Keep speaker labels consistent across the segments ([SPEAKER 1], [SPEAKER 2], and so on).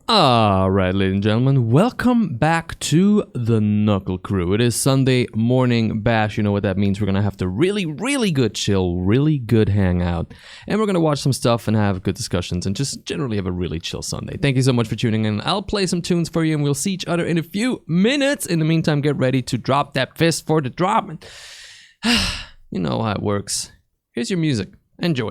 [SPEAKER 1] Alright, ladies and gentlemen, welcome back to the Knuckle Crew. It is Sunday morning bash. You know what that means. We're gonna have to really good chill, really good hangout. And we're gonna watch some stuff and have good discussions and just generally have a really chill Sunday. Thank you so much for tuning in. I'll play some tunes for you and we'll see each other in a few minutes. In the meantime, get ready to drop that fist for the drop. You know how it works. Here's your music. Enjoy.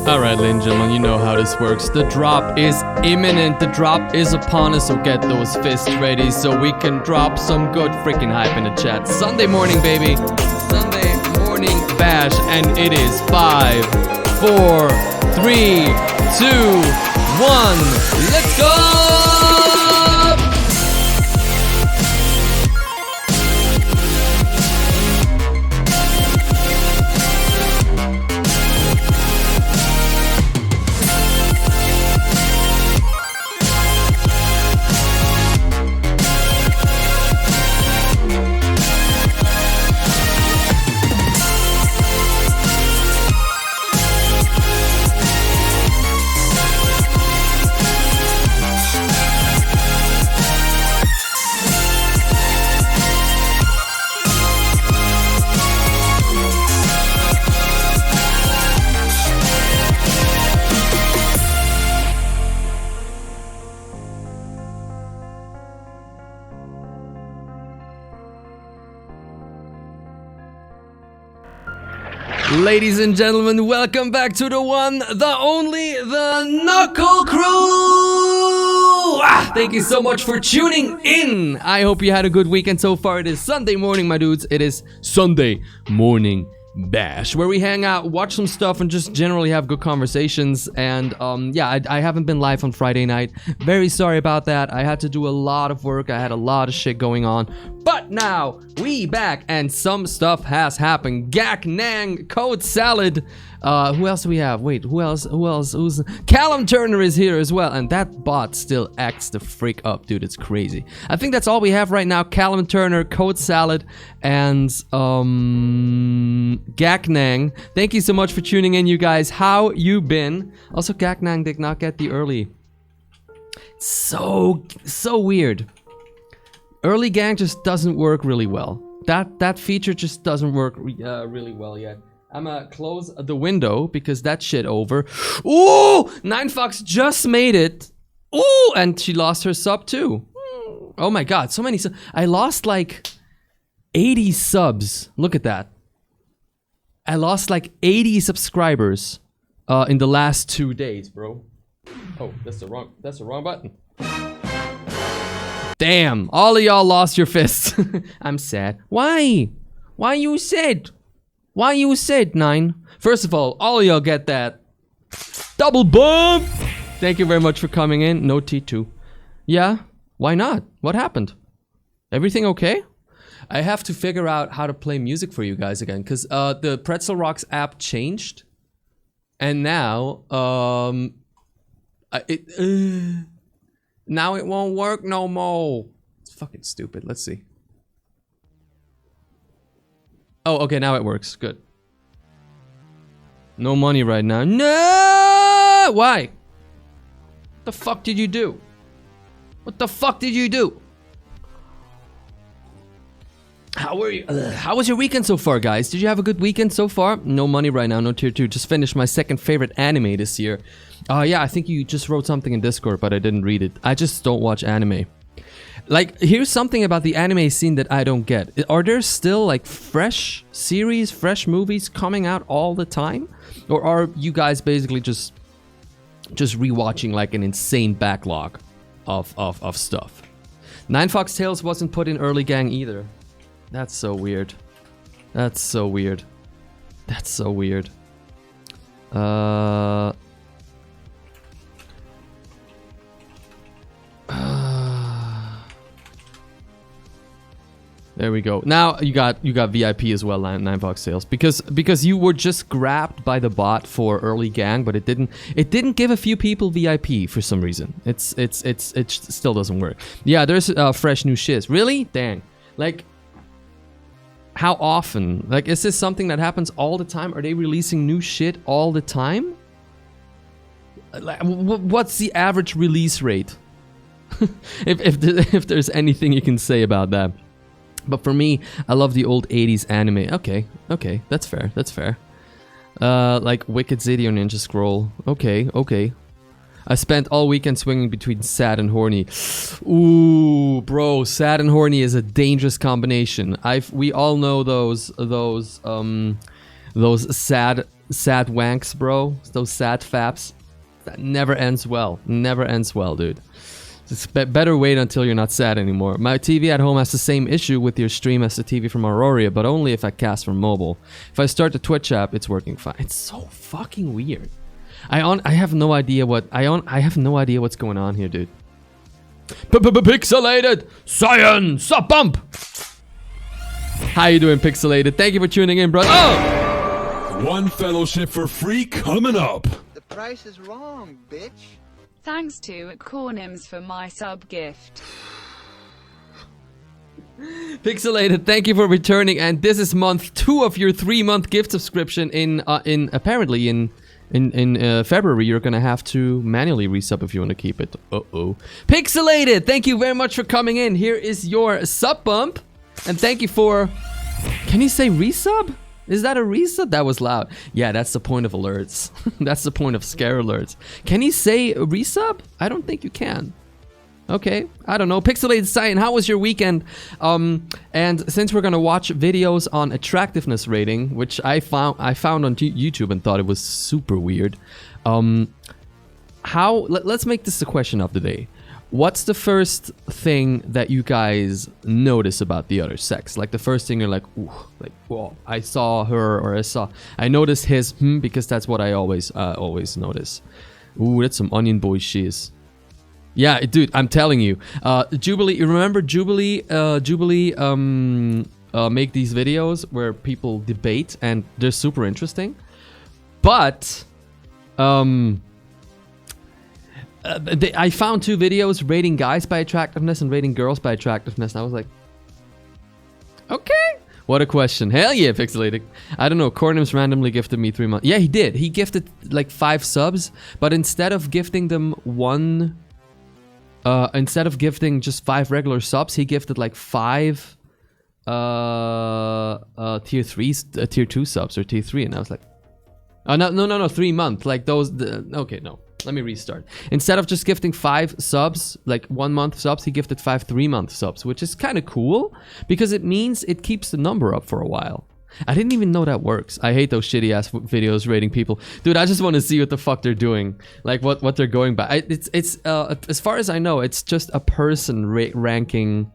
[SPEAKER 1] Alright, ladies and gentlemen, you know how this works. The drop is imminent. The drop is upon us, so get those fists ready so we can drop some good freaking hype in the chat. Sunday morning, baby. Sunday morning bash, and it is 5, 4, 3, 2, 1. Let's go! Ladies and gentlemen, welcome back to the one, the only, the Knuckle Crew! Thank you so much for tuning in. I hope you had a good weekend so far. It is Sunday morning, my dudes. It is Sunday morning bash, where we hang out, watch some stuff, and just generally have good conversations. And yeah, I haven't been live on Friday night. Very sorry about that. I had to do a lot of work. I had a lot of shit going on. But now, we back, and some stuff has happened. Gak Nang, Code Salad. Who else do we have? Wait, who else? Who's... Callum Turner is here as well, and that bot still acts the freak up, dude. It's crazy. I think that's all we have right now. Callum Turner, Code Salad, and Gak Nang. Thank you so much for tuning in, you guys. How you been? Also, Gak Nang did not get the early. So weird. Early gang just doesn't work really well. That feature just doesn't work really well yet. I'm gonna close the window because that shit over. Ooh! 9fox just made it. Ooh! And she lost her sub too. Oh my god, so many subs. I lost like 80 subs. Look at that. I lost like 80 subscribers in the last 2 days, bro. Oh, that's the wrong button. Damn, all of y'all lost your fists. I'm sad. Why? Why you sad? Why you sad, 9? First of all of y'all get that double bump. Thank you very much for coming in. No T2. Yeah, why not? What happened? Everything okay? I have to figure out how to play music for you guys again, because the Pretzel Rocks app changed. And now, now it won't work no more. It's fucking stupid. Let's see. Oh, okay, now it works. Good. No money right now. No! Why? What the fuck did you do? What the fuck did you do? How were you? How was your weekend so far, guys? Did you have a good weekend so far? No money right now, no tier 2. Just finished my second favorite anime this year. Yeah, I think you just wrote something in Discord, but I didn't read it. I just don't watch anime. Like, here's something about the anime scene that I don't get. Are there still, like, fresh series, fresh movies coming out all the time? Or are you guys basically just rewatching, like, an insane backlog of stuff? 9fox Tales wasn't put in early gang either. That's so weird. That's so weird. That's so weird. There we go. Now you got VIP as well, 9fox Sales, because you were just grabbed by the bot for early gang, but it didn't give a few people VIP for some reason. It still doesn't work. Yeah, there's fresh new shit. Really? Dang. Like, how often? Like, is this something that happens all the time? Are they releasing new shit all the time? Like, what's the average release rate? if there's anything you can say about that. But for me, I love the old 80s anime. Okay, that's fair, that's fair. Like Wicked City or Ninja Scroll. Okay. I spent all weekend swinging between sad and horny. Ooh, bro, sad and horny is a dangerous combination. We all know those Those sad wanks, bro. Those sad faps. That never ends well. Never ends well, dude. Just better wait until you're not sad anymore. My TV at home has the same issue with your stream as the TV from Aurora, but only if I cast from mobile. If I start the Twitch app, it's working fine. It's so fucking weird. I have no idea what I have no idea what's going on here, dude. Pixelated Cyan Sup Bump. How you doing, Pixelated? Thank you for tuning in, bro. Oh!
[SPEAKER 2] One fellowship for free coming up.
[SPEAKER 3] The price is wrong, bitch.
[SPEAKER 4] Thanks to Cornims for my sub gift.
[SPEAKER 1] Pixelated, thank you for returning, and this is month 2 of your 3-month gift subscription. In apparently in February, you're gonna have to manually resub if you want to keep it. Pixelated, thank you very much for coming in. Here is your sub bump, and thank you for. Can you say resub? Is that a resub? That was loud. Yeah, that's the point of alerts. That's the point of scare alerts. Can you say resub? I don't think you can. Okay, I don't know. Pixelated Cyan, how was your weekend? And since we're gonna watch videos on attractiveness rating, which I found on YouTube and thought it was super weird. Let's make this the question of the day. What's the first thing that you guys notice about the other sex? Like the first thing you're like, ooh, like, whoa, I saw her, or I noticed his, because that's what I always notice. Ooh, that's some onion boy shiz. Yeah, dude, I'm telling you. Jubilee, you remember Jubilee? Make these videos where people debate, and they're super interesting. But, I found 2 videos rating guys by attractiveness and rating girls by attractiveness, and I was like, okay, what a question. Hell yeah, Pixelated. I don't know, Cornims randomly gifted me 3 months. Yeah, he did. He gifted like 5 subs, but instead of gifting them instead of gifting just 5 regular subs, he gifted like 5 tier 2 subs or tier 3, and I was like, oh, no, 3 month, like those, okay, no. Let me restart. Instead of just gifting 5 subs, like 1 month subs, he gifted 5 3-month subs, which is kind of cool because it means it keeps the number up for a while. I didn't even know that works. I hate those shitty ass videos rating people. Dude, I just want to see what the fuck they're doing. Like what they're going by. It's as far as I know, it's just a person ranking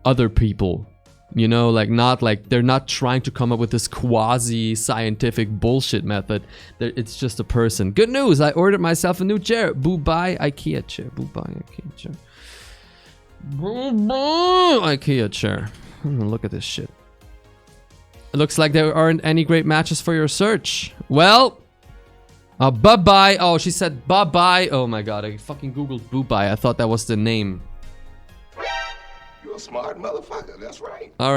[SPEAKER 1] other people. You know, like not like they're not trying to come up with this quasi-scientific bullshit method. It's just a person. Good news! I ordered myself a new chair. Boo bye IKEA chair. Boo bye IKEA chair. Boo bye IKEA chair. Look at this shit. It looks like there aren't any great matches for your search. Well, bye bye. Oh, she said bye bye. Oh my god, I fucking googled boo bye. I thought that was the name.
[SPEAKER 5] A smart motherfucker, that's right.
[SPEAKER 1] All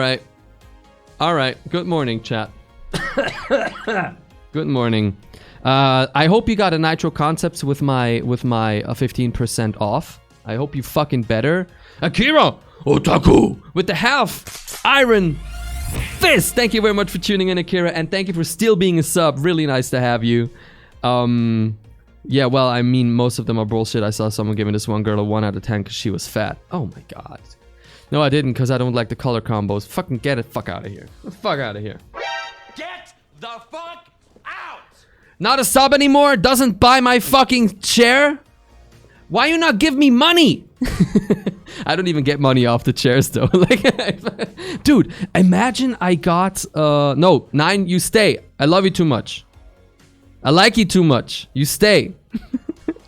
[SPEAKER 1] right. Good morning, chat. Good morning. I hope you got a Nitro Concepts with my 15% off. I hope you fucking better. Akira Otaku with the half Iron Fist. Thank you very much for tuning in, Akira, and thank you for still being a sub. Really nice to have you. Yeah, well, I mean, most of them are bullshit. I saw someone giving this one girl a 1 out of 10 because she was fat. Oh my god. No, I didn't, because I don't like the color combos. Fucking get it fuck out of here. Get the fuck out of here.
[SPEAKER 6] Get the fuck out!
[SPEAKER 1] Not a sub anymore? Doesn't buy my fucking chair? Why you not give me money? I don't even get money off the chairs though. Like, dude, imagine I got no, 9, you stay. I love you too much. I like you too much. You stay.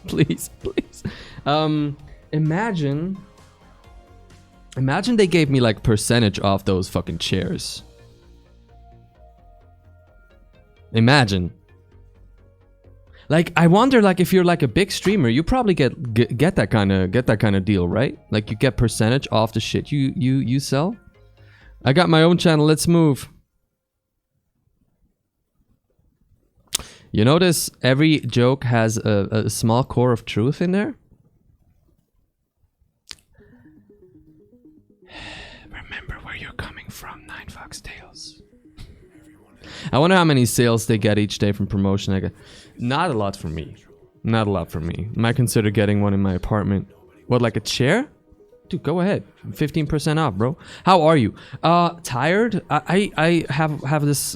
[SPEAKER 1] Please. Imagine they gave me like percentage off those fucking chairs. Imagine. Like, I wonder, like, if you're like a big streamer, you probably get that kind of deal, right? Like, you get percentage off the shit you sell. I got my own channel. Let's move. You notice every joke has a small core of truth in there. Remember where you're coming from, 9 Foxtails. I wonder how many sales they get each day from promotion. I get not a lot for me. Not a lot for me. Might consider getting one in my apartment. What, like a chair? Dude, go ahead. 15% off, bro. How are you? Tired? I have this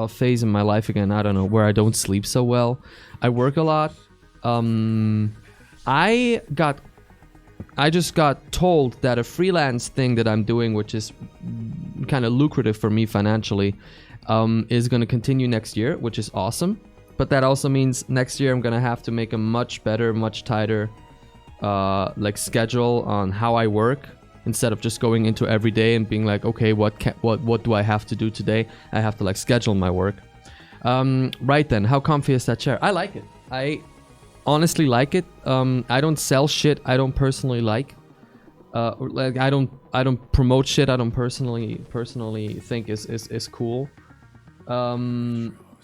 [SPEAKER 1] phase in my life again. I don't know, where I don't sleep so well. I work a lot. I just got told that a freelance thing that I'm doing, which is kind of lucrative for me financially, is going to continue next year, which is awesome. But that also means next year I'm going to have to make a much better, much tighter like schedule on how I work, instead of just going into every day and being like, okay, what do I have to do today? I have to like schedule my work. Right then, how comfy is that chair? I like it. I honestly like it. I don't sell shit I don't personally like. Like I don't promote shit I don't personally think is cool.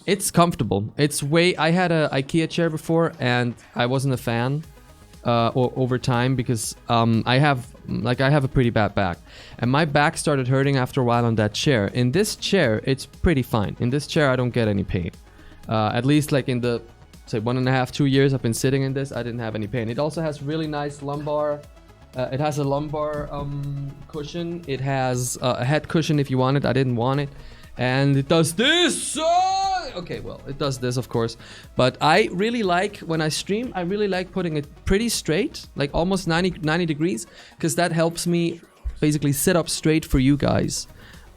[SPEAKER 1] It's comfortable. It's way. I had a IKEA chair before and I wasn't a fan over time because I have a pretty bad back, and my back started hurting after a while on that chair. In this chair, it's pretty fine. In this chair, I don't get any pain. At least like in the say 1.5, 2 years I've been sitting in this, I didn't have any pain. It also has really nice lumbar. It has a lumbar cushion. It has a head cushion if you want it. I didn't want it. And it does this. Okay, well, it does this, of course. But I really like, when I stream, I really like putting it pretty straight, like almost 90 degrees, because that helps me basically sit up straight for you guys.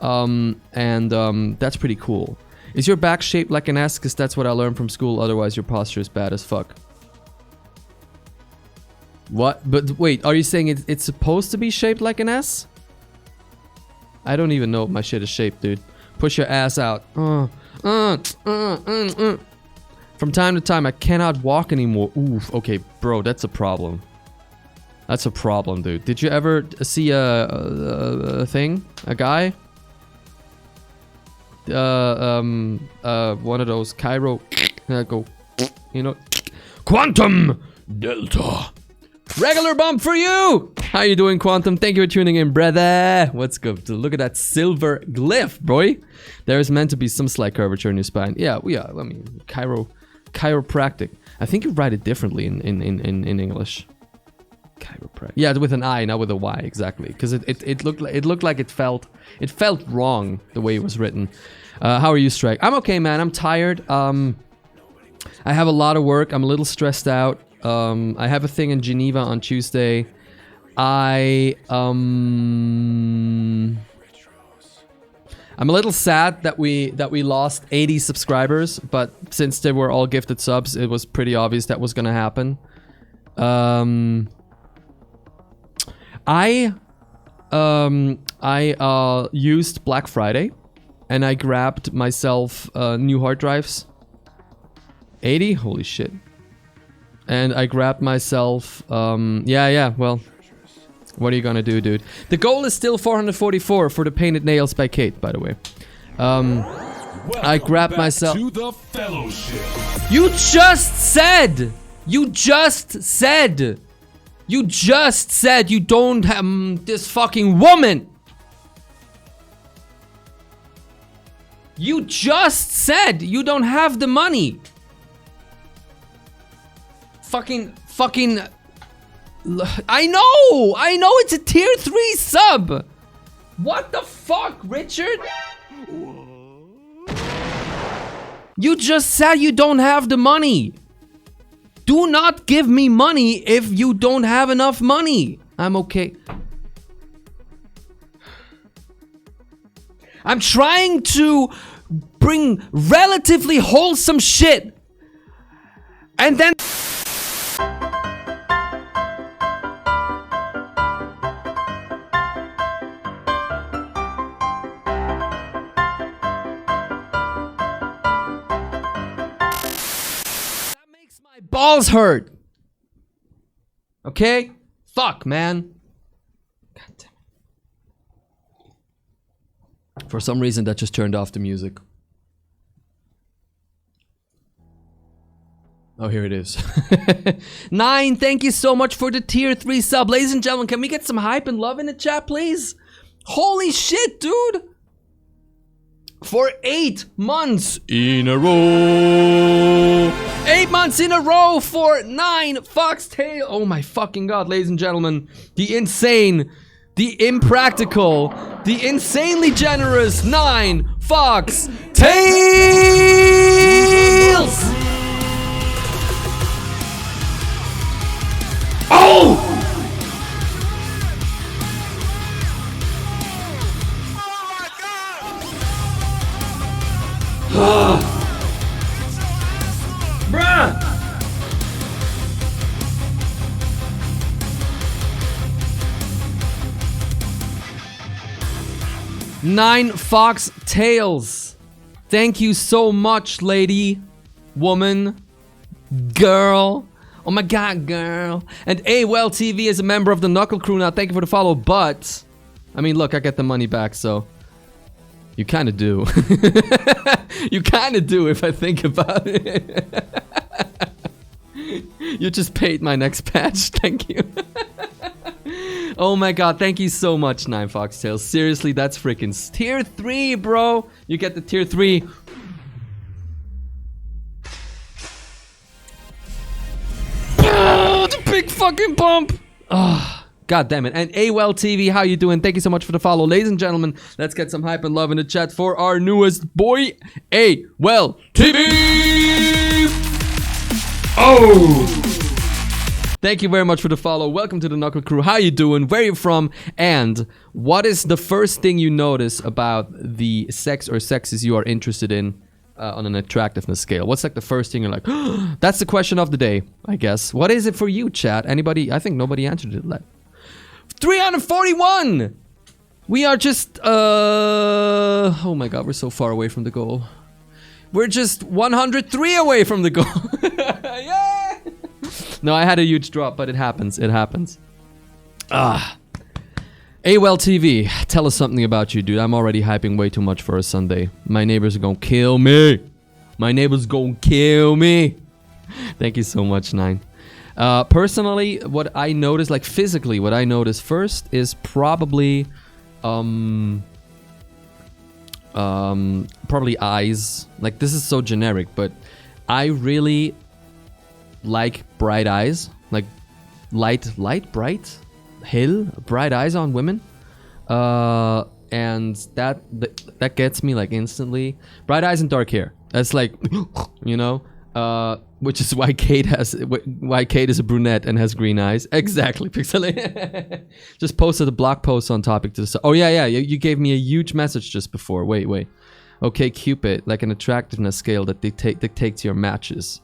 [SPEAKER 1] That's pretty cool. Is your back shaped like an S? Because that's what I learned from school. Otherwise, your posture is bad as fuck. What? But wait, are you saying it's supposed to be shaped like an S? I don't even know if my shit is shaped, dude. Push your ass out. From time to time, I cannot walk anymore. Oof. Okay, bro, that's a problem. That's a problem, dude. Did you ever see a thing? A guy? One of those Cairo. Go. You know. Quantum Delta. Regular bump for you! How you doing, Quantum? Thank you for tuning in, brother. What's good? Look at that silver glyph, boy. There's meant to be some slight curvature in your spine. Yeah. I mean, chiropractic. I think you write it differently in English. Chiropractic. Yeah, with an I, not with a Y, exactly. Because it looked like it felt wrong the way it was written. How are you, Strike? I'm okay, man. I'm tired. I have a lot of work. I'm a little stressed out. I have a thing in Geneva on Tuesday. I'm a little sad that we lost 80 subscribers, but since they were all gifted subs, it was pretty obvious that was gonna happen. I used Black Friday and I grabbed myself new hard drives. 80? Holy shit. And I grabbed myself, well, what are you gonna do, dude? The goal is still 444 for the Painted Nails by Kate, by the way. I grabbed myself...
[SPEAKER 2] To the fellowship.
[SPEAKER 1] You just said you don't have this fucking woman! You just said you don't have the money! Fucking I know it's a tier 3 sub. What the fuck, Richard? You just said you don't have the money. Do not give me money if you don't have enough money. I'm okay. I'm trying to bring relatively wholesome shit. And then balls hurt. Okay? Fuck, man. God damn it. For some reason, that just turned off the music. Oh, here it is. 9, thank you so much for the tier 3 sub. Ladies and gentlemen, can we get some hype and love in the chat, please? Holy shit, dude. for 8 months in a row. 8 months in a row for 9 Foxtail. Oh my fucking god, ladies and gentlemen. The insane, the impractical, the insanely generous 9 Foxtails. Oh! Bruh! Nine Foxtails. Thank you so much, lady, woman, girl. Oh my god, girl. And well TV is a member of the Knuckle Crew now. Thank you for the follow, but I mean, look, I get the money back, so you kind of do. You kind of do if I think about it. You just paid my next patch. Thank you. Oh my god, thank you so much, 9 Foxtails. Seriously, that's freaking tier 3, bro. You get the tier 3. Oh, the big fucking bump. Oh, god damn it. And well TV, how you doing? Thank you so much for the follow. Ladies and gentlemen, let's get some hype and love in the chat for our newest boy, well TV. Oh! Thank you very much for the follow. Welcome to the Knuckle Crew. How you doing? Where you from? And what is the first thing you notice about the sex or sexes you are interested in on an attractiveness scale? What's like the first thing you're like, oh, that's the question of the day, I guess. What is it for you, chat? Anybody? I think nobody answered it. 341! We are just, oh my god, we're so far away from the goal. We're just 103 away from the goal. Yeah! No, I had a huge drop, but it happens. It happens. Well TV, tell us something about you, dude. I'm already hyping way too much for a Sunday. My neighbors are gonna kill me. My neighbors gonna kill me. Thank you so much, 9. Personally, what I noticed, like physically, what I noticed first is probably, probably eyes. Like, this is so generic, but I really like bright eyes, like bright eyes on women, and that gets me like instantly. Bright eyes and dark hair. That's like, you know, which is why Kate is a brunette and has green eyes. Exactly, Pixelate. Just posted a blog post on topic to the. Oh yeah, you gave me a huge message just before. Wait. Okay, Cupid, like an attractiveness scale that dictates your matches.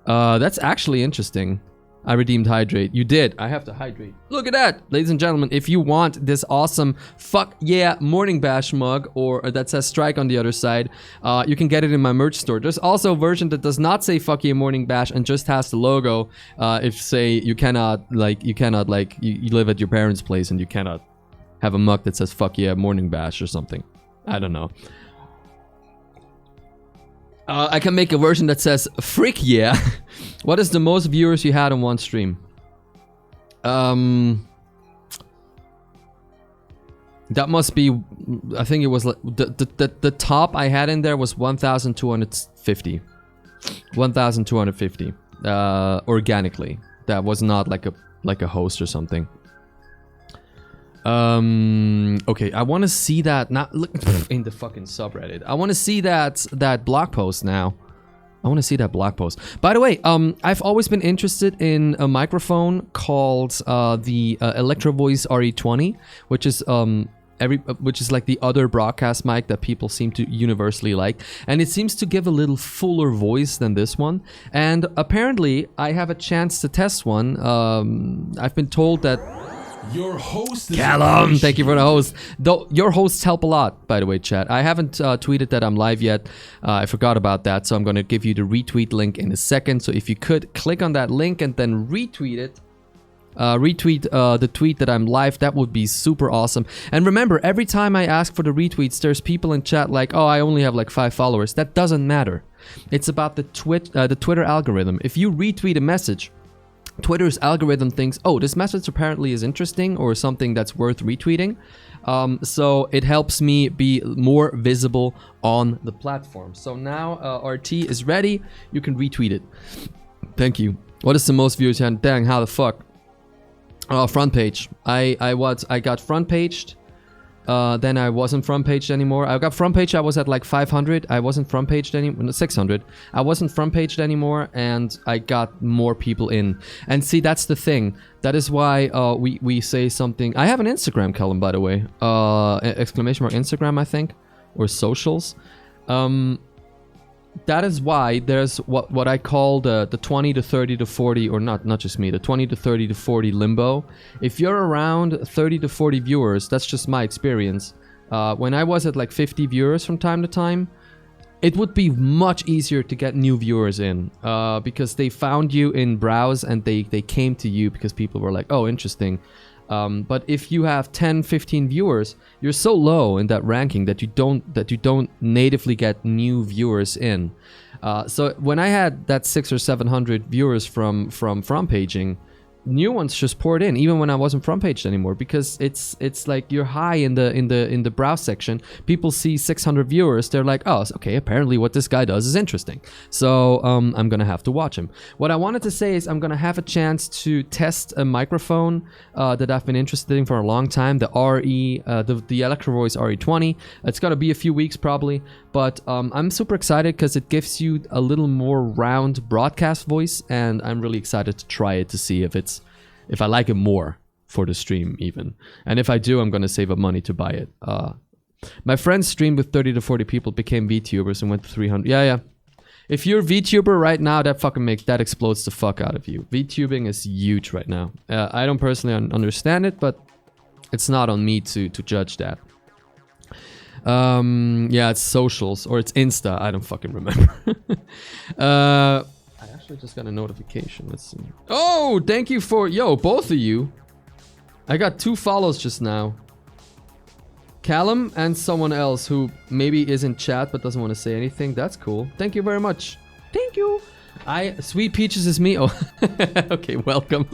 [SPEAKER 1] That's actually interesting. I redeemed hydrate. You did. I have to hydrate. Look at that. Ladies and gentlemen, if you want this awesome fuck yeah morning bash mug or that says strike on the other side, you can get it in my merch store. There's also a version that does not say fuck yeah morning bash and just has the logo. If say you live at your parents' place and you cannot have a mug that says fuck yeah morning bash or something. I don't know. I can make a version that says frick yeah. What is the most viewers you had on one stream? That must be, I think it was like the top I had in there was 1,250. 1,250 organically. That was not like a host or something. Okay, I want to see that. Not look in the fucking subreddit. I want to see that blog post now. I want to see that blog post. By the way, I've always been interested in a microphone called the Electro Voice RE20, which is like the other broadcast mic that people seem to universally like, and it seems to give a little fuller voice than this one. And apparently, I have a chance to test one. I've been told that.
[SPEAKER 2] Your host is
[SPEAKER 1] Callum, thank you for the host. Though your hosts help a lot, by the way, chat. I haven't tweeted that I'm live yet. I forgot about that, so I'm going to give you the retweet link in a second. So if you could click on that link and then retweet it, the tweet that I'm live, that would be super awesome. And remember, every time I ask for the retweets, there's people in chat like, oh, I only have like 5 followers. That doesn't matter. It's about the Twitter algorithm. If you retweet a message, Twitter's algorithm thinks, oh, this message apparently is interesting or something that's worth retweeting. So it helps me be more visible on the platform. So now RT is ready. You can retweet it. Thank you. What is the most views? Dang, how the fuck? Front page. I got front paged. Then I wasn't front paged anymore. I got front page. I was at like 500. I wasn't front paged anymore. 600. I wasn't front paged anymore, and I got more people in. And see, that's the thing. That is why we say something. I have an Instagram, Callum, by the way. Exclamation mark Instagram, I think, or socials. That is why there's what I call the 20 to 30 to 40, or not just me, the 20 to 30 to 40 limbo. If you're around 30 to 40 viewers, that's just my experience. When I was at like 50 viewers from time to time, it would be much easier to get new viewers in because they found you in browse and they came to you because people were like, oh, interesting. But if you have 10, 15 viewers, you're so low in that ranking that you don't natively get new viewers in. So when I had that 600 or 700 viewers from front paging, new ones just poured in even when I wasn't front paged anymore, because it's like you're high in the browse section. People see 600 viewers, they're like, oh, okay, apparently what this guy does is interesting, so I'm gonna have to watch him. What I wanted to say is I'm gonna have a chance to test a microphone that I've been interested in for a long time, the the Electro Voice RE20. It's gonna be a few weeks probably, but I'm super excited because it gives you a little more round broadcast voice, and I'm really excited to try it to see if I like it more for the stream even. And if I do, I'm gonna save up money to buy it. My friends streamed with 30 to 40 people, became VTubers and went to 300. Yeah. If you're a VTuber right now, that explodes the fuck out of you. VTubing is huge right now. I don't personally understand it, but it's not on me to judge that. Yeah, it's socials or it's Insta. I don't fucking remember. I actually just got a notification. Let's see. Oh, thank you for both of you. I got 2 follows just now. Callum and someone else who maybe is in chat but doesn't want to say anything. That's cool. Thank you very much. Thank you. Sweet Peaches is me. Oh, okay, welcome.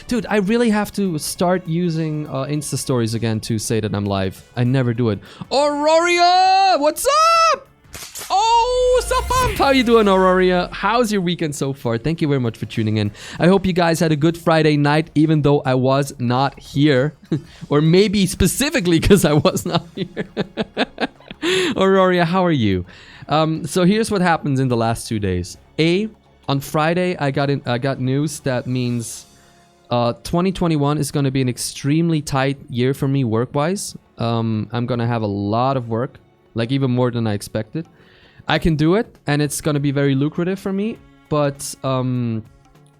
[SPEAKER 1] Dude, I really have to start using Insta stories again to say that I'm live. I never do it. Auroria, what's up? Oh, sup up? How you doing, Auroria? How's your weekend so far? Thank you very much for tuning in. I hope you guys had a good Friday night, even though I was not here. Or maybe specifically because I was not here. Auroria, how are you? So here's what happens in the last 2 days. On Friday, I got news that means 2021 is going to be an extremely tight year for me work-wise. I'm going to have a lot of work, like even more than I expected. I can do it, and it's going to be very lucrative for me, but it's going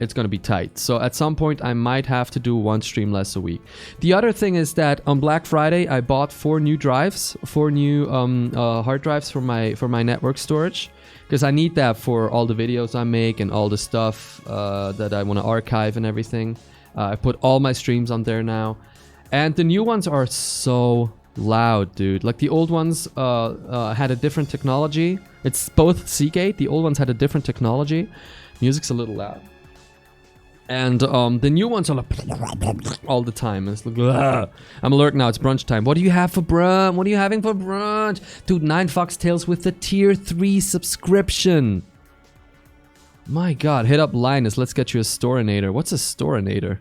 [SPEAKER 1] to be tight. So at some point, I might have to do 1 stream less a week. The other thing is that on Black Friday, I bought 4 new drives, 4 new hard drives for my network storage, because I need that for all the videos I make and all the stuff that I want to archive and everything. I put all my streams on there now, and the new ones are so loud, dude. Like the old ones had a different technology. It's both Seagate. The old ones had a different technology. Music's a little loud. And the new ones are like all the time. It's like, ugh. I'm alert now. It's brunch time. What do you have for brunch? What are you having for brunch? Dude, 9 Foxtails with the tier 3 subscription. My god, hit up Linus. Let's get you a Storinator. What's a Storinator?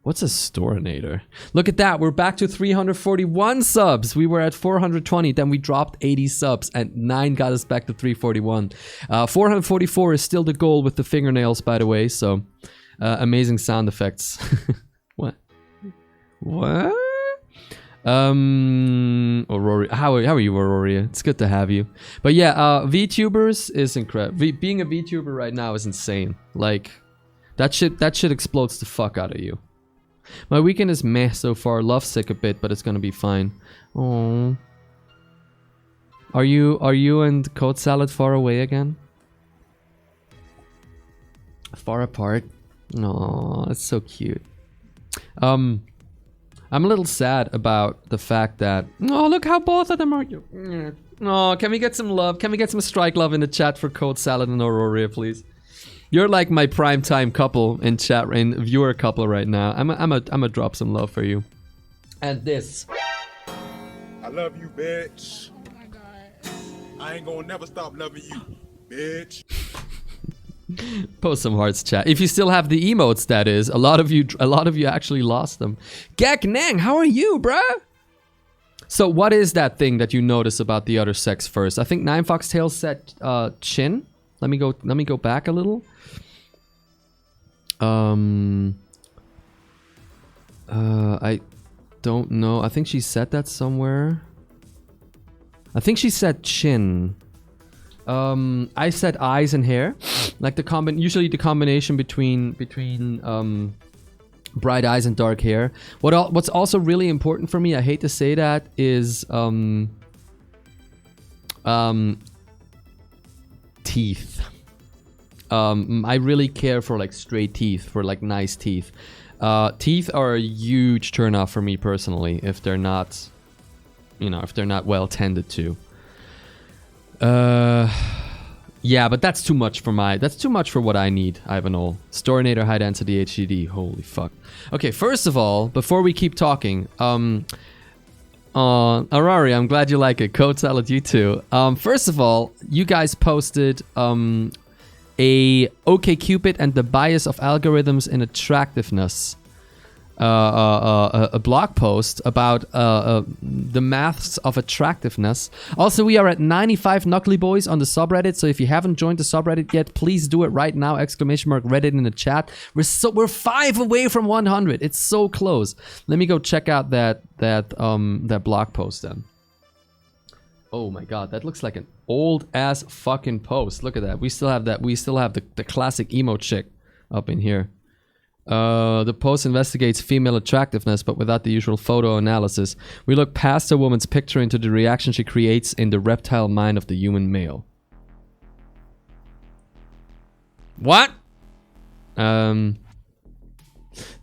[SPEAKER 1] What's a Storinator? Look at that. We're back to 341 subs. We were at 420. Then we dropped 80 subs and 9 got us back to 341. 444 is still the goal with the fingernails, by the way. So amazing sound effects. What? Aurora, how are you, Aurora? It's good to have you. But yeah, VTubers is incredible. Being a VTuber right now is insane. Like that shit explodes the fuck out of you. My weekend is meh so far. Lovesick a bit, but it's gonna be fine. Oh, are you and Code Salad far away again? Far apart? No, that's so cute. I'm a little sad about the fact that, oh, look how both of them are. Oh, can we get some love? Can we get some strike love in the chat for Code Salad and Aurora, please? You're like my primetime couple in chat, in viewer couple right now. I'm a drop some love for you. And this
[SPEAKER 7] love you, bitch. Oh my God. I ain't gonna never stop loving you, bitch.
[SPEAKER 1] Post some hearts, chat. If you still have the emotes, that is. A lot of you actually lost them. Gak Nang, how are you, bruh? So what is that thing that you notice about the other sex first? I think Nine Foxtails said chin. Let me go back a little. I don't know. I think she said that somewhere. I think she said chin. I said eyes and hair. Like usually the combination between bright eyes and dark hair. What's also really important for me, I hate to say that, is teeth. I really care for like straight teeth, for like nice teeth. Teeth are a huge turnoff for me personally if they're not, if they're not well tended to. Yeah, but that's too much for what I need, Ivanol. Storinator high density HDD. Holy fuck. Okay, first of all, before we keep talking, Arari, I'm glad you like it. Code Salad, you too. First of all, you guys posted a OkCupid and the bias of algorithms in attractiveness. A blog post about the maths of attractiveness. Also, we are at 95 Knuckly Boys on the subreddit, so if you haven't joined the subreddit yet, please do it right now! ! Reddit in the chat. We're 5 away from 100. It's so close. Let me go check out that blog post then. Oh my god, that looks like an old ass fucking post. Look at that. We still have that. We still have the classic emo chick up in here. The post investigates female attractiveness, but without the usual photo analysis. We look past a woman's picture into the reaction she creates in the reptile mind of the human male. What? The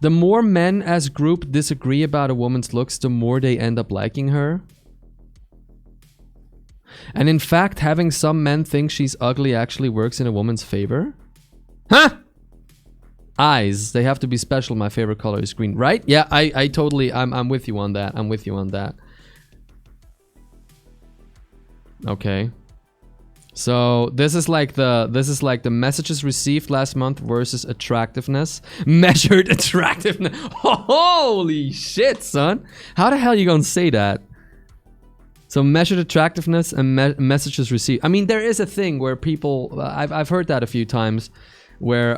[SPEAKER 1] more men as group disagree about a woman's looks, the more they end up liking her. And in fact, having some men think she's ugly actually works in a woman's favor. Huh? Eyes, they have to be special. My favorite color is green, right? Yeah, I totally, I'm with you on that. I'm with you on that. Okay. So this is like the messages received last month versus attractiveness. Measured attractiveness. Holy shit, son. How the hell are you gonna say that? So measured attractiveness and messages received. I mean, there is a thing where people, I've heard that a few times, where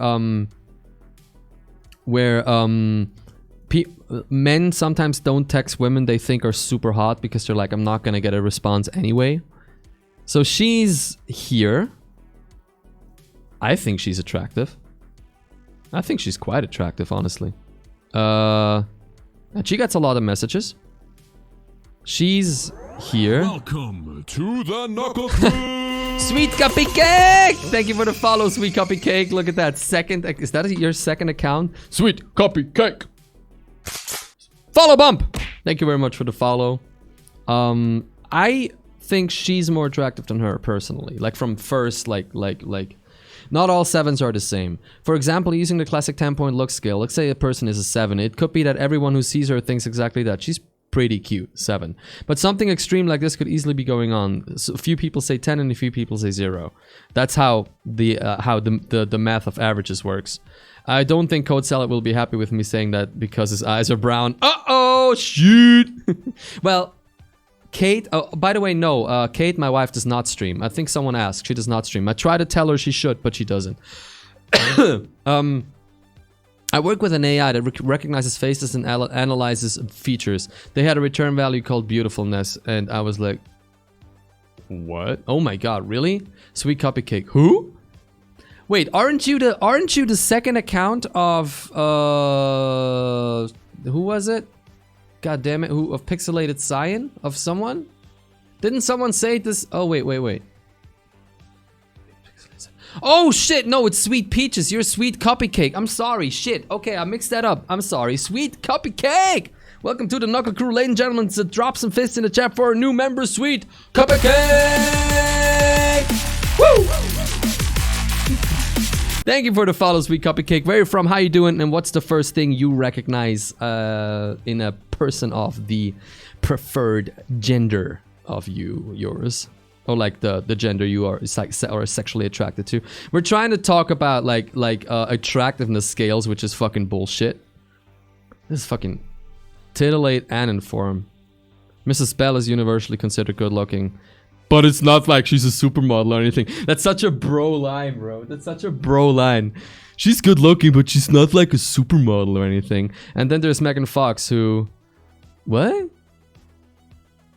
[SPEAKER 1] men sometimes don't text women they think are super hot because they're like, I'm not gonna get a response anyway. So she's here. I think she's attractive. I think she's quite attractive, honestly. And she gets a lot of messages. She's here.
[SPEAKER 2] Welcome to the Knuckle Crew.
[SPEAKER 1] Sweet Cupcake! Thank you for the follow, Sweet Cupcake. Look at that second. Is that your second account? Sweet Cupcake. Follow bump. Thank you very much for the follow. I think she's more attractive than her personally. Like from first, like. Not all 7s are the same. For example, using the classic 10-point look scale. Let's say a person is a 7. It could be that everyone who sees her thinks exactly that. She's pretty cute, 7. But something extreme like this could easily be going on. So a few people say 10 and a few people say 0. That's how the math of averages works. I don't think Code Salad will be happy with me saying that because his eyes are brown. Uh-oh, shit! Well, Kate, oh, by the way, no, Kate, my wife, does not stream. I think someone asked. She does not stream. I try to tell her she should, but she doesn't. I work with an AI that recognizes faces and analyzes features. They had a return value called beautifulness, and I was like, what? Oh my god, really? Sweet Cupcake. Who? Wait, aren't you the second account of who was it? God damn it, who of Pixelated Cyan? Of someone? Didn't someone say this? Oh wait. Oh shit, no, it's Sweet Peaches. You're Sweet Cupcake. I'm sorry, shit. Okay, I mixed that up. I'm sorry. Sweet Cupcake! Welcome to the Knuckle Crew, ladies and gentlemen. So drop some fists in the chat for a new member, Sweet Cupcake! Woo! Thank you for the follow, Sweet Cupcake. Where are you from? How you doing? And what's the first thing you recognize in a person of the preferred gender of yours. Or like the gender you are or sexually attracted to. We're trying to talk about like attractiveness scales, which is fucking bullshit. This is fucking titillate and inform. Mrs. Bell is universally considered good looking, but it's not like she's a supermodel or anything. That's such a bro line, bro. That's such a bro line. She's good looking, but she's not like a supermodel or anything. And then there's Megan Fox, who, what?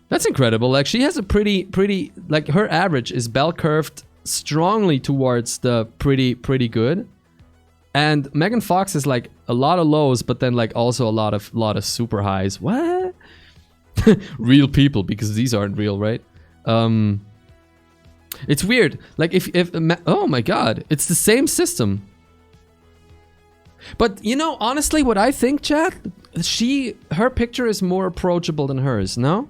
[SPEAKER 1] That's incredible. Like, she has a pretty, like, her average is bell curved strongly towards the pretty good. And Megan Fox is like a lot of lows, but then like also a lot of super highs. What? Real people, because these aren't real, right? It's weird. Like if oh my god, it's the same system. But you know, honestly, what I think, chat, her picture is more approachable than hers, no?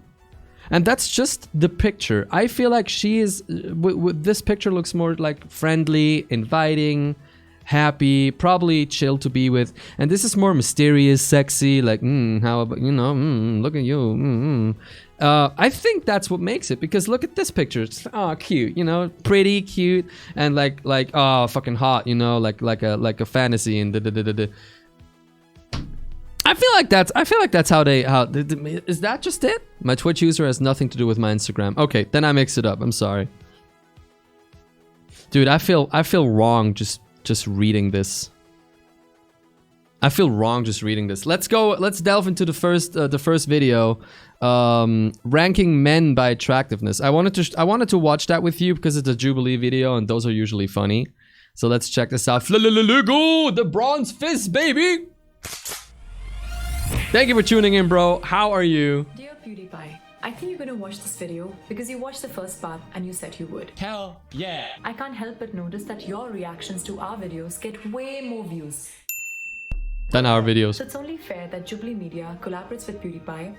[SPEAKER 1] And that's just the picture. I feel like she is, this picture looks more like friendly, inviting, happy, probably chill to be with. And this is more mysterious, sexy, like, how about, you know, look at you, I think that's what makes it, because look at this picture. It's, oh, cute, you know, pretty, cute, and like, oh, fucking hot, you know, like a fantasy and da. I feel like that's how is that just it? My Twitch user has nothing to do with my Instagram. Okay, then I mix it up. I'm sorry. Dude, I feel wrong just reading this. I feel wrong just reading this. Let's delve into the first video. Ranking men by attractiveness. I wanted to watch that with you because it's a Jubilee video and those are usually funny. So let's check this out. Go, the bronze fist, baby. Thank you for tuning in, bro. How are you?
[SPEAKER 8] Dear PewDiePie, I think you're gonna watch this video because you watched the first part and you said you would.
[SPEAKER 6] Hell yeah.
[SPEAKER 8] I can't help but notice that your reactions to our videos get way more views
[SPEAKER 1] than our videos.
[SPEAKER 8] So it's only fair that Jubilee Media collaborates with PewDiePie.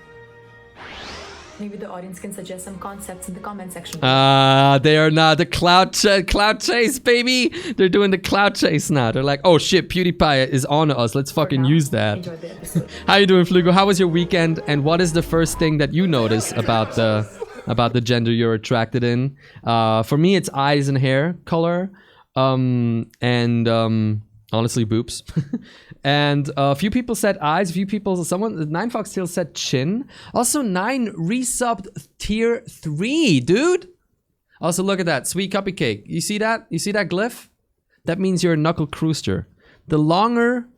[SPEAKER 8] Maybe the audience can suggest some concepts in the comment section.
[SPEAKER 1] They are not the cloud chase, baby. They're doing the cloud chase now. They're like, oh shit, PewDiePie is on us. Let's fucking use that.
[SPEAKER 8] Enjoy the episode.
[SPEAKER 1] How you doing, Flugo? How was your weekend? And what is the first thing that you notice about the gender you're attracted in? For me, it's eyes and hair color, honestly, boobs. And a few people said eyes. A few people, Nine Fox Tail said chin. Also, 9 resubbed tier 3, dude. Also, look at that sweet cupcake. You see that? You see that glyph? That means you're a knuckle cruister. The longer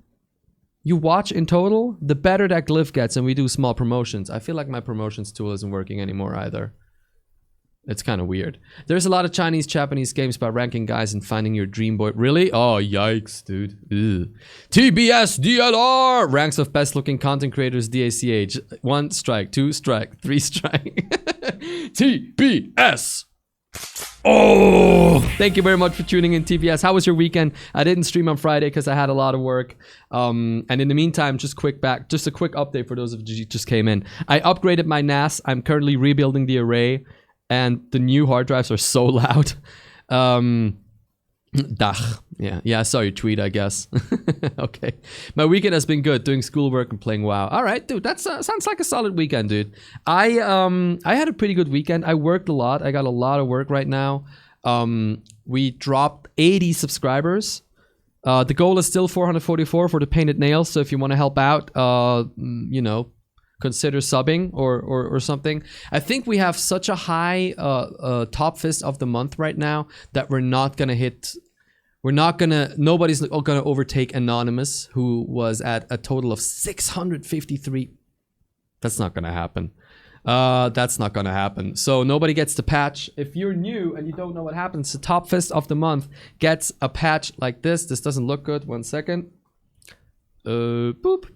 [SPEAKER 1] you watch in total, the better that glyph gets, and we do small promotions. I feel like my promotions tool isn't working anymore either. It's kind of weird. There's a lot of Chinese, Japanese games about ranking guys and finding your dream boy. Really? Oh, yikes, dude. Ew. TBS DLR! Ranks of best looking content creators, DACH. 1 strike, 2 strike, 3 strike. TBS! Oh! Thank you very much for tuning in, TBS. How was your weekend? I didn't stream on Friday because I had a lot of work. And in the meantime, just a quick update for those of you who just came in. I upgraded my NAS. I'm currently rebuilding the array. And the new hard drives are so loud. Yeah, I saw your tweet, I guess. Okay. My weekend has been good, doing schoolwork and playing WoW. All right, dude, that sounds like a solid weekend, dude. I had a pretty good weekend. I worked a lot. I got a lot of work right now. We dropped 80 subscribers. The goal is still 444 for the painted nails. So if you want to help out, you know, consider subbing or something. I think we have such a high top fist of the month right now that nobody's gonna overtake Anonymous, who was at a total of 653. That's not gonna happen. That's not gonna happen. So nobody gets the patch. If you're new and you don't know what happens, the top fist of the month gets a patch like this. This doesn't look good. 1 second. Boop.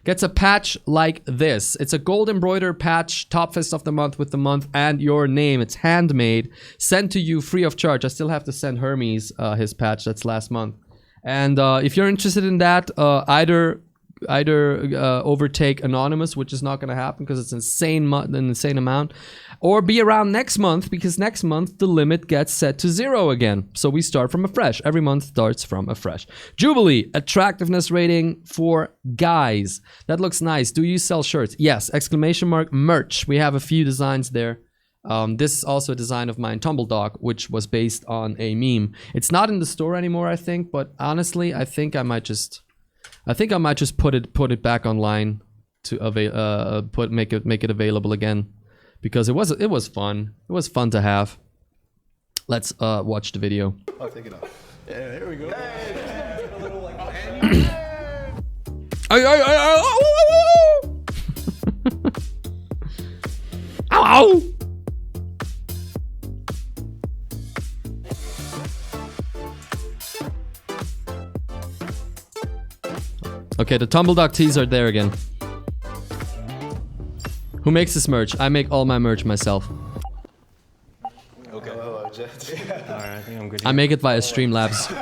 [SPEAKER 1] Gets a patch like this. It's a gold embroidered patch, top fist of the month with the month and your name. It's handmade, sent to you free of charge. I still have to send Hermes his patch. That's last month. And if you're interested in that, either overtake Anonymous, which is not going to happen because it's an insane amount, or be around next month, because next month the limit gets set to 0 again. So we start from afresh. Every month starts from afresh. Jubilee, attractiveness rating for guys. That looks nice. Do you sell shirts? Yes. ! Merch. We have a few designs there. This is also a design of mine, Tumbledog, which was based on a meme. It's not in the store anymore, I think, but honestly, I think I might just put it back online to make it available again, because it was fun. It was fun to have. Let's watch the video.
[SPEAKER 9] Oh, take it off. Yeah, here we go.
[SPEAKER 1] Ow! Okay, the Tumbledog tees are there again. Who makes this merch? I make all my merch myself.
[SPEAKER 9] Okay. Hello, Jet. Alright, I think I'm good.
[SPEAKER 1] I make it via Streamlabs.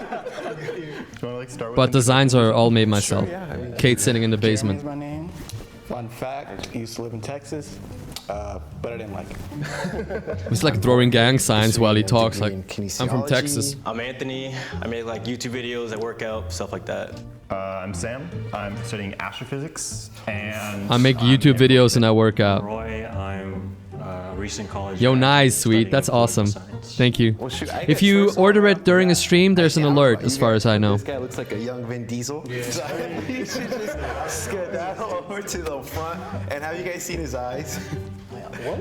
[SPEAKER 1] But designs are all made myself. Kate's sitting in the basement.
[SPEAKER 10] Jeremy's my name. Fun fact, I used to live in Texas, but I didn't like it.
[SPEAKER 1] He's like throwing gang signs while he talks, like, I'm from Texas.
[SPEAKER 11] I'm Anthony. I make like YouTube videos, I work out, stuff like that.
[SPEAKER 12] I'm Sam. I'm studying astrophysics, and
[SPEAKER 1] I make YouTube videos and I work out.
[SPEAKER 12] Roy, I'm a recent college.
[SPEAKER 1] Yo, nice, sweet. That's awesome. Thank you. If you order it during a stream, there's an alert, as far as I know.
[SPEAKER 9] This guy looks like a young Vin Diesel. Yeah. So you should just skedaddle over to the front. And have you guys seen his eyes?
[SPEAKER 11] What?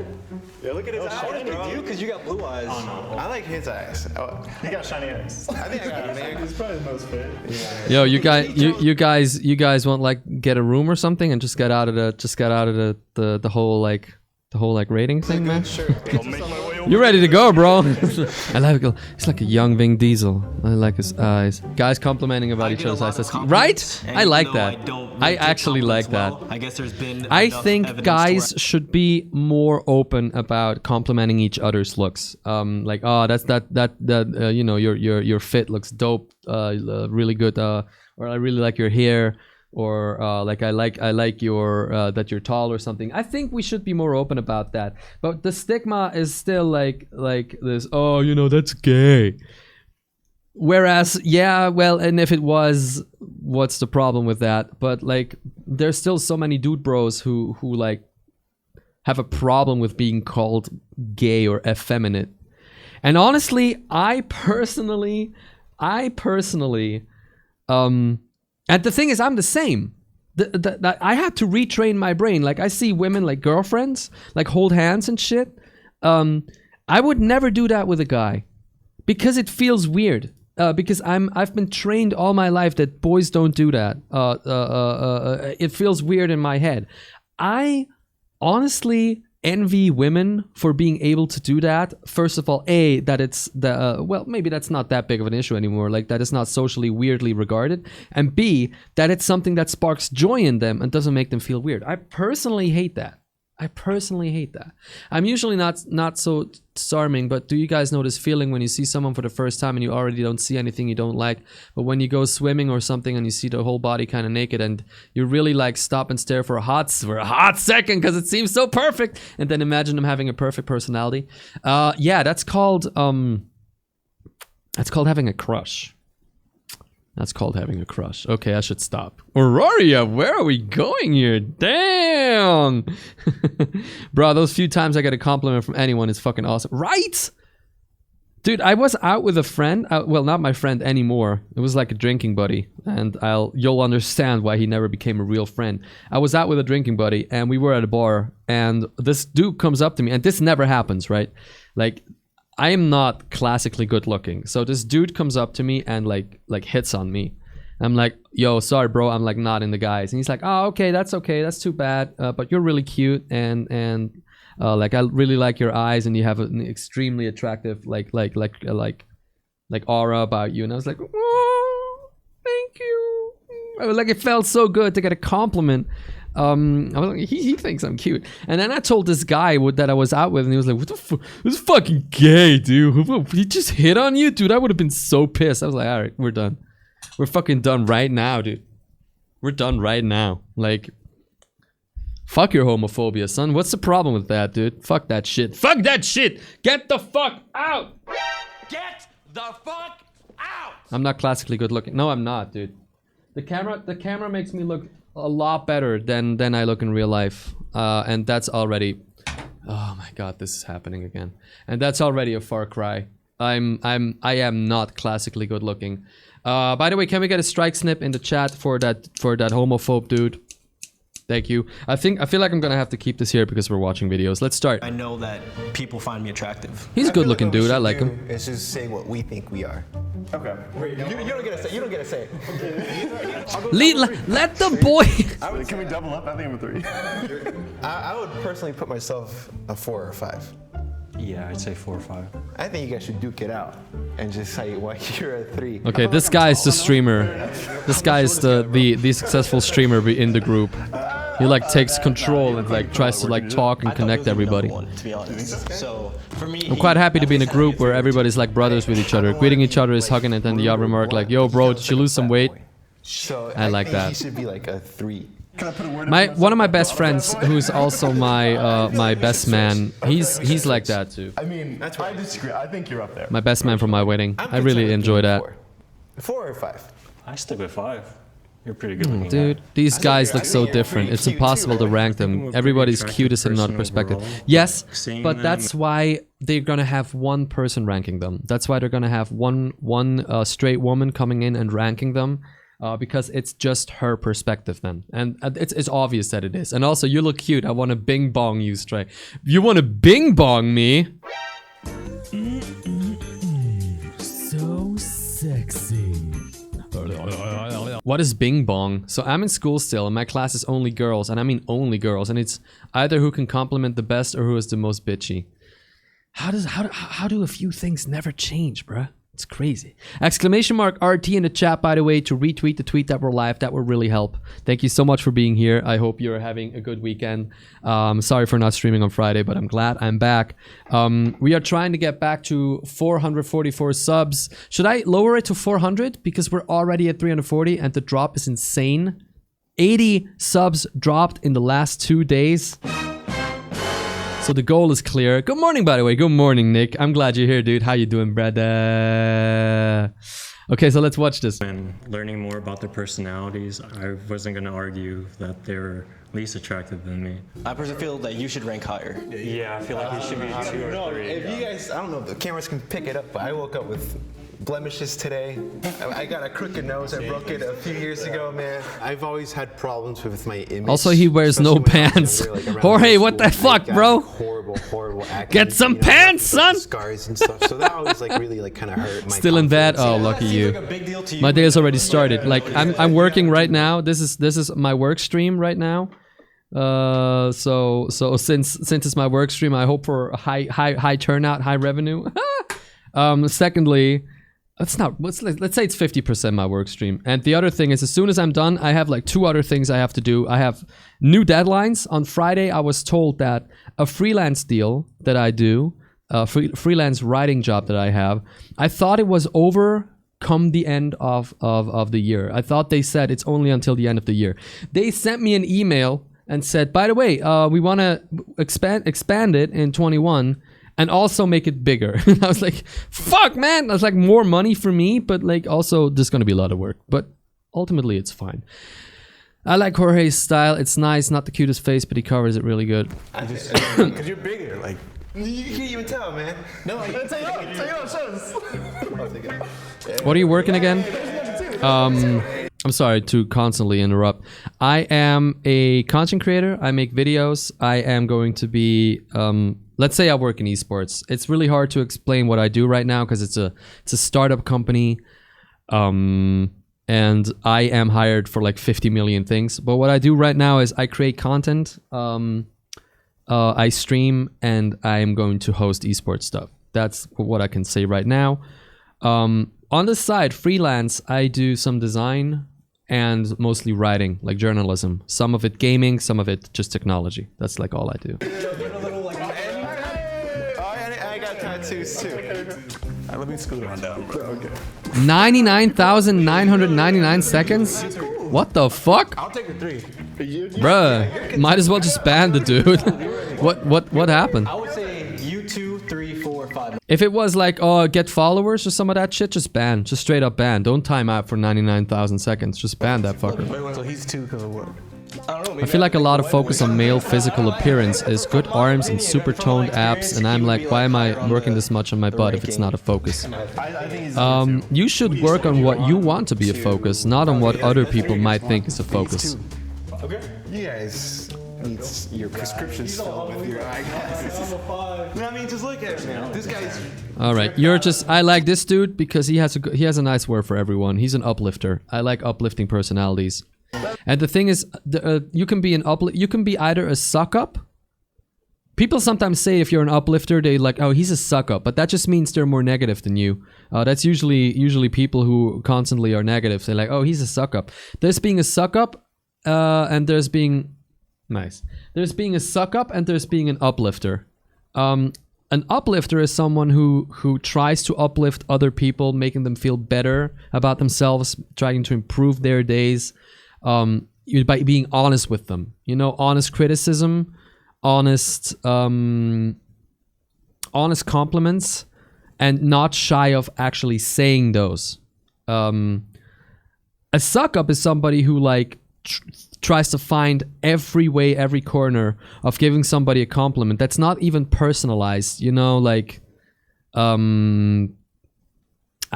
[SPEAKER 11] Yeah, look at his eyes, bro. You, because you got blue eyes.
[SPEAKER 9] Oh, no. I like his eyes. Oh.
[SPEAKER 12] He got shiny eyes.
[SPEAKER 9] I think I got him there.
[SPEAKER 12] He's probably the most fit. Yeah.
[SPEAKER 1] Yo, you guys won't like get a room or something and just get out of the whole like rating thing, man.
[SPEAKER 9] Sure.
[SPEAKER 1] You're ready to go, bro. I like it. He's like a young Vin Diesel. I like his eyes. Guys complimenting about each other's eyes. That's right? I like that. I actually like that.
[SPEAKER 11] I guess there's been.
[SPEAKER 1] I think guys should be more open about complimenting each other's looks. Like, oh, that's you know, your fit looks dope. Really good. Or I really like your hair. Or like I like your that you're tall or something. I think we should be more open about that. But the stigma is still like this. Oh, you know, that's gay. Whereas, yeah, well, and if it was, what's the problem with that? But like, there's still so many dude bros who like have a problem with being called gay or effeminate. And honestly, I personally. And the thing is, I'm the same. I had to retrain my brain. Like, I see women, like girlfriends, like hold hands and shit. I would never do that with a guy because it feels weird. Because I've been trained all my life that boys don't do that. It feels weird in my head. I honestly envy women for being able to do that. First of all, that it's well, maybe that's not that big of an issue anymore, like that is not socially weirdly regarded, and B, that it's something that sparks joy in them and doesn't make them feel weird. I personally hate that. I'm usually not so charming, but do you guys know this feeling when you see someone for the first time and you already don't see anything you don't like, but when you go swimming or something and you see the whole body kind of naked and you really like stop and stare for a hot second because it seems so perfect, and then imagine them having a perfect personality. Yeah, that's called having a crush. Okay, I should stop. Aurora, where are we going here? Damn! Bro, those few times I get a compliment from anyone is fucking awesome. Right? Dude, I was out with a friend. Well, not my friend anymore. It was like a drinking buddy. And you'll understand why he never became a real friend. I was out with a drinking buddy and we were at a bar. And this dude comes up to me. And this never happens, right? Like, I am not classically good looking. So this dude comes up to me and like hits on me. I'm like, yo, sorry, bro. I'm like not in the guys. And he's like, oh, okay. That's too bad. But you're really cute. And like, I really like your eyes and you have an extremely attractive, like aura about you. And I was like, oh, thank you. Like, it felt so good to get a compliment. I was like, he thinks I'm cute. And then I told this guy that I was out with, and he was like, what the fuck? This is fucking gay, dude. He just hit on you? Dude, I would have been so pissed. I was like, all right, we're done. We're fucking done right now, dude. We're done right now. Like, fuck your homophobia, son. What's the problem with that, dude? Fuck that shit. Fuck that shit! Get the fuck out!
[SPEAKER 6] Get the fuck out!
[SPEAKER 1] I'm not classically good looking. No, I'm not, dude. The camera makes me look a lot better than I look in real life. And that's already... Oh my god, this is happening again. And that's already a far cry. I am not classically good looking. By the way, can we get a strike snip in the chat for that homophobe dude? Thank you. I feel like I'm gonna have to keep this here because we're watching videos. Let's start.
[SPEAKER 13] I know that people find me attractive.
[SPEAKER 1] He's a good looking dude. I like him.
[SPEAKER 9] It's just say what we think we are.
[SPEAKER 13] Okay. Wait, you don't get to say. You don't get to say.
[SPEAKER 1] Let the boy.
[SPEAKER 12] Can we double up? I think I'm a 3.
[SPEAKER 9] I would personally put myself a 4 or 5.
[SPEAKER 13] Yeah, I'd say 4 or 5.
[SPEAKER 9] I think you guys should duke it out and just say why you're a 3.
[SPEAKER 1] Okay, this guy is the streamer. This guy is the successful streamer in the group. He like takes control and like tries to like talk and connect everybody.
[SPEAKER 13] To be honest. So for me,
[SPEAKER 1] I'm quite happy to be in a group where everybody's like brothers with each other. Greeting each other is hugging, and then the other remark like, "Yo, bro, did you lose some weight?"
[SPEAKER 9] So
[SPEAKER 1] I like
[SPEAKER 9] think
[SPEAKER 1] that.
[SPEAKER 9] He should be like a 3.
[SPEAKER 12] Can I put a word in
[SPEAKER 1] One of my best friends, who's also my my best man, he's like that too.
[SPEAKER 12] I mean, I disagree. I think you're up there.
[SPEAKER 1] My best man from my wedding. I really enjoy that.
[SPEAKER 9] 4 or 5.
[SPEAKER 13] I stick with 5. You're pretty good looking.
[SPEAKER 1] Dude, these guys look so different. It's impossible to rank them. Everybody's cute as in another perspective. Yes, but that's why they're gonna have one person ranking them. That's why they're gonna have one straight woman coming in and ranking them. Because it's just her perspective then. And it's obvious that it is. And also, you look cute. I want to bing bong you straight. You want to bing bong me? So sexy. What is bing bong? So I'm in school still, and my class is only girls, and I mean only girls, and it's either who can compliment the best or who is the most bitchy. How do a few things never change, bruh? It's crazy. Exclamation mark RT in the chat, by the way, to retweet the tweet that we're live. That would really help. Thank you so much for being here. I hope you're having a good weekend. Sorry for not streaming on Friday, but I'm glad I'm back. We are trying to get back to 444 subs. Should I lower it to 400? Because we're already at 340 and the drop is insane. 80 subs dropped in the last 2 days. So the goal is clear. Good morning, by the way. Good morning, Nick. I'm glad you're here, dude. How you doing, brother? Okay, so let's watch this.
[SPEAKER 14] And learning more about their personalities, I wasn't going to argue that they were least attractive than me.
[SPEAKER 13] I personally feel that you should rank higher.
[SPEAKER 14] Yeah, I feel like you should be 2 or 3.
[SPEAKER 9] If you guys, I don't know if the cameras can pick it up, but I woke up with blemishes today. I got a crooked nose. I broke it a few years ago, man. I've always had problems with my image.
[SPEAKER 1] Also, he wears no pants. Jorge, what the fuck, bro?
[SPEAKER 9] Horrible acne.
[SPEAKER 1] Get some pants, son!
[SPEAKER 9] Scars and stuff. So that always like really kind of hurt my
[SPEAKER 1] Still in bed? Oh, lucky you. My day has already started. Like I'm working right now. This is my work stream right now. So since it's my work stream, I hope for a high turnout, high revenue. Secondly, let's say it's 50% my work stream. And the other thing is, as soon as I'm done, I have like 2 other things I have to do. I have new deadlines. On Friday, I was told that a freelance deal that I do, a freelance writing job that I have, I thought it was over come the end of the year. I thought they said it's only until the end of the year. They sent me an email and said, by the way, we want to expand it in 21 and also make it bigger. And I was like, fuck, man. I was like, more money for me, but like also there's going to be a lot of work. But ultimately, it's fine. I like Jorge's style. It's nice. Not the cutest face, but he covers it really good.
[SPEAKER 9] Because you're bigger. Like, you can't even tell, man. No, take it off, shows.
[SPEAKER 1] What are you working again? I'm sorry to constantly interrupt. I am a content creator. I make videos. I am going to be, let's say I work in esports. It's really hard to explain what I do right now because it's a startup company. And I am hired for like 50 million things. But what I do right now is I create content, I stream, and I am going to host esports stuff. That's what I can say right now. On the side, freelance, I do some design and mostly writing, like journalism. Some of it gaming, some of it just technology. That's like all I do.
[SPEAKER 9] I got tattoos too.
[SPEAKER 10] Let me scoot on down, bro. Okay.
[SPEAKER 1] 99,999 seconds? What the fuck?
[SPEAKER 10] I'll take the 3.
[SPEAKER 1] Bruh, might as well just ban the dude. What happened?
[SPEAKER 13] I would say you 2, 3, 4, 5.
[SPEAKER 1] If it was like, oh, get followers or some of that shit, just ban. Just straight up ban. Don't time out for 99,000 seconds. Just ban that fucker.
[SPEAKER 10] So he's 2 because of what?
[SPEAKER 13] I don't know.
[SPEAKER 1] I feel like a lot of focus on male physical appearance is good arms and super toned abs, and I'm like, why am I working this much on my butt if it's not a focus? You should work on what you want to be a focus, not on what other people might think is a focus.
[SPEAKER 9] Okay. You guys need your prescription still with your eyeglasses. I mean, just look at him, man. This guy's.
[SPEAKER 1] All right, you're just. I like this dude because he has a nice word for everyone. He's an uplifter. I like uplifting personalities. And the thing is, you can be you can be either a suck up. People sometimes say if you're an uplifter, they like, oh, he's a suck up, but that just means they're more negative than you. That's usually people who constantly are negative. They're like, oh, he's a suck up. There's being a suck up, and there's being nice. There's being a suck up, and there's being an uplifter. An uplifter is someone who tries to uplift other people, making them feel better about themselves, trying to improve their days. By being honest with them, you know, honest criticism, honest compliments, and not shy of actually saying those. A suck up is somebody who like tries to find every way, every corner of giving somebody a compliment that's not even personalized, you know, like I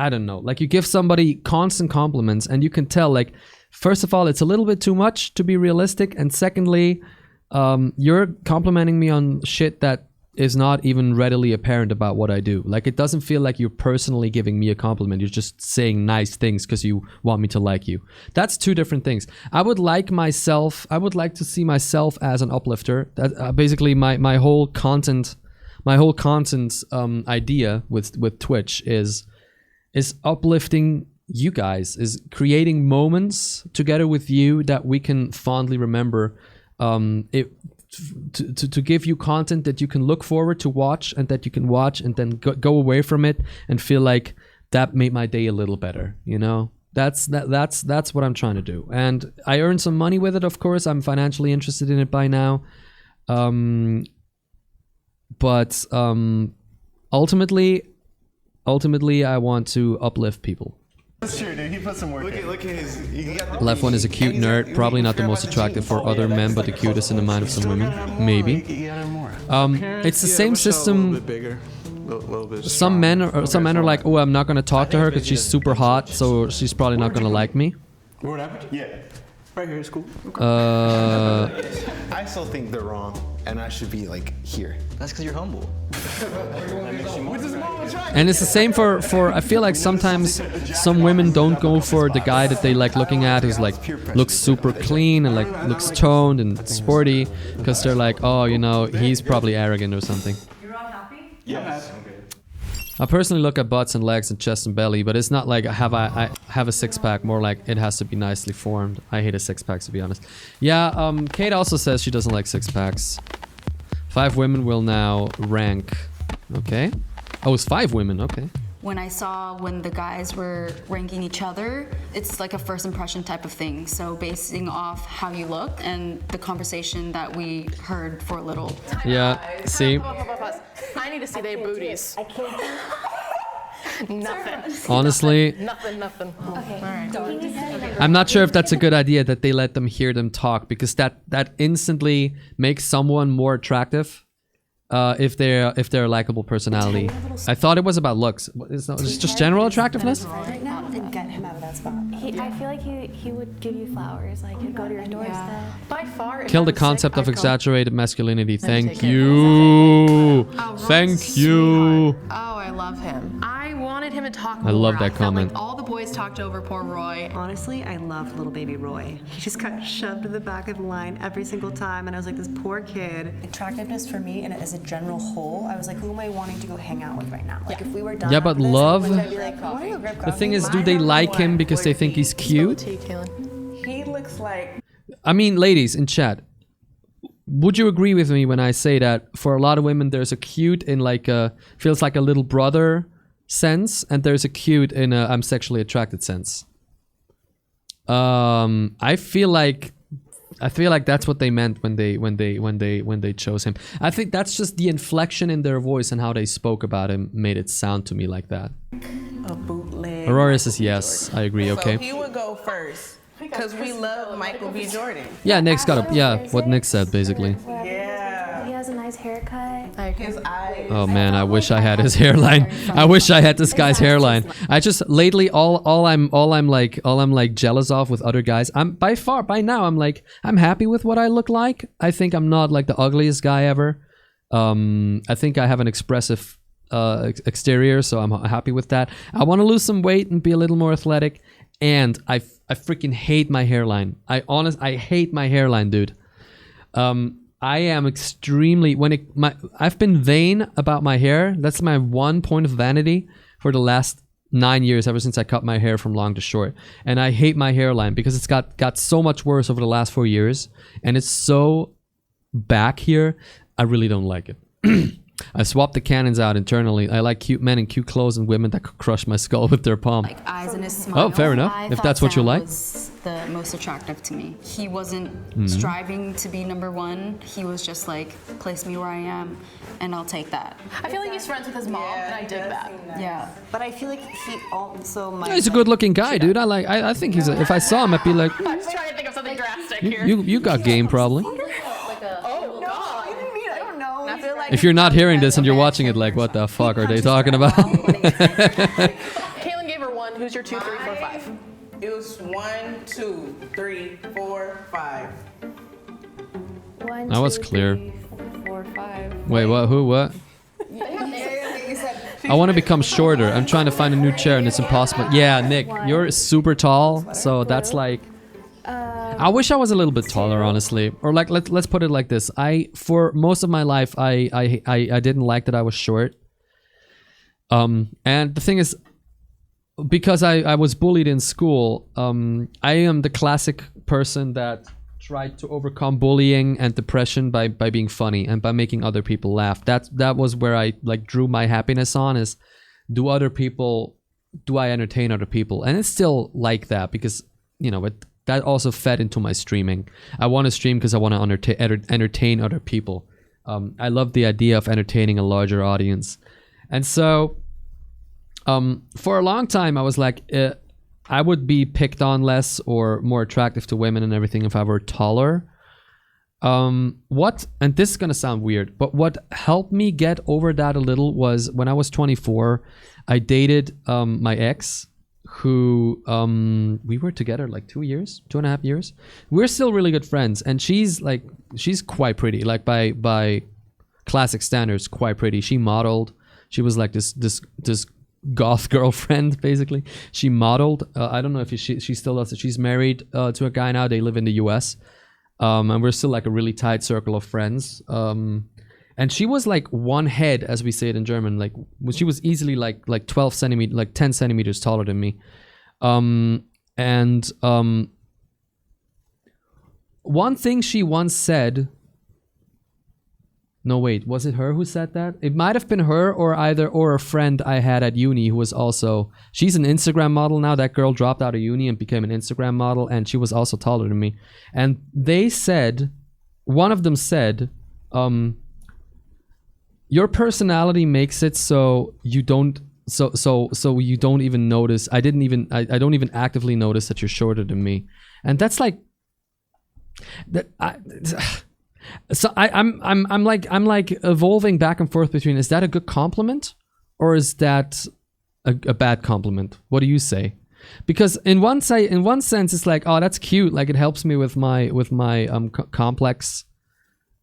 [SPEAKER 1] don't know, like you give somebody constant compliments and you can tell, like, first of all, it's a little bit too much to be realistic, and secondly, you're complimenting me on shit that is not even readily apparent about what I do. Like, it doesn't feel like you're personally giving me a compliment. You're just saying nice things because you want me to like you. That's two different things. I would like to see myself as an uplifter. That basically my whole content idea with Twitch is uplifting you guys, is creating moments together with you that we can fondly remember, to give you content that you can look forward to watch, and that you can watch and then go away from it and feel like that made my day a little better, you know? That's what I'm trying to do. And I earn some money with it, of course. I'm financially interested in it by now. But ultimately I want to uplift people.
[SPEAKER 12] That's true, dude. He put some work in.
[SPEAKER 9] Look at his.
[SPEAKER 1] Left one is a cute nerd, probably not the most attractive for other men, but the cutest in the mind of some women. Maybe. It's the same system. Some men are like, oh, I'm not gonna talk to her because she's super hot, so she's probably not gonna like me.
[SPEAKER 10] What happened? Yeah. Right here is cool.
[SPEAKER 9] I still think they're wrong, and I should be like here.
[SPEAKER 13] That's because you're humble.
[SPEAKER 1] And it's the same for I feel like sometimes some women don't go for the guy that they like looking at who's like looks super clean and like looks toned and sporty, because they're like, oh, you know, he's probably arrogant or something.
[SPEAKER 8] You're all happy?
[SPEAKER 10] Yes.
[SPEAKER 1] I personally look at butts and legs and chest and belly, but it's not like I have a six-pack, more like it has to be nicely formed. I hate a six-pack, to be honest. Yeah, Kate also says she doesn't like six-packs. 5 women will now rank. Okay. Oh, it's 5 women, okay.
[SPEAKER 15] When I saw when the guys were ranking each other, it's like a first impression type of thing. So basing off how you look and the conversation that we heard for a little.
[SPEAKER 1] Yeah, see?
[SPEAKER 16] I need to see their booties. I can't. Nothing.
[SPEAKER 1] Honestly,
[SPEAKER 16] Nothing. Okay. All right.
[SPEAKER 1] I'm not sure if that's a good idea that they let them hear them talk, because that instantly makes someone more attractive. If they're a likable personality. I thought it was about looks. It's just general attractiveness.
[SPEAKER 17] Right now, and get him out of that spot. I feel like he would give you flowers, like he'd go to your doorstep.
[SPEAKER 16] By far.
[SPEAKER 1] Kill the concept of exaggerated masculinity. Thank you. Thank you.
[SPEAKER 16] Oh, I love him. I wanted him to talk more.
[SPEAKER 1] I love that
[SPEAKER 16] felt
[SPEAKER 1] comment.
[SPEAKER 16] Like all the boys talked over poor Roy.
[SPEAKER 17] Honestly, I love little baby Roy. He just got shoved to the back of the line every single time, and I was like, this poor kid. Attractiveness for me, and as a general whole, I was like, who am I wanting to go hang out with right now? Like, if we were done.
[SPEAKER 1] Yeah, but
[SPEAKER 17] after this,
[SPEAKER 1] love.
[SPEAKER 17] would I be like, "Wanna go grab
[SPEAKER 1] The thing
[SPEAKER 17] coffee?"
[SPEAKER 1] is, do they like him because they think he's cute?
[SPEAKER 17] He looks like.
[SPEAKER 1] I mean, ladies in chat, would you agree with me when I say that for a lot of women, there's a cute in like a feels like a little brother sense, and there's a cute in a I'm sexually attracted sense? I feel like that's what they meant when they chose him. I think that's just the inflection in their voice and how they spoke about him made it sound to me like that.
[SPEAKER 18] A bootleg.
[SPEAKER 1] Aurora says yes. I agree.
[SPEAKER 18] So
[SPEAKER 1] Okay.
[SPEAKER 18] he would go first because we love Michael B. Jordan.
[SPEAKER 1] Yeah, Nick's got a what Nick said basically.
[SPEAKER 18] Yeah.
[SPEAKER 19] He has a nice haircut.
[SPEAKER 18] His eyes.
[SPEAKER 1] Oh man, I wish I had his hairline. I wish I had this guy's hairline. I just lately all I'm like jealous of with other guys. By now I'm happy with what I look like. I think I'm not like the ugliest guy ever. I think I have an expressive exterior, so I'm happy with that. I want to lose some weight and be a little more athletic, and I freaking hate my hairline. I hate my hairline, dude. I am extremely I've been vain about my hair. That's my one point of vanity for the last 9 years, ever since I cut my hair from long to short. And I hate my hairline because it's got so much worse over the last 4 years, and it's so back here. I really don't like it. I swapped the cannons out internally. I like cute men in cute clothes and women that could crush my skull with their palm.
[SPEAKER 15] Like eyes in his smile.
[SPEAKER 1] Oh, fair enough. If that's what you like.
[SPEAKER 15] Was the most attractive to me. He wasn't
[SPEAKER 1] Mhm.
[SPEAKER 15] striving to be number one. He was just like, place me where I am, and I'll take that.
[SPEAKER 16] I feel like he's friends with his mom, and I dig that.
[SPEAKER 15] Yeah.
[SPEAKER 17] But I feel like he also might.
[SPEAKER 1] Yeah, he's a good-looking guy, dude. I think he's. If I saw him, I'd be like,
[SPEAKER 16] I'm just trying to think of something drastic here.
[SPEAKER 1] you got game probably.
[SPEAKER 16] Oh, God.
[SPEAKER 17] I don't know.
[SPEAKER 16] I feel like
[SPEAKER 1] If you're not hearing this and you're watching it, like, what the fuck are they talking about?
[SPEAKER 16] Kaylin gave her 1. Who's your 2, 3, 4, 5?
[SPEAKER 18] It was 1, 2, 3, 4, 5.
[SPEAKER 19] 1,
[SPEAKER 1] That was
[SPEAKER 19] 2,
[SPEAKER 1] clear.
[SPEAKER 19] 3, 4, 5.
[SPEAKER 1] Wait, what? Who? What? I want to become shorter. I'm trying to find a new chair and it's impossible. Yeah, Nick, you're super tall, so that's like. I wish I was a little bit taller, honestly. Or like, let's put it like this. For most of my life, I didn't like that I was short. And the thing is, because I was bullied in school, I am the classic person that tried to overcome bullying and depression by being funny and by making other people laugh. That was where I like drew my happiness on, is do I entertain other people? And it's still like that because, you know, that also fed into my streaming. I want to stream because I want to entertain other people. I love the idea of entertaining a larger audience. And so for a long time, I was like, I would be picked on less or more attractive to women and everything if I were taller. And this is going to sound weird, but what helped me get over that a little was when I was 24, I dated my ex, who we were together like 2.5 years. We're still really good friends, and she's quite pretty, like by classic standards, quite pretty. She modeled. She was like this goth girlfriend, basically. She modeled. I don't know if she still does it. She's married to a guy now. They live in the US, and we're still like a really tight circle of friends. And she was like one head, as we say it in German. Like she was easily like 12 centimeters, like 10 centimeters taller than me. One thing she once said. No, wait, was it her who said that? It might have been her or a friend I had at uni who was also, she's an Instagram model now. That girl dropped out of uni and became an Instagram model, and she was also taller than me. And they said, one of them said, your personality makes it so you don't you don't even notice. I don't even actively notice that you're shorter than me. And that's like that. So I'm like evolving back and forth between, is that a good compliment or is that a bad compliment? What do you say? Because in one sense it's like, oh, that's cute, like it helps me with my complex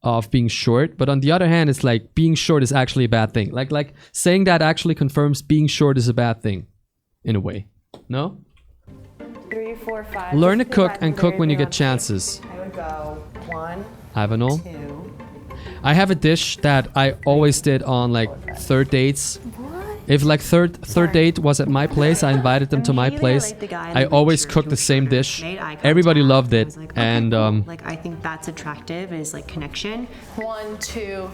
[SPEAKER 1] of being short, but on the other hand, it's like being short is actually a bad thing. Like saying that actually confirms being short is a bad thing, in a way. No?
[SPEAKER 19] 3, 4, 5.
[SPEAKER 1] Learn to cook and cook when you get chances.
[SPEAKER 17] I would go 1,
[SPEAKER 1] Ivanol.
[SPEAKER 17] 2.
[SPEAKER 1] I have a dish that I always did on like third dates.
[SPEAKER 19] What?
[SPEAKER 1] If like third date was at my place, I invited them to my place. I always cooked the same dish. Everybody loved it, and
[SPEAKER 17] like I think that's attractive is like connection.
[SPEAKER 16] 1, 2,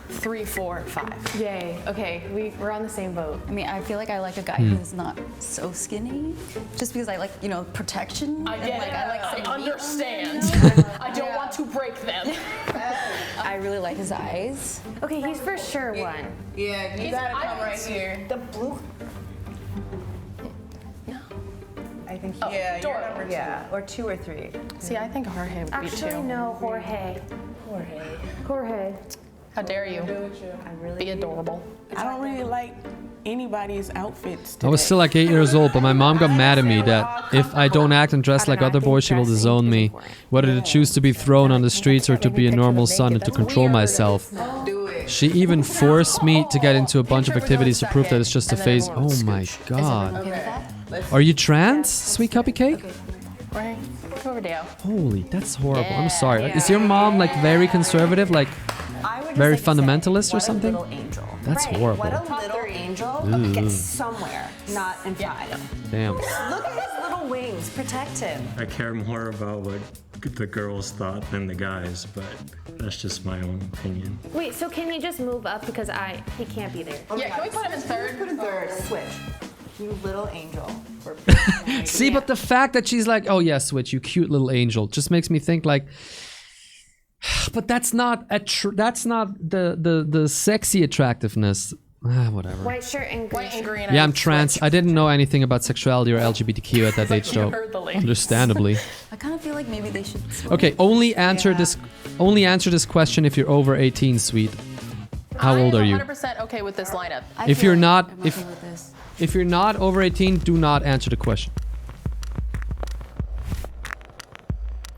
[SPEAKER 16] 3, 4, 5.
[SPEAKER 19] Yay. Okay, we're on the same boat.
[SPEAKER 15] I mean, I feel like I like a guy who's not so skinny, just because I like, you know, protection.
[SPEAKER 16] I get it.
[SPEAKER 15] I like
[SPEAKER 16] I understand. I don't want to break them.
[SPEAKER 15] I really like his eyes.
[SPEAKER 19] Okay, he's for sure one.
[SPEAKER 18] Yeah, you gotta come right here.
[SPEAKER 17] The blue. I think.
[SPEAKER 18] Yeah, you're number 2.
[SPEAKER 17] Yeah, or 2 or 3.
[SPEAKER 16] See, I think Jorge would be 2.
[SPEAKER 19] Actually, no, Jorge. Jorge.
[SPEAKER 16] How dare you?
[SPEAKER 17] I really
[SPEAKER 16] Be adorable.
[SPEAKER 18] I don't really like anybody's outfits
[SPEAKER 1] I was still like 8 years old, but my mom got mad at me that if I don't act and dress like other boys, she will disown me. Whether to choose to be thrown on the streets or to be a normal son and to control myself. She even forced me to get into a bunch of activities to prove that it's just a phase. Oh my god. Are you trans, sweet cupcake?
[SPEAKER 16] Right. Go over Dale.
[SPEAKER 1] Holy, that's horrible. I'm sorry. Is your mom like very conservative, like very fundamentalist or something? That's horrible.
[SPEAKER 17] What a little angel gets somewhere, not in 5.
[SPEAKER 1] Damn.
[SPEAKER 17] Look at his little wings. Protect him.
[SPEAKER 14] I care more about what the girls thought than the guys, but that's just my own opinion.
[SPEAKER 19] Wait, so can he just move up because he can't be there?
[SPEAKER 16] Yeah, can we put him in 3rd?
[SPEAKER 17] Put him 3rd. Switch. You little angel.
[SPEAKER 1] See, but the fact that she's like, oh yeah, switch, you cute little angel, just makes me think like, but that's not that's not the sexy attractiveness. Whatever.
[SPEAKER 19] White shirt and green.
[SPEAKER 16] White and green.
[SPEAKER 1] Yeah, I'm trans. I didn't know anything about sexuality or LGBTQ at that age, though. Understandably.
[SPEAKER 15] I kind of feel like maybe they should.
[SPEAKER 1] Okay, only answer this question if you're over 18, sweet. How old are you?
[SPEAKER 16] I'm 100% okay with this lineup.
[SPEAKER 1] If you're not, if you're not over 18, do not answer the question.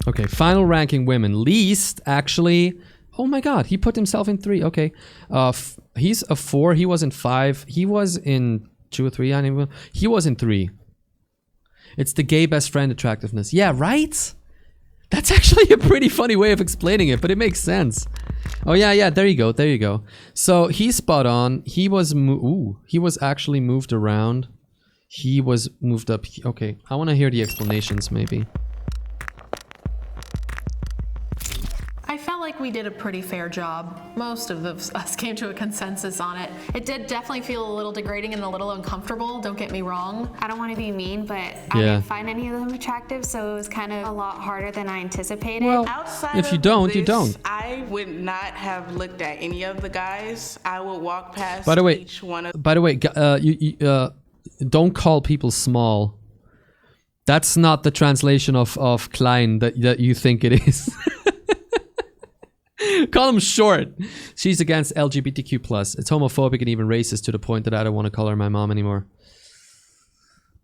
[SPEAKER 1] Okay, final ranking women. Least, actually. Oh my god, he put himself in 3. Okay. He's a 4. He was in 5. He was in 2 or 3. I don't even, he was in 3. It's the gay best friend attractiveness. Yeah, right? That's actually a pretty funny way of explaining it, but it makes sense. Oh yeah, there you go, there you go. So he's spot on. He was he was actually moved around. He was moved up. Okay, I want to hear the explanations maybe.
[SPEAKER 16] I felt like we did a pretty fair job. Most of us came to a consensus on it. It did definitely feel a little degrading and a little uncomfortable, don't get me wrong.
[SPEAKER 19] I don't want to be mean, but I didn't find any of them attractive, so it was kind of a lot harder than I anticipated.
[SPEAKER 1] Well,
[SPEAKER 18] Outside
[SPEAKER 1] if you
[SPEAKER 18] of
[SPEAKER 1] don't,
[SPEAKER 18] this,
[SPEAKER 1] you don't.
[SPEAKER 18] I would not have looked at any of the guys. I would walk past
[SPEAKER 1] By the way,
[SPEAKER 18] each one of
[SPEAKER 1] don't call people small. That's not the translation of Klein that you think it is. Call him short. She's against LGBTQ+. It's homophobic and even racist to the point that I don't want to call her my mom anymore.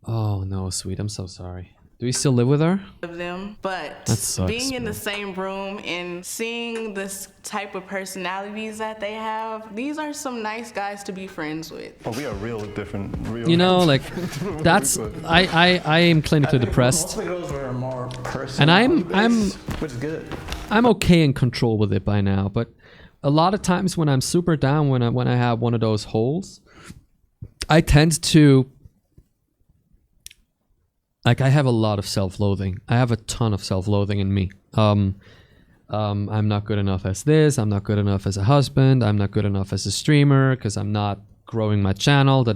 [SPEAKER 1] Oh no, sweet. I'm so sorry. Do we still live with her?
[SPEAKER 18] of them, but
[SPEAKER 1] That sucks,
[SPEAKER 18] being in
[SPEAKER 1] man.
[SPEAKER 18] the same room and seeing this type of personalities that they have, these are some nice guys to be friends with.
[SPEAKER 12] Oh, we are real different. Real
[SPEAKER 1] You know, like that's I am clinically depressed.
[SPEAKER 10] Most of the girls were more personal.
[SPEAKER 1] And I'm
[SPEAKER 10] which is good.
[SPEAKER 1] I'm okay in control with it by now, but a lot of times when I'm super down, when I have one of those holes, I tend to like I have a lot of self-loathing. I have a ton of self-loathing in me. I'm not good enough as this. I'm not good enough as a husband. I'm not good enough as a streamer because I'm not growing my channel.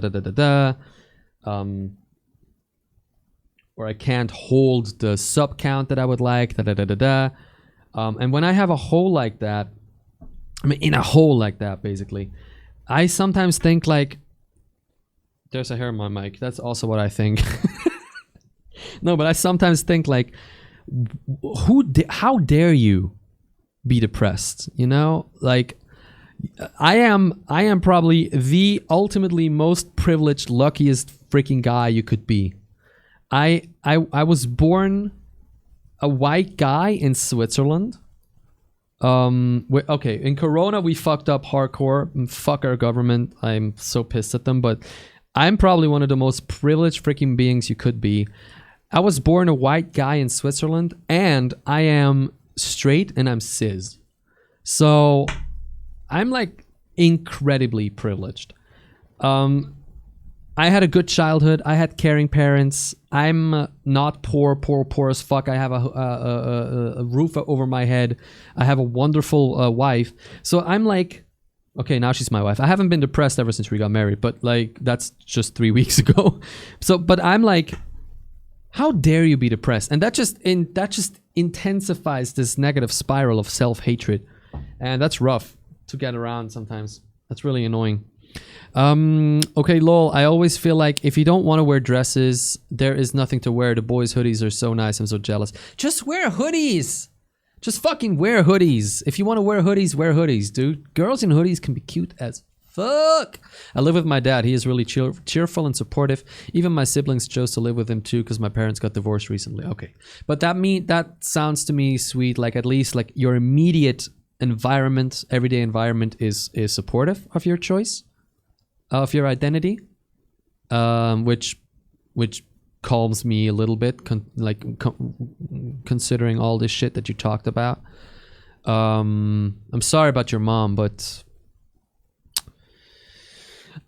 [SPEAKER 1] Or I can't hold the sub count that I would like. And when I have a hole like that, I mean, in a hole like that, basically, I sometimes think like, there's a hair on my mic. That's also what I think. No, but I sometimes think like, how dare you be depressed? You know, like I am probably the ultimately most privileged, luckiest freaking guy you could be. I was born a white guy in Switzerland. Okay, in Corona we fucked up hardcore. Fuck our government. I'm so pissed at them, but I'm probably one of the most privileged freaking beings you could be. I was born a white guy in Switzerland, and I am straight and I'm cis. So I'm like incredibly privileged. I had a good childhood. I had caring parents. I'm not poor as fuck. I have a roof over my head. I have a wonderful wife. So I'm like, okay, now she's my wife. I haven't been depressed ever since we got married, but like that's just 3 weeks ago. So, but I'm like, how dare you be depressed? And that just intensifies this negative spiral of self-hatred, and that's rough to get around sometimes. That's really annoying. Okay, lol, I always feel like if you don't want to wear dresses, there is nothing to wear. The boys' hoodies are so nice. I'm so jealous. Just wear hoodies. Just fucking wear hoodies. If you want to wear hoodies, dude. Girls in hoodies can be cute as fuck. I live with my dad. He is really cheerful and supportive. Even my siblings chose to live with him too because my parents got divorced recently. Okay. But that sounds to me sweet. Like at least like your immediate environment, everyday environment is supportive of your choice. Of your identity, which calms me a little bit, considering all this shit that you talked about. I'm sorry about your mom, but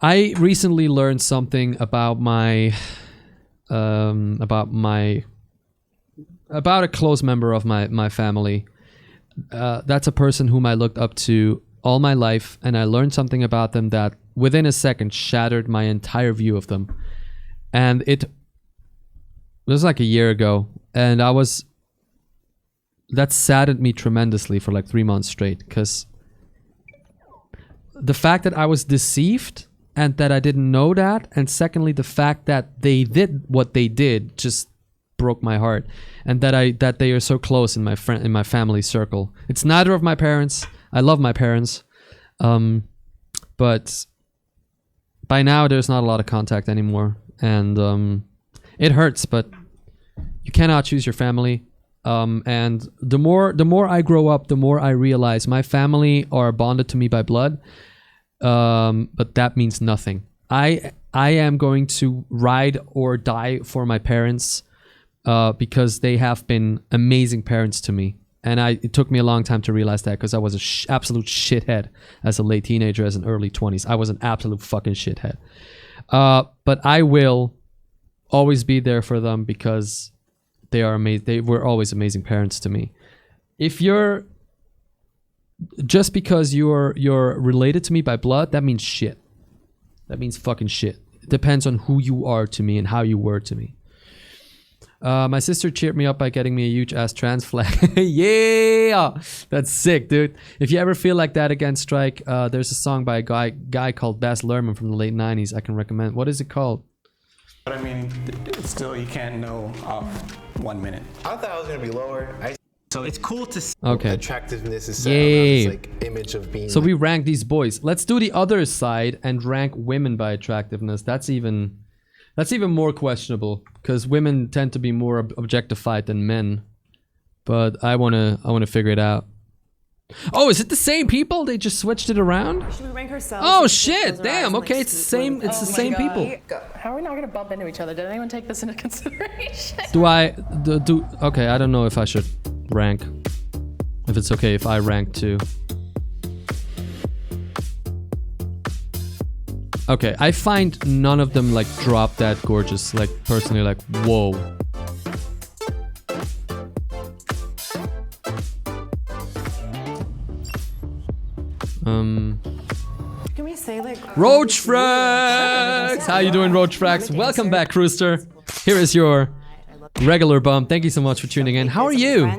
[SPEAKER 1] I recently learned something about about a close member of my family. That's a person whom I looked up to all my life, and I learned something about them that within a second shattered my entire view of them. And it was like a year ago, and that saddened me tremendously for like 3 months straight, because the fact that I was deceived and that I didn't know that, and secondly the fact that they did what they did just broke my heart, and that they are so close in my family circle. It's neither of my parents. I love my parents, but by now there's not a lot of contact anymore, and it hurts, but you cannot choose your family. And the more I grow up, the more I realize my family are bonded to me by blood, but that means nothing. I am going to ride or die for my parents, because they have been amazing parents to me. And it took me a long time to realize that, because I was an absolute shithead as a late teenager, as an early 20s. I was an absolute fucking shithead. But I will always be there for them, because they are amazing. They were always amazing parents to me. Just because you're related to me by blood, that means shit. That means fucking shit. It depends on who you are to me and how you were to me. My sister cheered me up by getting me a huge ass trans flag. Yeah, that's sick, dude. If you ever feel like that against strike, there's a song by a guy called Baz Luhrmann from the late 90s I can recommend. What is it called?
[SPEAKER 10] But I mean, still, you can't know off 1 minute.
[SPEAKER 9] I thought I was gonna be lower. So it's cool to see attractiveness is
[SPEAKER 1] Yay.
[SPEAKER 9] like image of being.
[SPEAKER 1] So we rank these boys. Let's do the other side and rank women by attractiveness. That's even more questionable, because women tend to be more objectified than men. But I wanna figure it out. Oh, is it the same people? They just switched it around?
[SPEAKER 17] Should we rank ourselves?
[SPEAKER 1] Oh shit! Damn. Okay, it's the same. It's the same people.
[SPEAKER 16] How are we not gonna bump into each other? Did anyone take this into consideration?
[SPEAKER 1] Okay, I don't know if I should rank. If it's okay if I rank too. Okay, I find none of them like drop that gorgeous. Like personally, like whoa.
[SPEAKER 17] Can we say like
[SPEAKER 1] Roach Frax! How you doing, Roach Frax? Welcome back, Rooster. Here is your regular bum. Thank you so much for tuning in. How are you?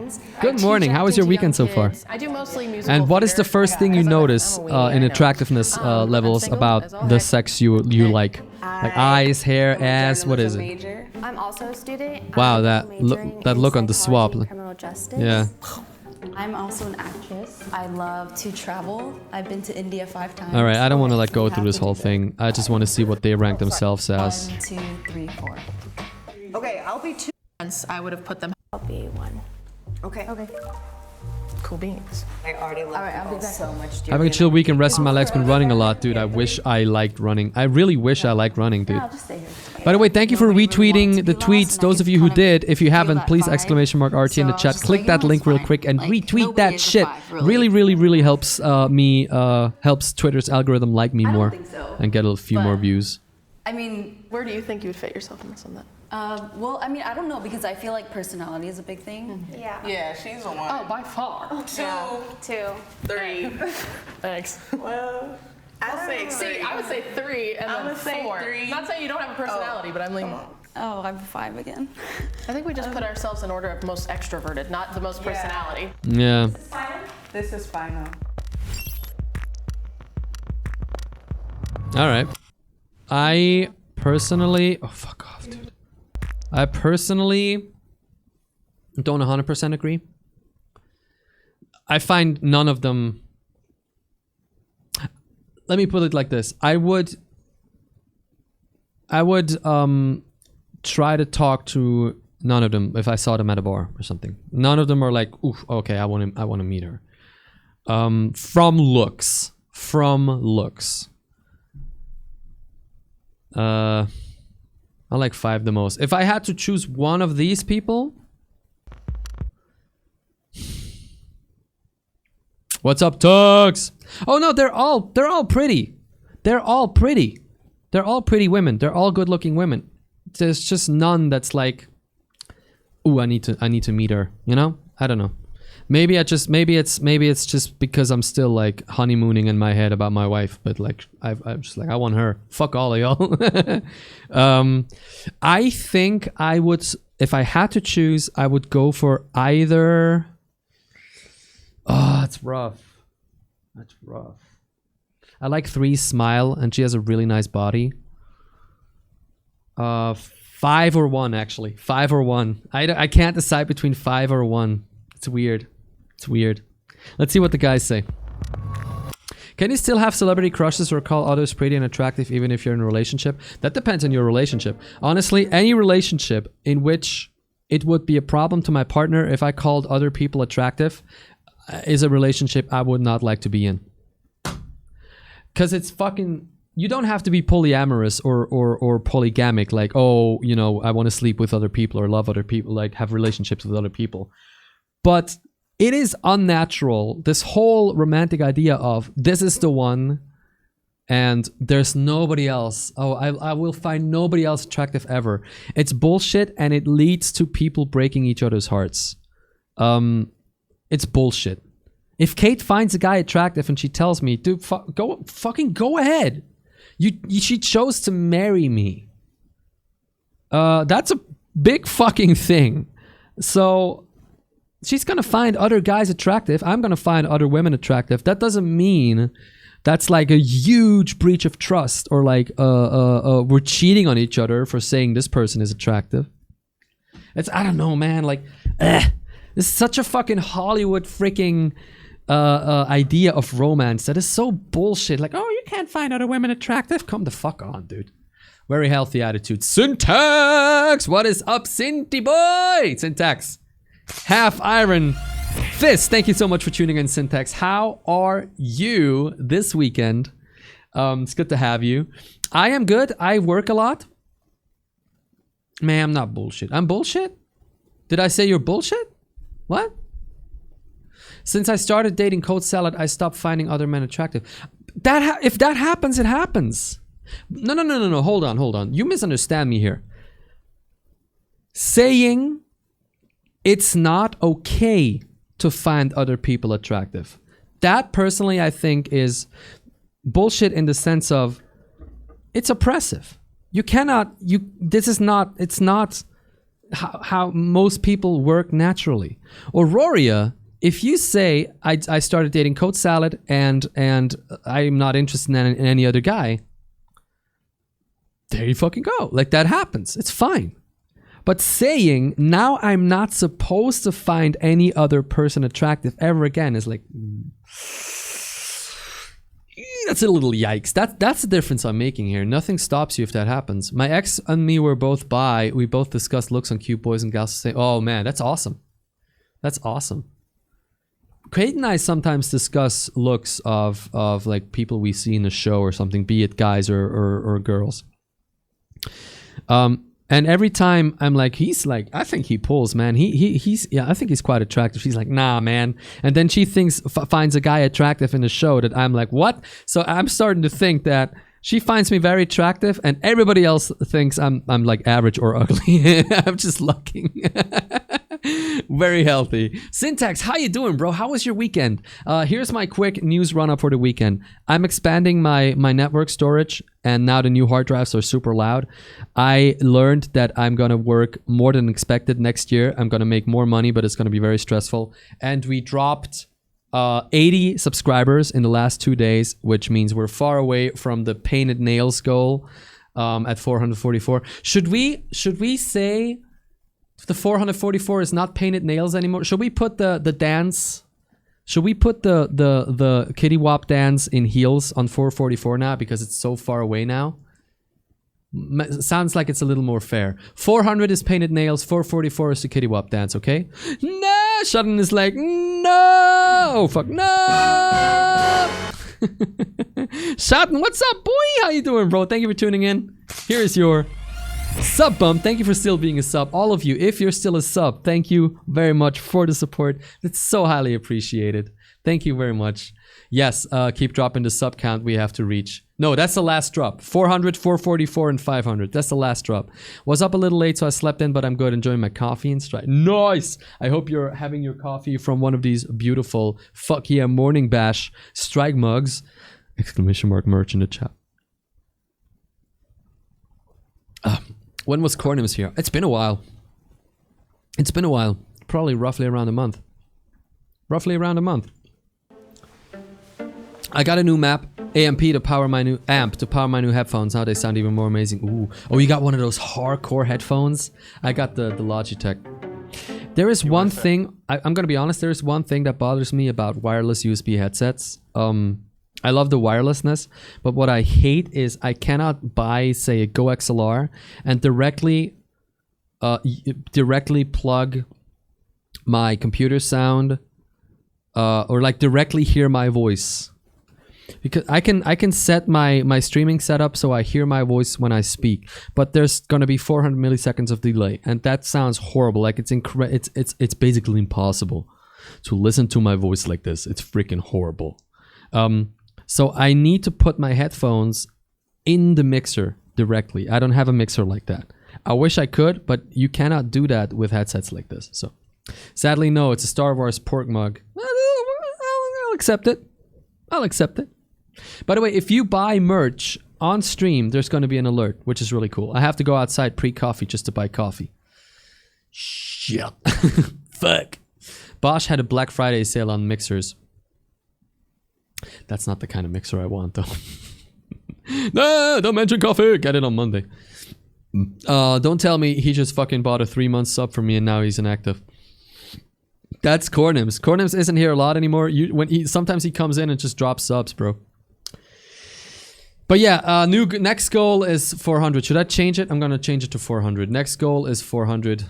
[SPEAKER 1] Good morning. How was your weekend so far?
[SPEAKER 16] I do mostly musical
[SPEAKER 1] And what is the first thing you notice in attractiveness levels about the sex you like? Like eyes, hair, ass, what is it?
[SPEAKER 19] I'm also a student.
[SPEAKER 1] Wow, that look on the swab.
[SPEAKER 19] Criminal justice.
[SPEAKER 1] Yeah.
[SPEAKER 15] I'm also an actress. I love to travel. I've been to India 5 times.
[SPEAKER 1] All right, I don't want to like go through this whole thing. I just want to see what they rank themselves as.
[SPEAKER 15] 1, 2, 3, 4.
[SPEAKER 17] Okay, I'll be 2.
[SPEAKER 16] I would have put them.
[SPEAKER 19] I'll be 1.
[SPEAKER 17] Okay.
[SPEAKER 16] Cool beans.
[SPEAKER 17] I already love so much.
[SPEAKER 1] Having a chill weekend, resting my legs, been running a lot, dude. I wish I liked running. I really wish I liked running, dude.
[SPEAKER 15] I'll just stay here.
[SPEAKER 1] By the way, thank you for retweeting the tweets. Those of you who did, if you haven't, please !RT in the chat. Click that link real quick and retweet that shit. Really helps helps Twitter's algorithm like me more and get a few more views.
[SPEAKER 15] I mean,
[SPEAKER 16] Where do you think you would fit yourself in this one then?
[SPEAKER 15] Well, I mean, I don't know because I feel like personality is a big thing.
[SPEAKER 19] Yeah.
[SPEAKER 18] Yeah, she's a 1.
[SPEAKER 16] Oh, by far.
[SPEAKER 18] 2, 3.
[SPEAKER 16] Thanks.
[SPEAKER 18] Well, I'll say 3.
[SPEAKER 16] See, I would say 3 and
[SPEAKER 18] I
[SPEAKER 16] then
[SPEAKER 18] would say
[SPEAKER 16] 4.
[SPEAKER 18] 3.
[SPEAKER 16] Not saying you don't have a personality, but I'm leaning.
[SPEAKER 15] Oh, I'm 5 again.
[SPEAKER 16] I think we just put ourselves in order of most extroverted, not the most personality.
[SPEAKER 1] Yeah.
[SPEAKER 18] This is final.
[SPEAKER 1] All right. I personally... Oh, fuck off, dude. I personally don't 100% agree. I find none of them... Let me put it like this. I would try to talk to none of them if I saw them at a bar or something. None of them are like, oof, okay, I want to meet her. From looks. I like 5 the most. If I had to choose one of these people... What's up, Tux? Oh no, they're all pretty. They're all pretty. They're all pretty women. They're all good-looking women. There's just none that's like, ooh, I need to meet her. You know? I don't know. Maybe it's just because I'm still like honeymooning in my head about my wife, but like I'm just like, I want her. Fuck all of y'all. I think I would, if I had to choose, I would go for either. Oh, it's rough. That's rough. I like 3's smile, and she has a really nice body. 5 or 1, actually. 5 or 1. I can't decide between 5 or 1. It's weird. It's weird. Let's see what the guys say. Can you still have celebrity crushes or call others pretty and attractive even if you're in a relationship? That depends on your relationship. Honestly, any relationship in which it would be a problem to my partner if I called other people attractive is a relationship I would not like to be in. Because it's fucking... You don't have to be polyamorous or polygamic, like, oh, you know, I want to sleep with other people or love other people, like have relationships with other people. But it is unnatural, this whole romantic idea of this is the one and there's nobody else. Oh, I will find nobody else attractive ever. It's bullshit, and it leads to people breaking each other's hearts. It's bullshit. If Kate finds a guy attractive and she tells me, dude, go ahead. She chose to marry me. That's a big fucking thing. So she's gonna find other guys attractive. I'm gonna find other women attractive. That doesn't mean that's like a huge breach of trust or like we're cheating on each other for saying this person is attractive. It's, I don't know, man. Like, this is such a fucking Hollywood freaking idea of romance that is so bullshit. Like, oh, you can't find other women attractive? Come the fuck on, dude. Very healthy attitude. Syntax! What is up, Synty boy? Syntax. Half Iron Fist. Thank you so much for tuning in, Syntax. How are you this weekend? It's good to have you. I am good. I work a lot. Man, I'm not bullshit. I'm bullshit? Did I say you're bullshit? What? Since I started dating Cold Salad, I stopped finding other men attractive. If that happens, it happens. No. Hold on. You misunderstand me here. Saying it's not okay to find other people attractive. That personally, I think, is bullshit in the sense of it's oppressive. You cannot, it's not how most people work naturally. Auroria, if you say, I started dating Cold Salad and I'm not interested in any other guy, there you fucking go. Like, that happens. It's fine. But saying, now I'm not supposed to find any other person attractive ever again is like, that's a little yikes. That's the difference I'm making here. Nothing stops you if that happens. My ex and me were both bi. We both discussed looks on cute boys and gals. Say, oh man, that's awesome. That's awesome. Kate and I sometimes discuss looks of like people we see in the show or something, be it guys or girls. And every time I'm like, he's like, I think he pulls, man. He's I think he's quite attractive. She's like, nah, man. And then she finds a guy attractive in the show that I'm like, what? So I'm starting to think that She finds me very attractive, and everybody else thinks I'm like average or ugly. I'm just looking. Very healthy. Syntax, how you doing, bro? How was your weekend? Here's my quick news run-up for the weekend. I'm expanding my network storage, and now the new hard drives are super loud. I learned that I'm gonna work more than expected next year. I'm gonna make more money, but it's gonna be very stressful. And we dropped 80 subscribers in the last 2 days, which means we're far away from the painted nails goal at 444. Should we say the 444 is not painted nails anymore? Should we put the dance? Should we put the kitty wop dance in heels on 444 now because it's so far away now? Sounds like it's a little more fair. 400 is painted nails, 444 is the kitty wop dance, okay? No! Shutton is like, no! Fuck, no! Shutton, what's up, boy? How you doing, bro? Thank you for tuning in. Here is your sub bump. Thank you for still being a sub. All of you, if you're still a sub, thank you very much for the support. It's so highly appreciated. Thank you very much. Yes, keep dropping the sub count we have to reach. No, that's the last drop. 400, 444, and 500. That's the last drop. Was up a little late, so I slept in, but I'm good. Enjoying my coffee and strike. Nice! I hope you're having your coffee from one of these beautiful fuck yeah morning bash strike mugs. Exclamation mark merch in the chat. When was Cornums here? It's been a while. It's been a while. Probably roughly around a month. Roughly around a month. I got a new amp to power my new headphones. Now they sound even more amazing. Ooh. Oh, you got one of those hardcore headphones? I got the Logitech. There is one thing, I'm gonna be honest, there is one thing that bothers me about wireless USB headsets. I love the wirelessness, but what I hate is I cannot buy, say, a Go XLR and directly plug my computer sound or like directly hear my voice. Because I can set my streaming setup so I hear my voice when I speak, but there's gonna be 400 milliseconds of delay, and that sounds horrible. Like it's basically impossible to listen to my voice like this. It's freaking horrible. So I need to put my headphones in the mixer directly. I don't have a mixer like that. I wish I could, but you cannot do that with headsets like this. So sadly, no. It's a Star Wars pork mug. I'll accept it. I'll accept it. By the way, if you buy merch on stream, there's going to be an alert, which is really cool. I have to go outside pre-coffee just to buy coffee. Shit. Fuck. Bosch had a Black Friday sale on mixers. That's not the kind of mixer I want, though. No, don't mention coffee. Get it on Monday. Don't tell me he just fucking bought a 3-month sub for me and now he's inactive. That's Cornims. Cornims isn't here a lot anymore. Sometimes he comes in and just drops subs, bro. But yeah, next goal is 400. Should I change it? I'm gonna change it to 400. Next goal is 400.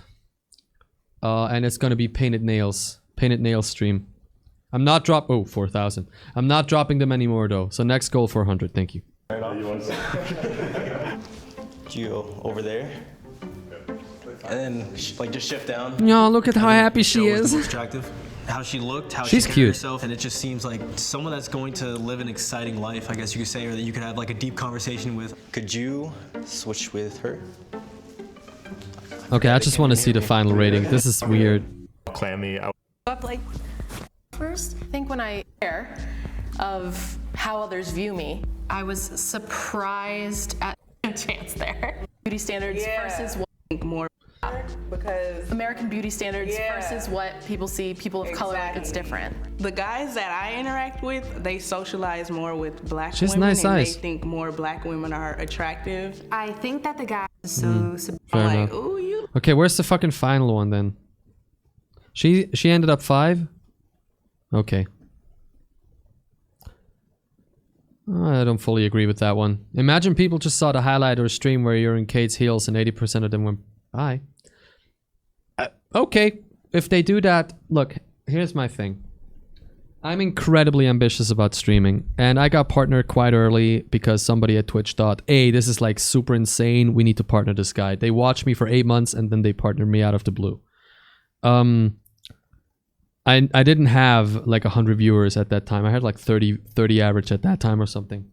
[SPEAKER 1] And it's gonna be painted nails. Painted nails stream. I'm not 4,000. I'm not dropping them anymore though. So next goal 400. Thank you.
[SPEAKER 13] Geo over there. And then, like, just shift down.
[SPEAKER 1] No, look at how happy she is.
[SPEAKER 20] Most attractive. How she looked, how
[SPEAKER 1] she's
[SPEAKER 20] she carried
[SPEAKER 1] cute.
[SPEAKER 20] herself, and it just seems like someone that's going to live an exciting life, I guess you could say, or that you could have like a deep conversation with.
[SPEAKER 13] Could you switch with her?
[SPEAKER 1] Okay, I just want to see the final rating. This is weird.
[SPEAKER 12] Clammy.
[SPEAKER 16] First, I think when I care of how others view me, I was surprised at the chance there. Beauty standards versus what more because American beauty standards versus what people see people of color, it's different.
[SPEAKER 18] The guys that I interact with, they socialize more with black
[SPEAKER 1] She's
[SPEAKER 18] women
[SPEAKER 1] nice
[SPEAKER 18] and
[SPEAKER 1] eyes.
[SPEAKER 18] they think more black women are attractive.
[SPEAKER 19] I think that the guy is
[SPEAKER 1] Fair enough. Okay, where's the fucking final one then? She ended up 5? Okay. I don't fully agree with that one. Imagine people just saw the highlight or stream where you're in Kate's heels and 80% of them went bye. Okay, if they do that, look, here's my thing. I'm incredibly ambitious about streaming, and I got partnered quite early because somebody at Twitch thought, hey, this is like super insane, we need to partner this guy. They watched me for 8 months and then they partnered me out of the blue. I didn't have like 100 viewers at that time. I had like 30 average at that time or something.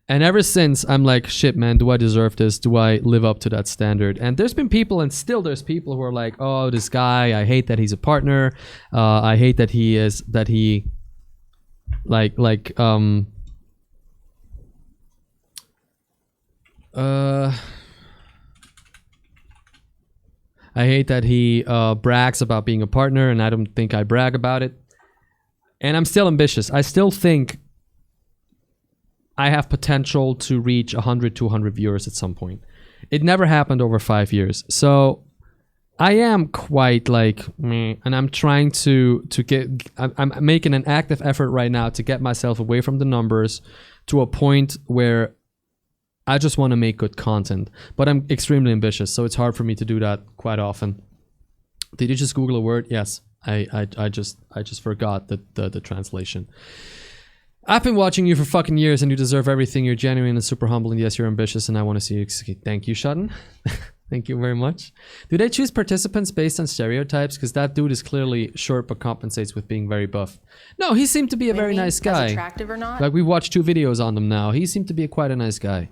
[SPEAKER 1] And ever since, I'm like, shit, man, do I deserve this? Do I live up to that standard? And there's been people, and still there's people who are like, oh, this guy, I hate that he's a partner. I hate that he is, I hate that he brags about being a partner, and I don't think I brag about it. And I'm still ambitious. I still think I have potential to reach 100, 200 viewers at some point. It never happened over 5 years. So I am quite like meh, and I'm trying to get, I'm making an active effort right now to get myself away from the numbers to a point where I just want to make good content. But I'm extremely ambitious, so it's hard for me to do that quite often. Did you just Google a word? Yes. I just forgot the translation. I've been watching you for fucking years, and you deserve everything. You're genuine and super humble, and yes, you're ambitious, and I want to see you succeed. Thank you, Shudden. Thank you very much. Do they choose participants based on stereotypes? Because that dude is clearly short but compensates with being very buff. No, he seemed to be a very nice guy.
[SPEAKER 16] Attractive or not?
[SPEAKER 1] Like, we've watched 2 videos on them now. He seemed to be quite a nice guy.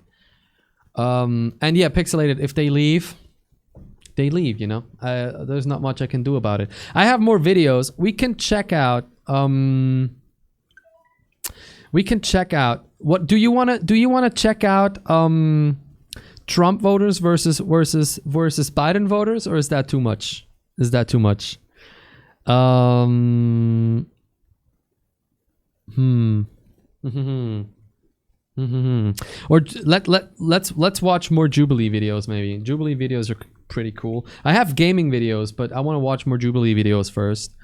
[SPEAKER 1] And yeah, Pixelated, if they leave, they leave, you know? There's not much I can do about it. I have more videos. We can check out... we can check out what do you want to check out Trump voters versus Biden voters, or is that too much? Or let's watch more Jubilee videos. Maybe Jubilee videos are pretty cool. I have gaming videos, but I want to watch more Jubilee videos first.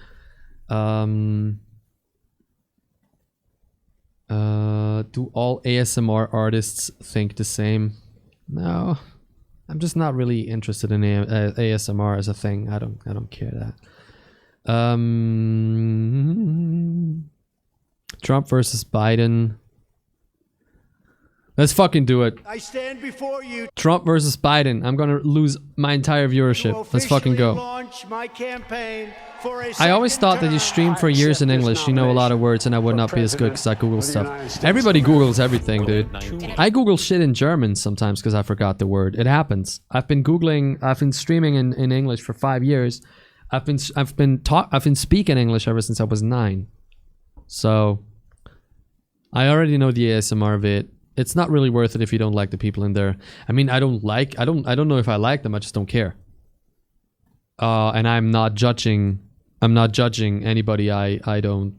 [SPEAKER 1] Do all ASMR artists think the same? No, I'm just not really interested in ASMR as a thing. I don't care that. Trump versus Biden. Let's fucking do it.
[SPEAKER 21] I stand before you.
[SPEAKER 1] Trump versus Biden. I'm gonna lose my entire viewership. Let's fucking go.
[SPEAKER 21] Launch my campaign for a
[SPEAKER 1] I always thought that you streamed for years in English. You know a lot of words, and I would not be as good because I Google stuff. Everybody Googles everything, dude. I Google shit in German sometimes because I forgot the word. It happens. I've been streaming in English for 5 years. I've been speaking English ever since I was 9. So I already know the ASMR of it. It's not really worth it if you don't like the people in there. I mean, I don't know if I like them. I just don't care. And I'm not judging anybody I don't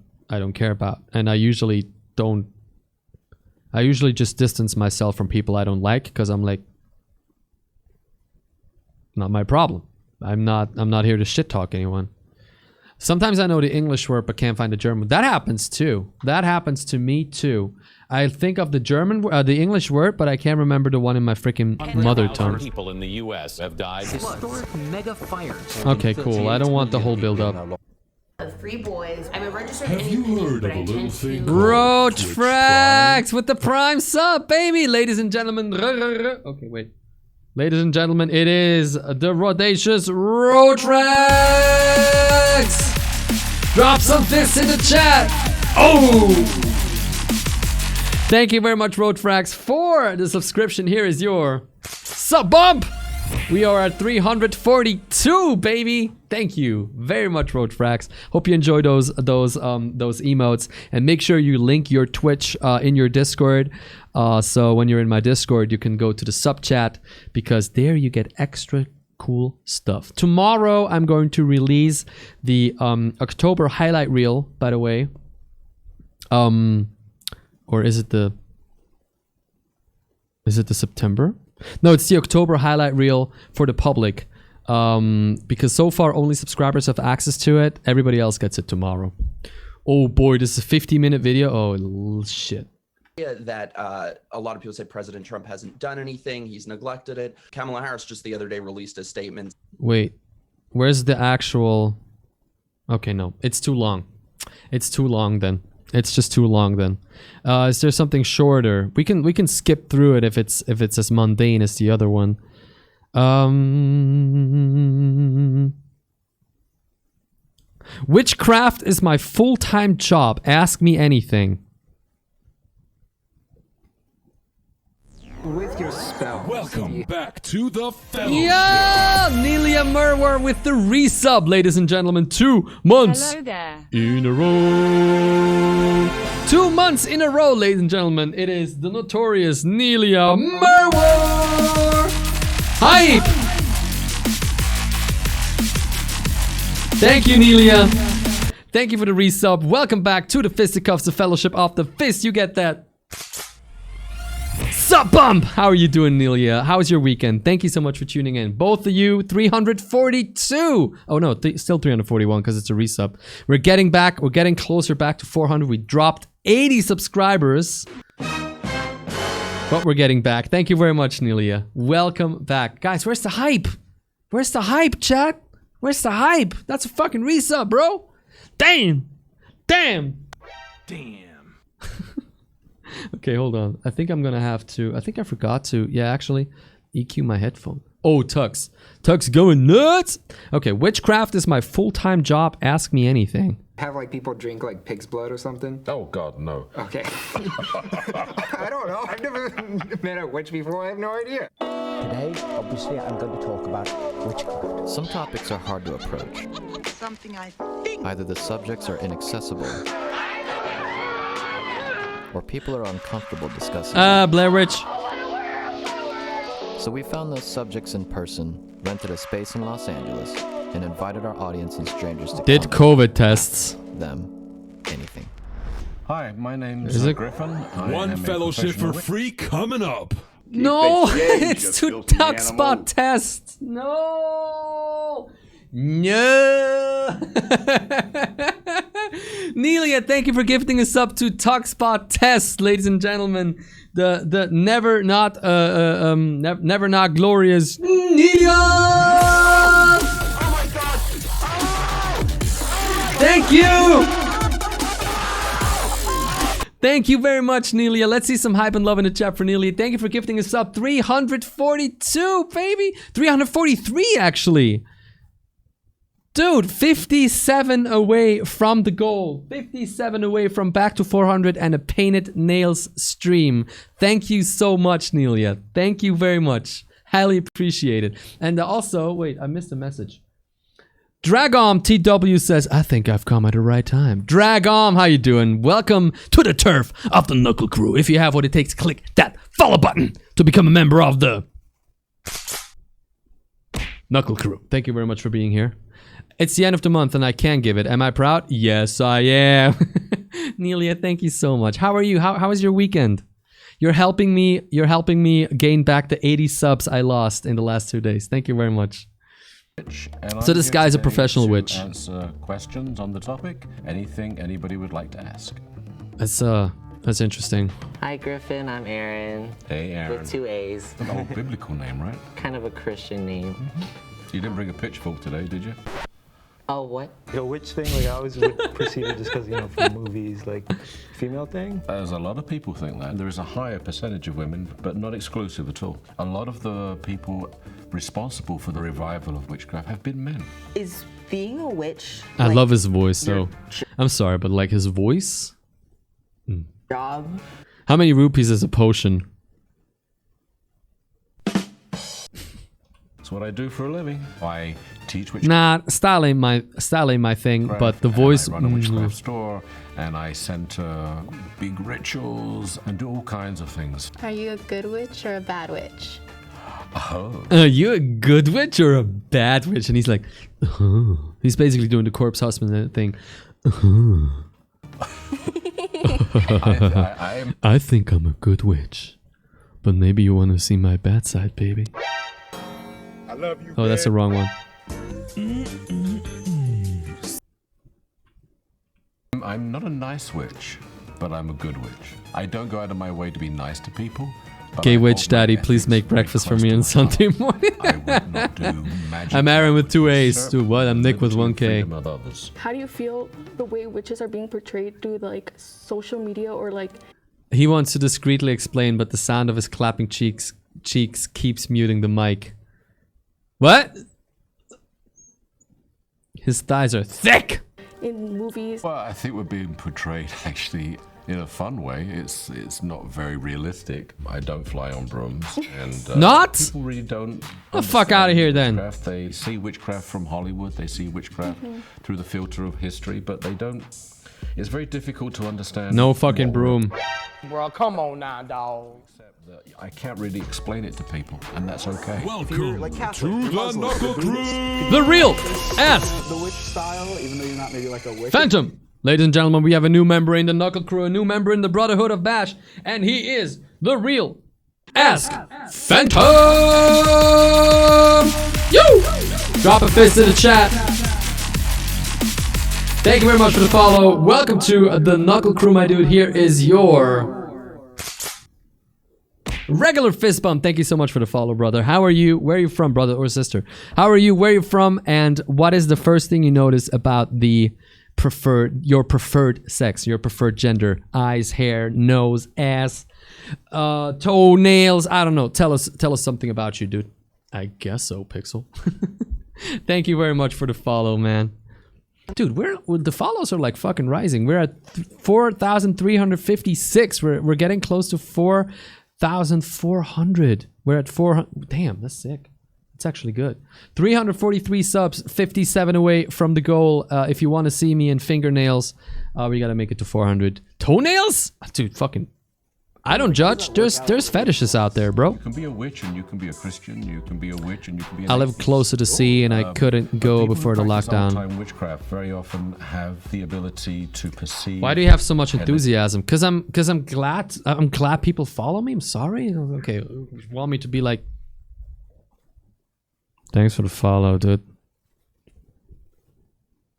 [SPEAKER 1] care about. And I usually just distance myself from people I don't like because I'm like, not my problem. I'm not here to shit talk anyone. Sometimes I know the English word but can't find the German. That happens too. That happens to me too. I think of the the English word, but I can't remember the one in my freaking mother tongue.
[SPEAKER 22] People in the U.S. have died.
[SPEAKER 23] Historic mega fires.
[SPEAKER 1] Okay, cool. I don't want the whole build-up.
[SPEAKER 23] 3 boys. I'm a registered
[SPEAKER 2] Have you heard of a little thing
[SPEAKER 1] Roach Frags with the prime sub, baby, ladies and gentlemen. Okay, wait. Ladies and gentlemen, it is the Rodacious Roach Frags. Drop some this in the chat. Oh! Thank you very much, Road Frags, for the subscription. Here is your sub bump. We are at 342, baby. Thank you very much, Road Frags. Hope you enjoy those emotes, and make sure you link your Twitch in your Discord. So when you're in my Discord, you can go to the sub chat because there you get extra cool stuff. Tomorrow, I'm going to release the October highlight reel. By the way, or is it the September? No, it's the October highlight reel for the public. Because so far only subscribers have access to it. Everybody else gets it tomorrow. Oh boy, this is a 50-minute video. Oh shit.
[SPEAKER 24] That a lot of people say President Trump hasn't done anything. He's neglected it. Kamala Harris just the other day released a statement.
[SPEAKER 1] Wait, where's the actual... Okay, no, it's too long. It's too long then. It's just too long then. Is there something shorter? We can skip through it if it's as mundane as the other one. Witchcraft is my full-time job. Ask me anything.
[SPEAKER 2] back to the fellowship.
[SPEAKER 1] Yeah! Nelia Merwer with the resub, ladies and gentlemen. 2 months
[SPEAKER 3] Hello there.
[SPEAKER 1] in a row. 2 months in a row, ladies and gentlemen. It is the notorious Nelia Merwer. Hype! Thank you, Nelia. Thank you for the resub. Welcome back to the Fisticuffs, the Fellowship of the Fist. You get that. Sup, bump! How are you doing, Nelia? How was your weekend? Thank you so much for tuning in. Both of you, 342. Oh no, still 341 because it's a resub. We're getting back. We're getting closer back to 400. We dropped 80 subscribers. But we're getting back. Thank you very much, Nelia. Welcome back. Guys, where's the hype? Where's the hype, chat? Where's the hype? That's a fucking resub, bro. Damn. Damn.
[SPEAKER 2] Damn.
[SPEAKER 1] Okay, hold on. I think I'm gonna have to... I think I forgot to... Yeah, actually, EQ my headphone. Oh, Tux. Tux going nuts! Okay, witchcraft is my full-time job. Ask me anything.
[SPEAKER 4] Have like people drink like pig's blood or something?
[SPEAKER 2] Oh God, no.
[SPEAKER 4] Okay. I don't know. I've never met a witch before. I have no idea.
[SPEAKER 5] Today, obviously, I'm going to talk about witchcraft.
[SPEAKER 7] Some topics are hard to approach.
[SPEAKER 23] Something I think.
[SPEAKER 7] Either the subjects are inaccessible, or people are uncomfortable discussing.
[SPEAKER 1] Blair Witch.
[SPEAKER 7] So we found those subjects in person, rented a space in Los Angeles, and invited our audience and strangers to
[SPEAKER 1] Did COVID tests.
[SPEAKER 7] them anything.
[SPEAKER 2] Hi, my name's Griffin. One fellowship for free coming up.
[SPEAKER 1] No, it's to duck spot test. No. No. Nelia, thank you for gifting us up to Talkspot Test, ladies and gentlemen. The never not glorious Nelia.
[SPEAKER 23] Oh my God!
[SPEAKER 1] Thank you. Thank you very much, Nelia. Let's see some hype and love in the chat for Nelia. Thank you for gifting us up 342, baby. 343 actually. Dude, 57 away from the goal. 57 away from back to 400 and a Painted Nails stream. Thank you so much, Nelia. Thank you very much. Highly appreciated. And also, wait, I missed a message. Dragom TW says, I think I've come at the right time. Dragom, how you doing? Welcome to the turf of the Knuckle Crew. If you have what it takes, click that follow button to become a member of the Knuckle Crew. Thank you very much for being here. It's the end of the month and I can give it. Am I proud? Yes, I am. Nelia, thank you so much. How are you? How was your weekend? You're helping me gain back the 80 subs I lost in the last 2 days. Thank you very much. So this guy's a professional witch.
[SPEAKER 2] Answer questions on the topic. Anything anybody would like to ask.
[SPEAKER 1] That's interesting.
[SPEAKER 25] Hi Griffin, I'm Aaron.
[SPEAKER 2] Hey Aaron.
[SPEAKER 25] With 2 A's.
[SPEAKER 2] An old biblical name, right?
[SPEAKER 25] Kind of a Christian name.
[SPEAKER 2] You didn't bring a pitchfork today, did you?
[SPEAKER 25] Oh, what?
[SPEAKER 10] The witch thing, like I always would perceive it just because, you know, from movies, like female thing.
[SPEAKER 2] There's a lot of people think that. There is a higher percentage of women, but not exclusive at all. A lot of the people responsible for the revival of witchcraft have been men.
[SPEAKER 23] Is being a witch?
[SPEAKER 1] I love his voice, though. I'm sorry, but like his voice?
[SPEAKER 23] Job?
[SPEAKER 1] How many rupees is a potion?
[SPEAKER 2] That's what I do for a living. I teach witchcraft.
[SPEAKER 1] Nah, style ain't my thing, but the voice.
[SPEAKER 2] I run a witchcraft store, and I center big rituals and do all kinds of things.
[SPEAKER 19] Are you a good witch or a bad witch?
[SPEAKER 2] Oh.
[SPEAKER 1] Are you a good witch or a bad witch? And he's like, he's basically doing the corpse husband thing. I think I'm a good witch, but maybe you want to see my bad side, baby.
[SPEAKER 2] I love you.
[SPEAKER 1] Oh, that's the wrong one.
[SPEAKER 2] I'm not a nice witch, but I'm a good witch. I don't go out of my way to be nice to people.
[SPEAKER 1] Gay witch daddy, please make breakfast for me on Sunday morning. I'm Aaron with 2 A's. Dude, what? I'm Nick with 1K.
[SPEAKER 26] How do you feel the way witches are being portrayed through like social media or like?
[SPEAKER 1] He wants to discreetly explain, but the sound of his clapping cheeks keeps muting the mic. What? His thighs are thick!
[SPEAKER 26] In movies.
[SPEAKER 2] Well, I think we're being portrayed actually in a fun way. It's not very realistic. I don't fly on brooms, and
[SPEAKER 1] Not?
[SPEAKER 2] people really don't.
[SPEAKER 1] The fuck out of here, then.
[SPEAKER 2] Witchcraft. They see witchcraft from Hollywood. They see witchcraft through the filter of history, but they don't. It's very difficult to understand.
[SPEAKER 1] No fucking broom.
[SPEAKER 21] Bro, come on now, dog.
[SPEAKER 2] I can't really explain it to people, and that's okay.
[SPEAKER 3] Welcome to the Knuckle Crew.
[SPEAKER 1] The real ass
[SPEAKER 3] The witch style, even though you're not maybe like a witch.
[SPEAKER 1] Phantom. Ladies and gentlemen, we have a new member in the Knuckle Crew, a new member in the Brotherhood of Bash, and he is the real Ask Phantom. Yo! Drop a fist in the chat. Thank you very much for the follow. Welcome to the Knuckle Crew, my dude. Here is your regular fist bump. Thank you so much for the follow, brother. How are you? Where are you from, brother or sister? How are you? Where are you from? And what is the first thing you notice about your preferred sex, your preferred gender? Eyes, hair, nose, ass, toenails. I don't know. Tell us something about you, dude. I guess so, Pixel. Thank you very much for the follow, man. Dude, the follows are like fucking rising. We're at 4,356. We're getting close to 4,400. We're at 400. Damn, that's sick. It's actually good. 343 subs, 57 away from the goal. If you want to see me in fingernails, we gotta make it to 400. Toenails? Dude, fucking. I don't judge. There's fetishes out there, bro.
[SPEAKER 2] You can be a witch and you can be a Christian. You can be a witch and you can be.
[SPEAKER 1] I live close to the sea and I couldn't go before the lockdown.
[SPEAKER 2] Old-time witchcraft very often have the ability to perceive.
[SPEAKER 1] Why do you have so much enthusiasm? Because I'm glad people follow me. I'm sorry. Okay, you want me to be like. Thanks for the follow, dude.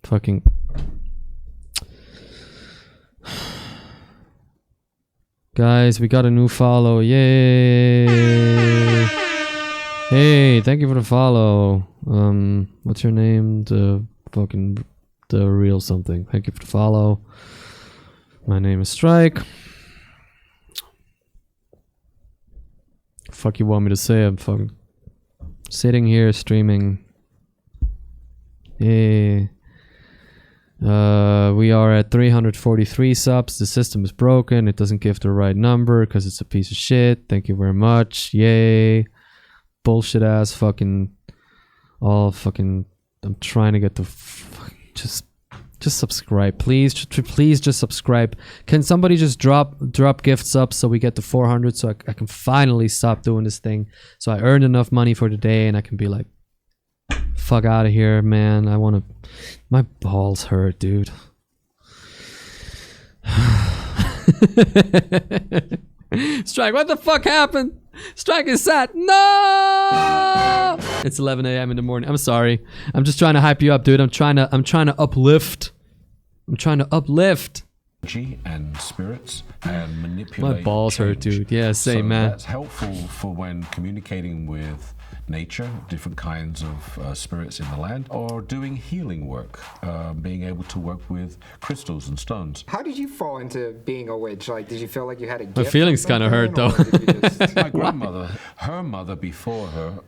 [SPEAKER 1] Fucking. Guys, we got a new follow. Yay! Hey, thank you for the follow. What's your name? The real something. Thank you for the follow. My name is Strike. Fuck you want me to say? I'm fucking sitting here streaming. Yay. We are at 343 subs. The system is broken. It doesn't give the right number because it's a piece of shit. Thank you very much. Yay. Bullshit ass fucking. All fucking. I'm trying to get the. Just subscribe. Please just subscribe. Can somebody just drop gifts up so we get to 400 so I can finally stop doing this thing. So I earned enough money for the day and I can be like. Fuck out of here, man. I want to. My balls hurt, dude. Strike, what the fuck happened? Strike is sad. No! It's 11 a.m. in the morning. I'm sorry. I'm just trying to hype you up, dude. I'm trying to uplift.
[SPEAKER 2] And spirits and manipulate.
[SPEAKER 1] My balls hurt, dude. Yeah, same, man.
[SPEAKER 2] That's helpful for when communicating with nature, different kinds of spirits in the land, or doing healing work, being able to work with crystals and stones.
[SPEAKER 4] How did you fall into being a witch? Like, did you feel like you had a gift?
[SPEAKER 1] My feelings kind of hurt, though.
[SPEAKER 2] My grandmother, her mother before her,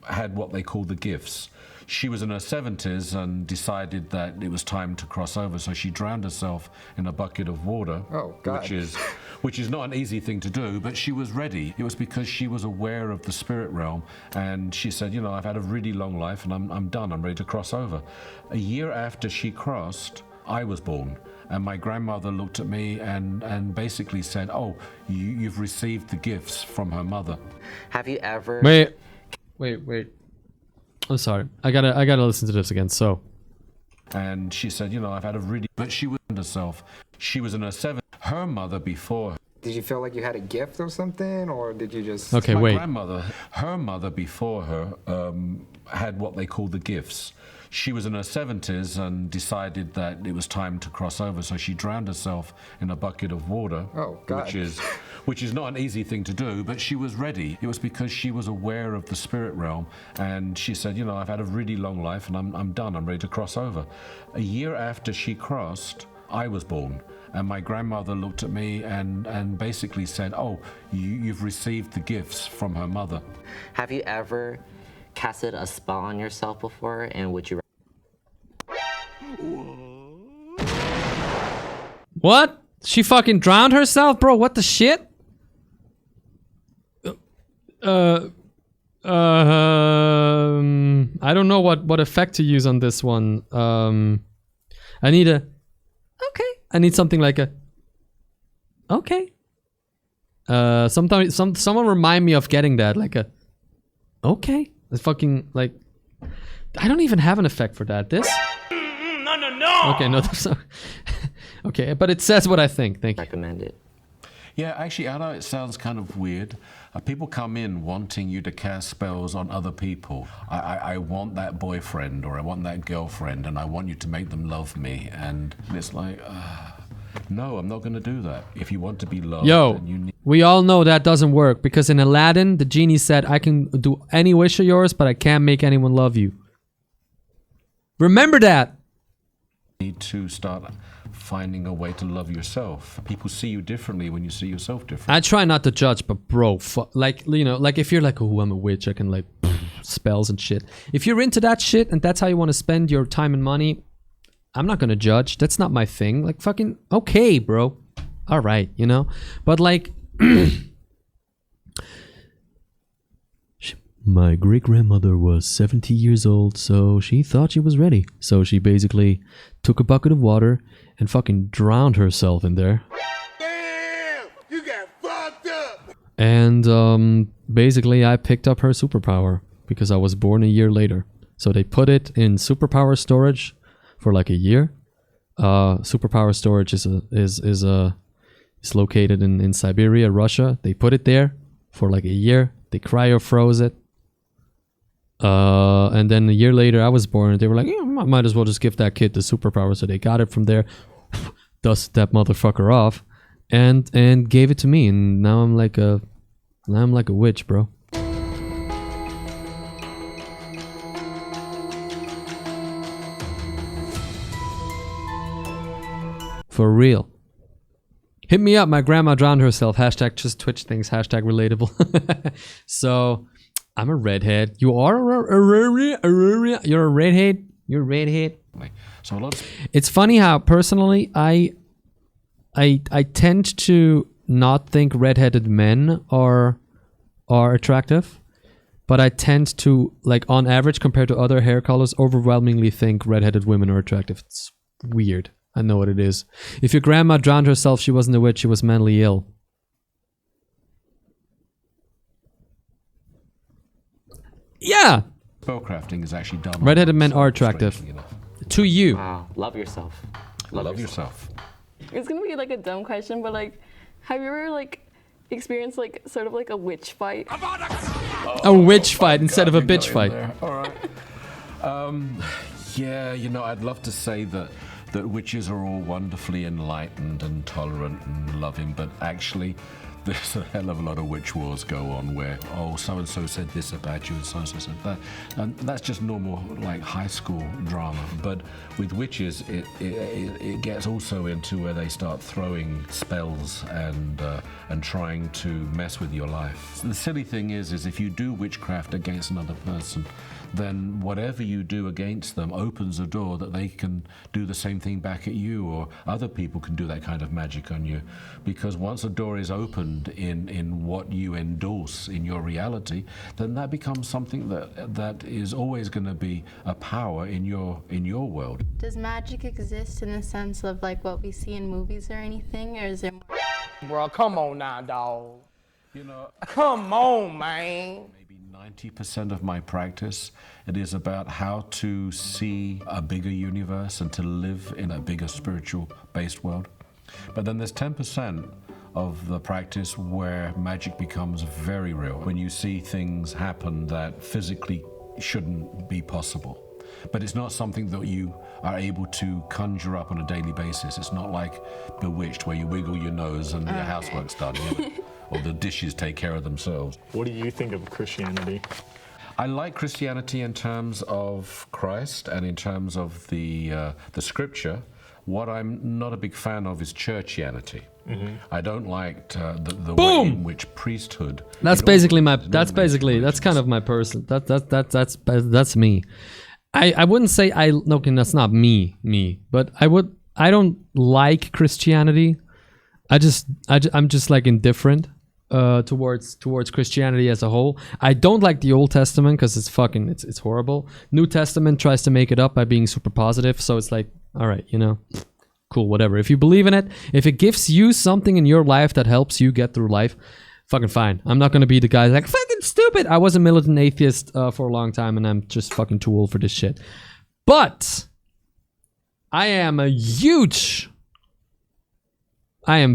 [SPEAKER 2] had what they call the gifts. She was in her 70s and decided that it was time to cross over, so she drowned herself in a bucket of water.
[SPEAKER 4] Oh, God.
[SPEAKER 2] Which is not an easy thing to do, but she was ready. It was because she was aware of the spirit realm, and she said, you know, I've had a really long life, and I'm done. I'm ready to cross over. A year after she crossed, I was born. And my grandmother looked at me and basically said, oh, you've received the gifts from her mother.
[SPEAKER 25] Have you ever...
[SPEAKER 1] Wait. I'm sorry. I gotta listen to this again. So,
[SPEAKER 2] and she said, you know, I've had a really, but she was herself. She was in her 70s. Her mother before her.
[SPEAKER 4] Did you feel like you had a gift or something, or did you just?
[SPEAKER 1] Okay, wait.
[SPEAKER 2] Her mother before her had what they call the gifts. She was in her 70s and decided that it was time to cross over, so she drowned herself in a bucket of water.
[SPEAKER 4] Oh, God.
[SPEAKER 2] Which is not an easy thing to do, but she was ready. It was because she was aware of the spirit realm, and she said, you know, I've had a really long life, and I'm done. I'm ready to cross over. A year after she crossed, I was born. And my grandmother looked at me and basically said, oh, you've received the gifts from her mother.
[SPEAKER 25] Have you ever casted a spell on yourself before, and would you...
[SPEAKER 1] What? She fucking drowned herself, bro. What the shit? I don't know what effect to use on this one. I need a okay. I need something like a okay. Sometimes someone remind me of getting that like a okay. It's fucking like I don't even have an effect for that. This no. Okay, no. Okay, but it says what I think. Thank you.
[SPEAKER 25] Recommend it.
[SPEAKER 2] Yeah, actually, I know it sounds kind of weird. People come in wanting you to cast spells on other people. I want that boyfriend or I want that girlfriend and I want you to make them love me. And it's like, no, I'm not going to do that. If you want to be loved, then you need...
[SPEAKER 1] We all know that doesn't work because in Aladdin, the genie said, I can do any wish of yours, but I can't make anyone love you. Remember that.
[SPEAKER 2] You need to start finding a way to love yourself. People see you differently when you see yourself differently.
[SPEAKER 1] I try not to judge, but bro, like, you know, like if you're like, oh, I'm a witch, I can like spells and shit. If you're into that shit and that's how you want to spend your time and money, I'm not gonna judge. That's not my thing. Like fucking, okay, bro. All right, you know? But like, my great-grandmother was 70 years old, so she thought she was ready. So she basically took a bucket of water and fucking drowned herself in there.
[SPEAKER 6] Damn! You got fucked up!
[SPEAKER 1] And basically I picked up her superpower because I was born a year later. So they put it in superpower storage for like a year. Superpower storage is located in Siberia, Russia. They put it there for like a year. They cryo-froze it. And then a year later I was born and they were like, yeah, might as well just give that kid the superpower. So they got it from there, dusted that motherfucker off and gave it to me. And now I'm like a witch, bro. For real. Hit me up. My grandma drowned herself. Hashtag just Twitch things. Hashtag relatable. So I'm a redhead. You are you're a redhead. You're a redhead.
[SPEAKER 2] So
[SPEAKER 1] it's funny how personally I tend to not think redheaded men are attractive, but I tend to, like, on average compared to other hair colors, overwhelmingly think redheaded women are attractive. It's weird. I know what it is. If your grandma drowned herself, she wasn't a witch, she was mentally ill. Yeah!
[SPEAKER 2] Spellcrafting is actually done.
[SPEAKER 1] Redheaded men are attractive. To you.
[SPEAKER 25] Wow. Love yourself.
[SPEAKER 2] Love yourself.
[SPEAKER 26] It's gonna be like a dumb question, but like, have you ever like experienced like sort of like a witch fight?
[SPEAKER 1] A witch fight instead of a bitch fight.
[SPEAKER 2] All right. Yeah, you know, I'd love to say that witches are all wonderfully enlightened and tolerant and loving, but actually there's a hell of a lot of witch wars go on where, oh, so-and-so said this about you and so-and-so said that. And that's just normal, like, high school drama. But with witches, it gets also into where they start throwing spells and trying to mess with your life. The silly thing is if you do witchcraft against another person, then whatever you do against them opens a door that they can do the same thing back at you, or other people can do that kind of magic on you. Because once a door is opened in what you endorse in your reality, then that becomes something that is always going to be a power in your world.
[SPEAKER 8] Does magic exist in the sense of like what we see in movies or anything, or is there more?
[SPEAKER 21] Bro, come on now, dog.
[SPEAKER 2] You know,
[SPEAKER 21] come on, man.
[SPEAKER 2] 90% of my practice, it is about how to see a bigger universe and to live in a bigger spiritual-based world. But then there's 10% of the practice where magic becomes very real, when you see things happen that physically shouldn't be possible. But it's not something that you are able to conjure up on a daily basis. It's not like Bewitched, where you wiggle your nose and your housework's done. You know? Or the dishes take care of themselves.
[SPEAKER 12] What do you think of Christianity?
[SPEAKER 2] I like Christianity in terms of Christ and in terms of the scripture. What I'm not a big fan of is churchianity. Mm-hmm. I don't like the way in which priesthood.
[SPEAKER 1] That's basically my. That's kind of my person. That's me. I wouldn't say okay, that's not me. But I don't like Christianity. I'm just like indifferent towards Christianity as a whole. I don't like the Old Testament because it's horrible. New Testament tries to make it up by being super positive, so it's like, all right, you know, cool, whatever. If you believe in it, if it gives you something in your life that helps you get through life, fucking fine. I'm not gonna be the guy like fucking stupid. I was a militant atheist for a long time, and I'm just fucking too old for this shit. But I am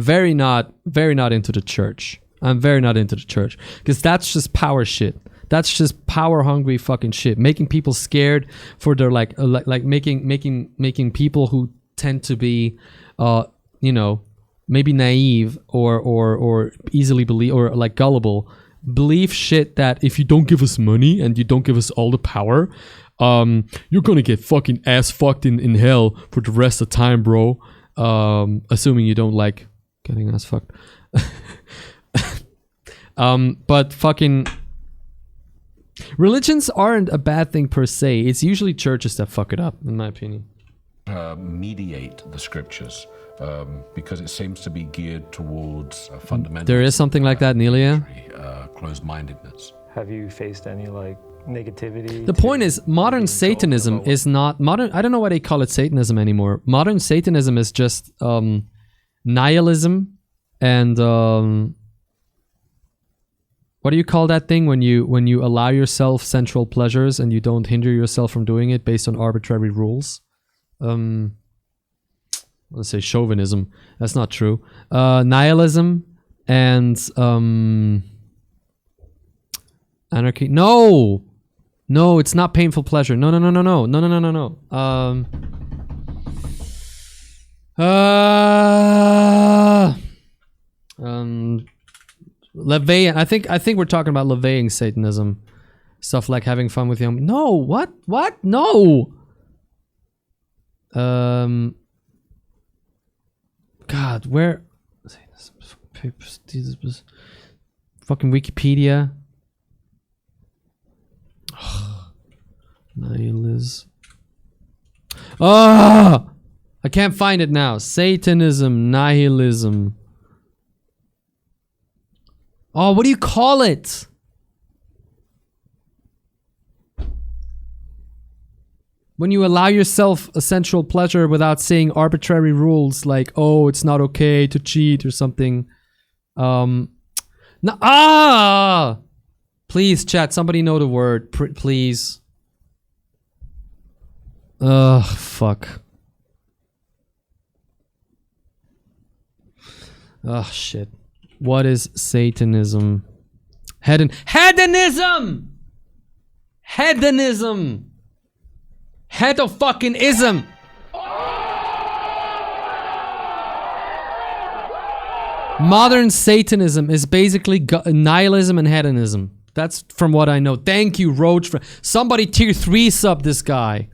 [SPEAKER 1] very not into the church. I'm very not into the church because that's just power shit. That's just power hungry fucking shit. Making people scared for their like making people who tend to be, you know, maybe naive or easily believe or like gullible, believe shit that if you don't give us money and you don't give us all the power, you're gonna get fucking ass fucked in hell for the rest of the time, bro. Assuming you don't like getting ass fucked. But fucking religions aren't a bad thing per se. It's usually churches that fuck it up, in my opinion.
[SPEAKER 2] Mediate the scriptures because it seems to be geared towards fundamental.
[SPEAKER 1] There is something like that, Nelia.
[SPEAKER 2] Closed-mindedness.
[SPEAKER 9] Have you faced any like negativity?
[SPEAKER 1] The point is, modern Satanism is not modern. I don't know why they call it Satanism anymore. Modern Satanism is just nihilism and what do you call that thing when you allow yourself sensual pleasures and you don't hinder yourself from doing it based on arbitrary rules? Let's say chauvinism. That's not true. Nihilism and anarchy. No, it's not painful pleasure. No. LaVeyan. I think we're talking about LaVeyan Satanism. Stuff like having fun with young. No, what? No. God, where? Fucking Wikipedia. Nihilism. I can't find it now. Satanism, nihilism. Oh, what do you call it? When you allow yourself a sensual pleasure without saying arbitrary rules like, oh, it's not okay to cheat or something. Please, chat, somebody know the word, please. Ugh, fuck. Oh, shit. What is Satanism? Hedonism! Hedo-fucking-ism! Modern Satanism is basically nihilism and hedonism. That's from what I know. Thank you, Roach. Somebody tier 3 sub this guy.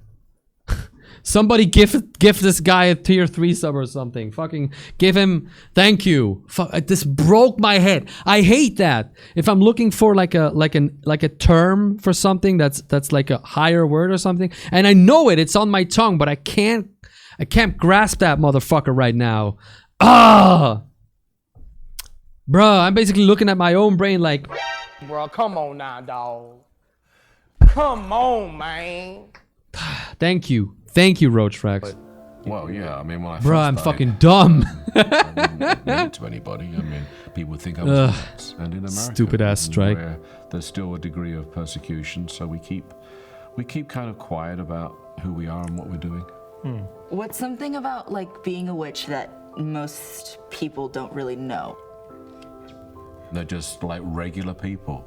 [SPEAKER 1] Somebody gift this guy a tier 3 sub or something. Fucking give him. Thank you. This broke my head. I hate that. If I'm looking for like a term for something that's like a higher word or something, and I know it's on my tongue, but I can't grasp that motherfucker right now. Bruh, I'm basically looking at my own brain like,
[SPEAKER 21] bro, come on now, dog. Come on, man.
[SPEAKER 1] Thank you, Roachfrax.
[SPEAKER 2] Well, yeah, I mean, when I
[SPEAKER 1] Bro, I'm fucking dumb.
[SPEAKER 2] I didn't admit it to anybody. I mean, people would think I was nuts. And in America,
[SPEAKER 1] stupid ass strike.
[SPEAKER 2] Where there's still a degree of persecution, so we keep kind of quiet about who we are and what we're doing.
[SPEAKER 23] What's something about like being a witch that most people don't really know?
[SPEAKER 2] They're just like regular people.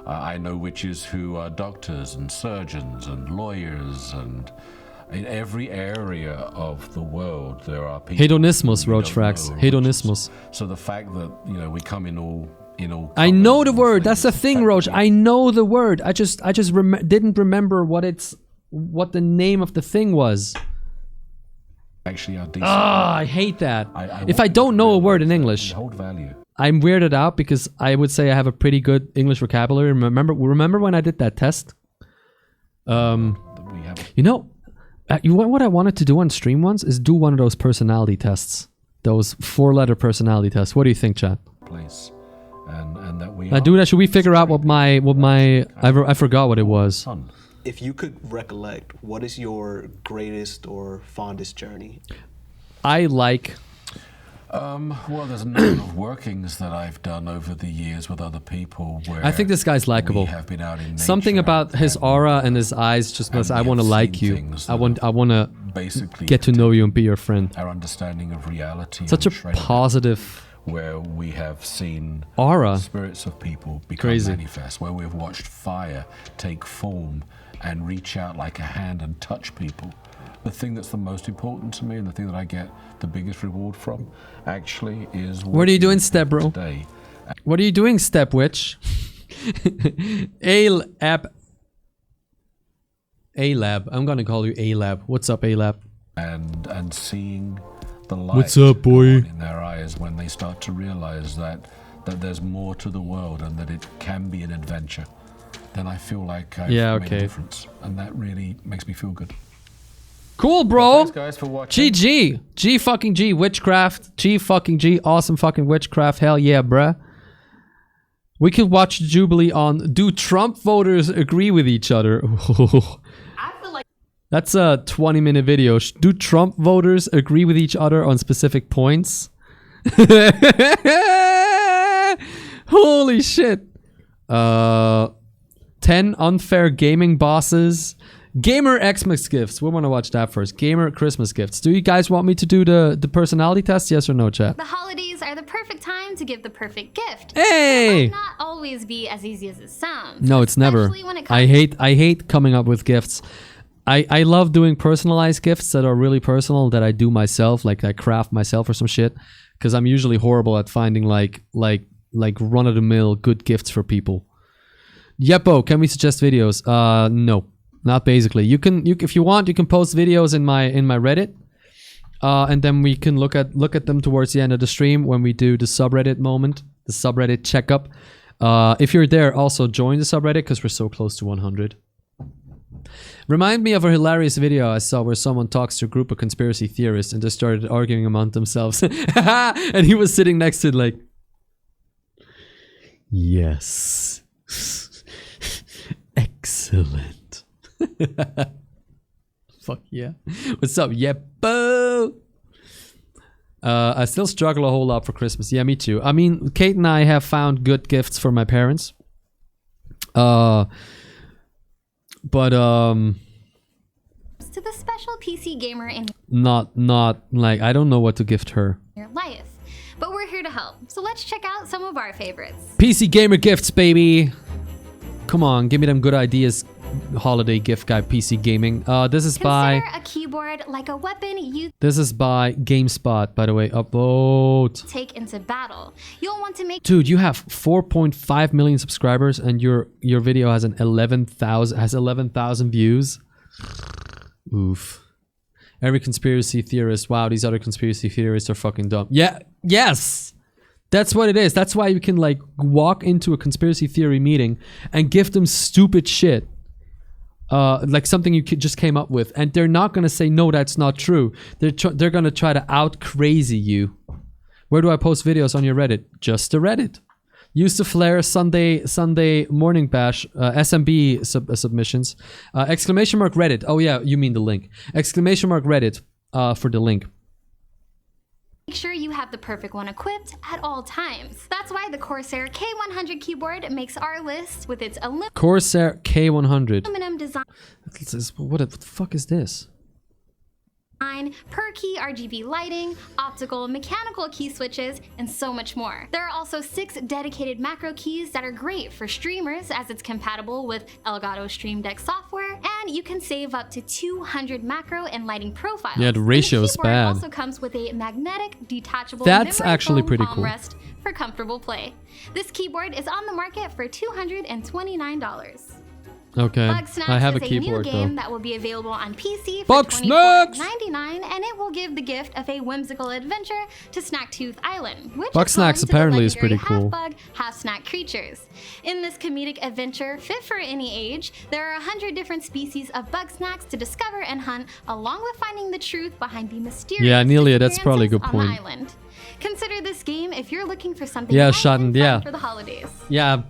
[SPEAKER 2] I know witches who are doctors and surgeons and lawyers, and in every area of the world there are people.
[SPEAKER 1] Hedonismus, Roachfrax. Hedonismus.
[SPEAKER 2] So the fact that we come in all.
[SPEAKER 1] I know the word. That's the thing, Roach. I know the word. I just didn't remember what the name of the thing was.
[SPEAKER 2] Actually,
[SPEAKER 1] I hate that. If I don't know a word in English,
[SPEAKER 2] hold value.
[SPEAKER 1] I'm weirded out because I would say I have a pretty good English vocabulary. Remember when I did that test? What I wanted to do on stream once is do one of those personality tests. those 4-letter personality tests. What do you think, chat?
[SPEAKER 2] Place. And that we
[SPEAKER 1] Do that. Should we figure out what my I forgot what it was.
[SPEAKER 11] If you could recollect, what is your greatest or fondest journey?
[SPEAKER 1] I like.
[SPEAKER 2] Well, there's a number of workings that I've done over the years with other people. Where
[SPEAKER 1] I think this guy's likable.
[SPEAKER 2] We have been out in
[SPEAKER 1] Something about his aura and his eyes just must. I want to like you. I want to
[SPEAKER 2] basically
[SPEAKER 1] get to know you and be your friend.
[SPEAKER 2] Our understanding of reality.
[SPEAKER 1] Such a positive.
[SPEAKER 2] Where we have seen
[SPEAKER 1] aura,
[SPEAKER 2] spirits of people become manifest. Where we've watched fire take form and reach out like a hand and touch people. The thing that's the most important to me and the thing that I get the biggest reward from actually is...
[SPEAKER 1] What are you doing, Step Bro? What are you doing, Step Witch? A-Lab. I'm gonna call you A-Lab. What's up, A-Lab?
[SPEAKER 2] And seeing the light
[SPEAKER 1] What's up, boy?
[SPEAKER 2] In their eyes when they start to realize that there's more to the world and that it can be an adventure, then I feel like I've made a difference. And that really makes me feel good.
[SPEAKER 1] Cool, bro.
[SPEAKER 2] Well, thanks, guys, for watching.
[SPEAKER 1] GG. G fucking G. Witchcraft. G fucking G. Awesome fucking witchcraft. Hell yeah, bruh. We could watch Jubilee on Do Trump voters agree with each other?
[SPEAKER 16] I feel like
[SPEAKER 1] that's a 20-minute video. Do Trump voters agree with each other on specific points? Holy shit. 10 unfair gaming bosses. Gamer Xmas gifts. We want to watch that first. Gamer Christmas gifts. Do you guys want me to do the personality test? Yes or no, chat?
[SPEAKER 19] The holidays are the perfect time to give the perfect gift.
[SPEAKER 1] Hey!
[SPEAKER 19] It might not always be as easy as it sounds.
[SPEAKER 1] No, it's never.
[SPEAKER 19] When it
[SPEAKER 1] I hate coming up with gifts. I love doing personalized gifts that are really personal that I do myself, like I craft myself or some shit, because I'm usually horrible at finding like run-of-the-mill good gifts for people. Yeppo, can we suggest videos? No. Not basically. You can if you want, you can post videos in my Reddit, and then we can look at them towards the end of the stream when we do the subreddit moment, the subreddit checkup. If you're there, also join the subreddit because we're so close to 100. Remind me of a hilarious video I saw where someone talks to a group of conspiracy theorists and just started arguing among themselves, and he was sitting next to it like, yes, excellent. Fuck yeah. What's up, Yeppo? I still struggle a whole lot for Christmas. Yeah, me too. I mean, Kate and I have found good gifts for my parents. But
[SPEAKER 19] to the special PC gamer in
[SPEAKER 1] not like I don't know what to gift her.
[SPEAKER 19] your life. But we're here to help. So let's check out some of our favorites.
[SPEAKER 1] PC gamer gifts, baby. Come on, give me them good ideas. Holiday gift guide PC gaming. This is by
[SPEAKER 19] a keyboard like a weapon you
[SPEAKER 1] This is by GameSpot, by the way. Upvote.
[SPEAKER 19] take into battle. You'll want to make
[SPEAKER 1] Dude, you have 4.5 million subscribers and your video has 11,000 views. Oof. Every conspiracy theorist. Wow, these other conspiracy theorists are fucking dumb. Yeah, yes. That's what it is. That's why you can like walk into a conspiracy theory meeting and give them stupid shit. Like something you just came up with, and they're not gonna say no, that's not true. They're gonna try to out crazy you. Where do I post videos on your Reddit? Just the Reddit. Use the Flare Sunday morning bash SMB submissions. Exclamation mark Reddit. Oh yeah, you mean the link. Exclamation mark Reddit for the link.
[SPEAKER 19] Make sure you have the perfect one equipped at all times. That's why the Corsair K100 keyboard makes our list with its
[SPEAKER 1] Corsair K100.
[SPEAKER 19] aluminum design,
[SPEAKER 1] What the fuck is this?
[SPEAKER 19] per key RGB lighting, optical, mechanical key switches, and so much more. There are also 6 dedicated macro keys that are great for streamers as it's compatible with Elgato Stream Deck software, and you can save up to 200 macro and lighting profiles.
[SPEAKER 1] Yeah, the ratio is
[SPEAKER 19] keyboard
[SPEAKER 1] bad.
[SPEAKER 19] also comes with a magnetic detachable
[SPEAKER 1] That's
[SPEAKER 19] memory
[SPEAKER 1] actually
[SPEAKER 19] foam
[SPEAKER 1] pretty
[SPEAKER 19] palm
[SPEAKER 1] cool.
[SPEAKER 19] rest for comfortable play. This keyboard is on the market for $229.
[SPEAKER 1] Okay,
[SPEAKER 19] Bugsnax
[SPEAKER 1] I have a
[SPEAKER 19] is
[SPEAKER 1] keyboard
[SPEAKER 19] new game
[SPEAKER 1] though.
[SPEAKER 19] that will be available on PC for
[SPEAKER 1] Bugsnax!
[SPEAKER 19] $24.99, and it will give the gift of a whimsical adventure to Snacktooth Island, which
[SPEAKER 1] Bugsnax
[SPEAKER 19] is home to
[SPEAKER 1] apparently
[SPEAKER 19] the
[SPEAKER 1] is pretty
[SPEAKER 19] legendary
[SPEAKER 1] cool.
[SPEAKER 19] half-bug, half-snack creatures. In this comedic adventure, fit for any age, there are 100 different species of Bugsnax to discover and hunt, along with finding the truth behind the mysterious
[SPEAKER 1] Yeah, Nelia, that's probably a good
[SPEAKER 19] disappearances
[SPEAKER 1] point.
[SPEAKER 19] on the island. Consider this game if you're looking for something
[SPEAKER 1] Yeah,
[SPEAKER 19] light
[SPEAKER 1] Shaden,
[SPEAKER 19] and fun
[SPEAKER 1] yeah.
[SPEAKER 19] for the holidays.
[SPEAKER 1] Yeah.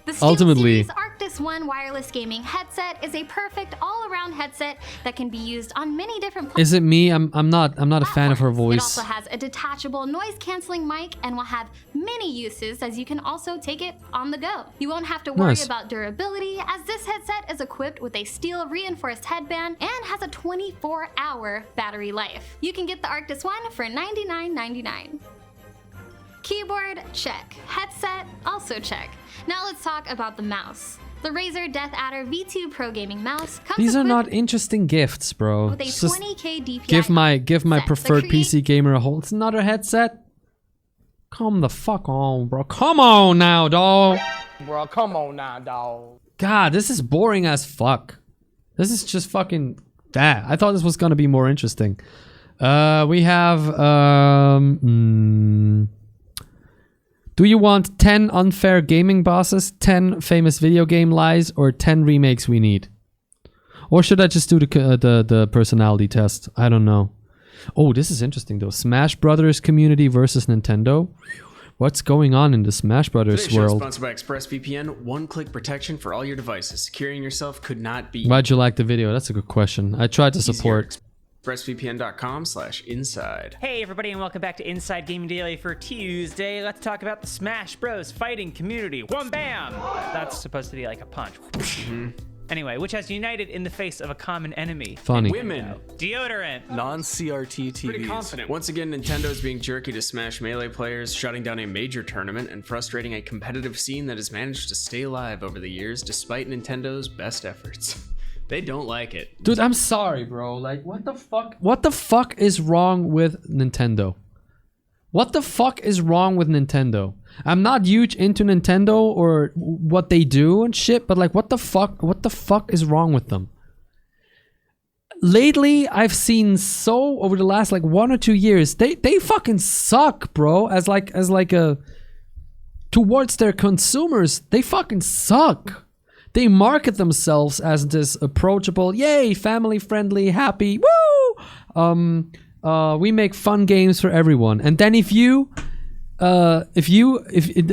[SPEAKER 19] The Steel
[SPEAKER 1] Ultimately,
[SPEAKER 19] Series Arctis One wireless gaming headset is a perfect all-around headset that can be used on many different
[SPEAKER 1] is it me? I'm not a fan of her
[SPEAKER 19] It
[SPEAKER 1] voice.
[SPEAKER 19] also has a detachable noise-canceling mic and will have many uses, as you can also take it on the go. You won't have to worry
[SPEAKER 1] Nice.
[SPEAKER 19] about durability, as this headset is equipped with a steel reinforced headband and has a 24-hour battery life. You can get the Arctis One for $99.99. Keyboard, check. Headset, also check. Now let's talk about the mouse. The Razer Death Adder V2 Pro Gaming Mouse comes
[SPEAKER 1] These are
[SPEAKER 19] equipped
[SPEAKER 1] not interesting gifts, bro.
[SPEAKER 19] with a
[SPEAKER 1] It's just
[SPEAKER 19] 20K DPI.
[SPEAKER 1] give my
[SPEAKER 19] set.
[SPEAKER 1] preferred
[SPEAKER 19] The
[SPEAKER 1] PC gamer a whole. It's another headset. Come the fuck on, bro. Come on now, dog.
[SPEAKER 21] Bro, come on now, dog.
[SPEAKER 1] God, this is boring as fuck. This is just fucking that. I thought this was gonna be more interesting. We have do you want 10 unfair gaming bosses, 10 famous video game lies, or 10 remakes we need? Or should I just do the personality test? I don't know. Oh, this is interesting though. Smash Brothers community versus Nintendo. What's going on in the Smash Brothers
[SPEAKER 13] Today's show is
[SPEAKER 1] world?
[SPEAKER 13] sponsored by ExpressVPN. One-click protection for all your devices. Securing yourself could not be
[SPEAKER 1] Why'd you like the video? That's a good question. I tried to support.
[SPEAKER 13] ExpressVPN.com/inside.
[SPEAKER 14] Hey everybody, and welcome back to Inside Gaming Daily for Tuesday. Let's talk about the Smash Bros. Fighting community. One bam! That's supposed to be like a punch. Anyway, which has united in the face of a common enemy.
[SPEAKER 1] Funny.
[SPEAKER 13] Women.
[SPEAKER 14] Deodorant.
[SPEAKER 11] Non-CRT TVs.
[SPEAKER 13] Pretty confident. Once again, Nintendo's being jerky to Smash Melee players, shutting down a major tournament and frustrating a competitive scene that has managed to stay alive over the years despite Nintendo's best efforts. They don't like it.
[SPEAKER 1] Dude, I'm sorry, bro. Like, what the fuck? What the fuck is wrong with Nintendo? What the fuck is wrong with Nintendo? I'm not huge into Nintendo or what they do and shit, but like, what the fuck? What the fuck is wrong with them? Lately, I've seen over the last like 1 or 2 years, they fucking suck, bro. As like a towards their consumers, they fucking suck. They market themselves as this approachable, yay, family-friendly, happy, woo! We make fun games for everyone. And then if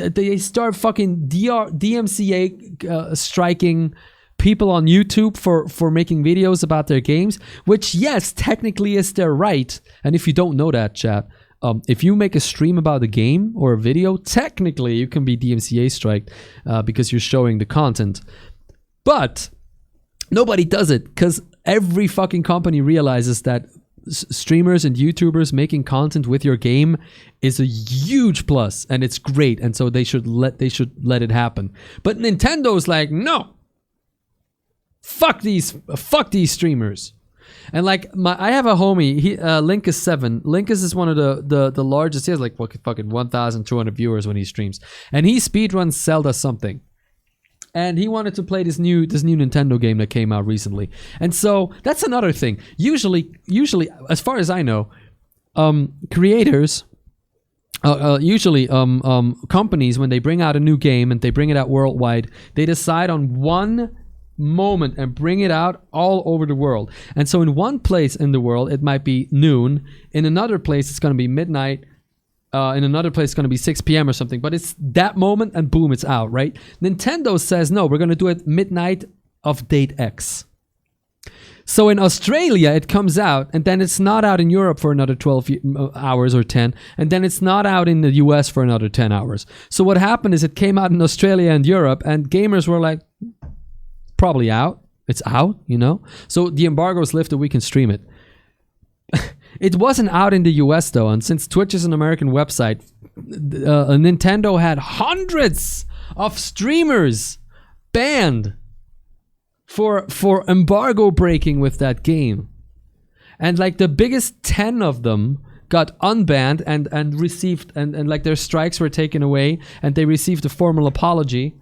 [SPEAKER 1] they start fucking DMCA striking people on YouTube for making videos about their games, which yes, technically is their right. And if you don't know that, chat, if you make a stream about a game or a video, technically you can be DMCA striked because you're showing the content. But nobody does it because every fucking company realizes that streamers and YouTubers making content with your game is a huge plus and it's great, and so they should let it happen. But Nintendo's like, no, fuck these streamers. And like I have a homie, Linkus7. Linkus is one of the largest. He has like fucking 1,200 viewers when he streams, and he speedruns Zelda something. And he wanted to play this new Nintendo game that came out recently. And so that's another thing. Usually, as far as I know, creators, companies, when they bring out a new game and they bring it out worldwide, they decide on one moment and bring it out all over the world. And so in one place in the world, it might be noon. In another place, it's going to be midnight. In another place, it's going to be 6 p.m. or something. But it's that moment and boom, it's out, right? Nintendo says, no, we're going to do it midnight of date X. So in Australia, it comes out, and then it's not out in Europe for another 12 hours or 10, and then it's not out in the US for another 10 hours. So what happened is it came out in Australia and Europe, and gamers were like, probably out. It's out, you know? So the embargo is lifted, we can stream it. It wasn't out in the US though, and since Twitch is an American website, Nintendo had hundreds of streamers banned for embargo breaking with that game. And like the biggest 10 of them got unbanned and received and like their strikes were taken away, and they received a formal apology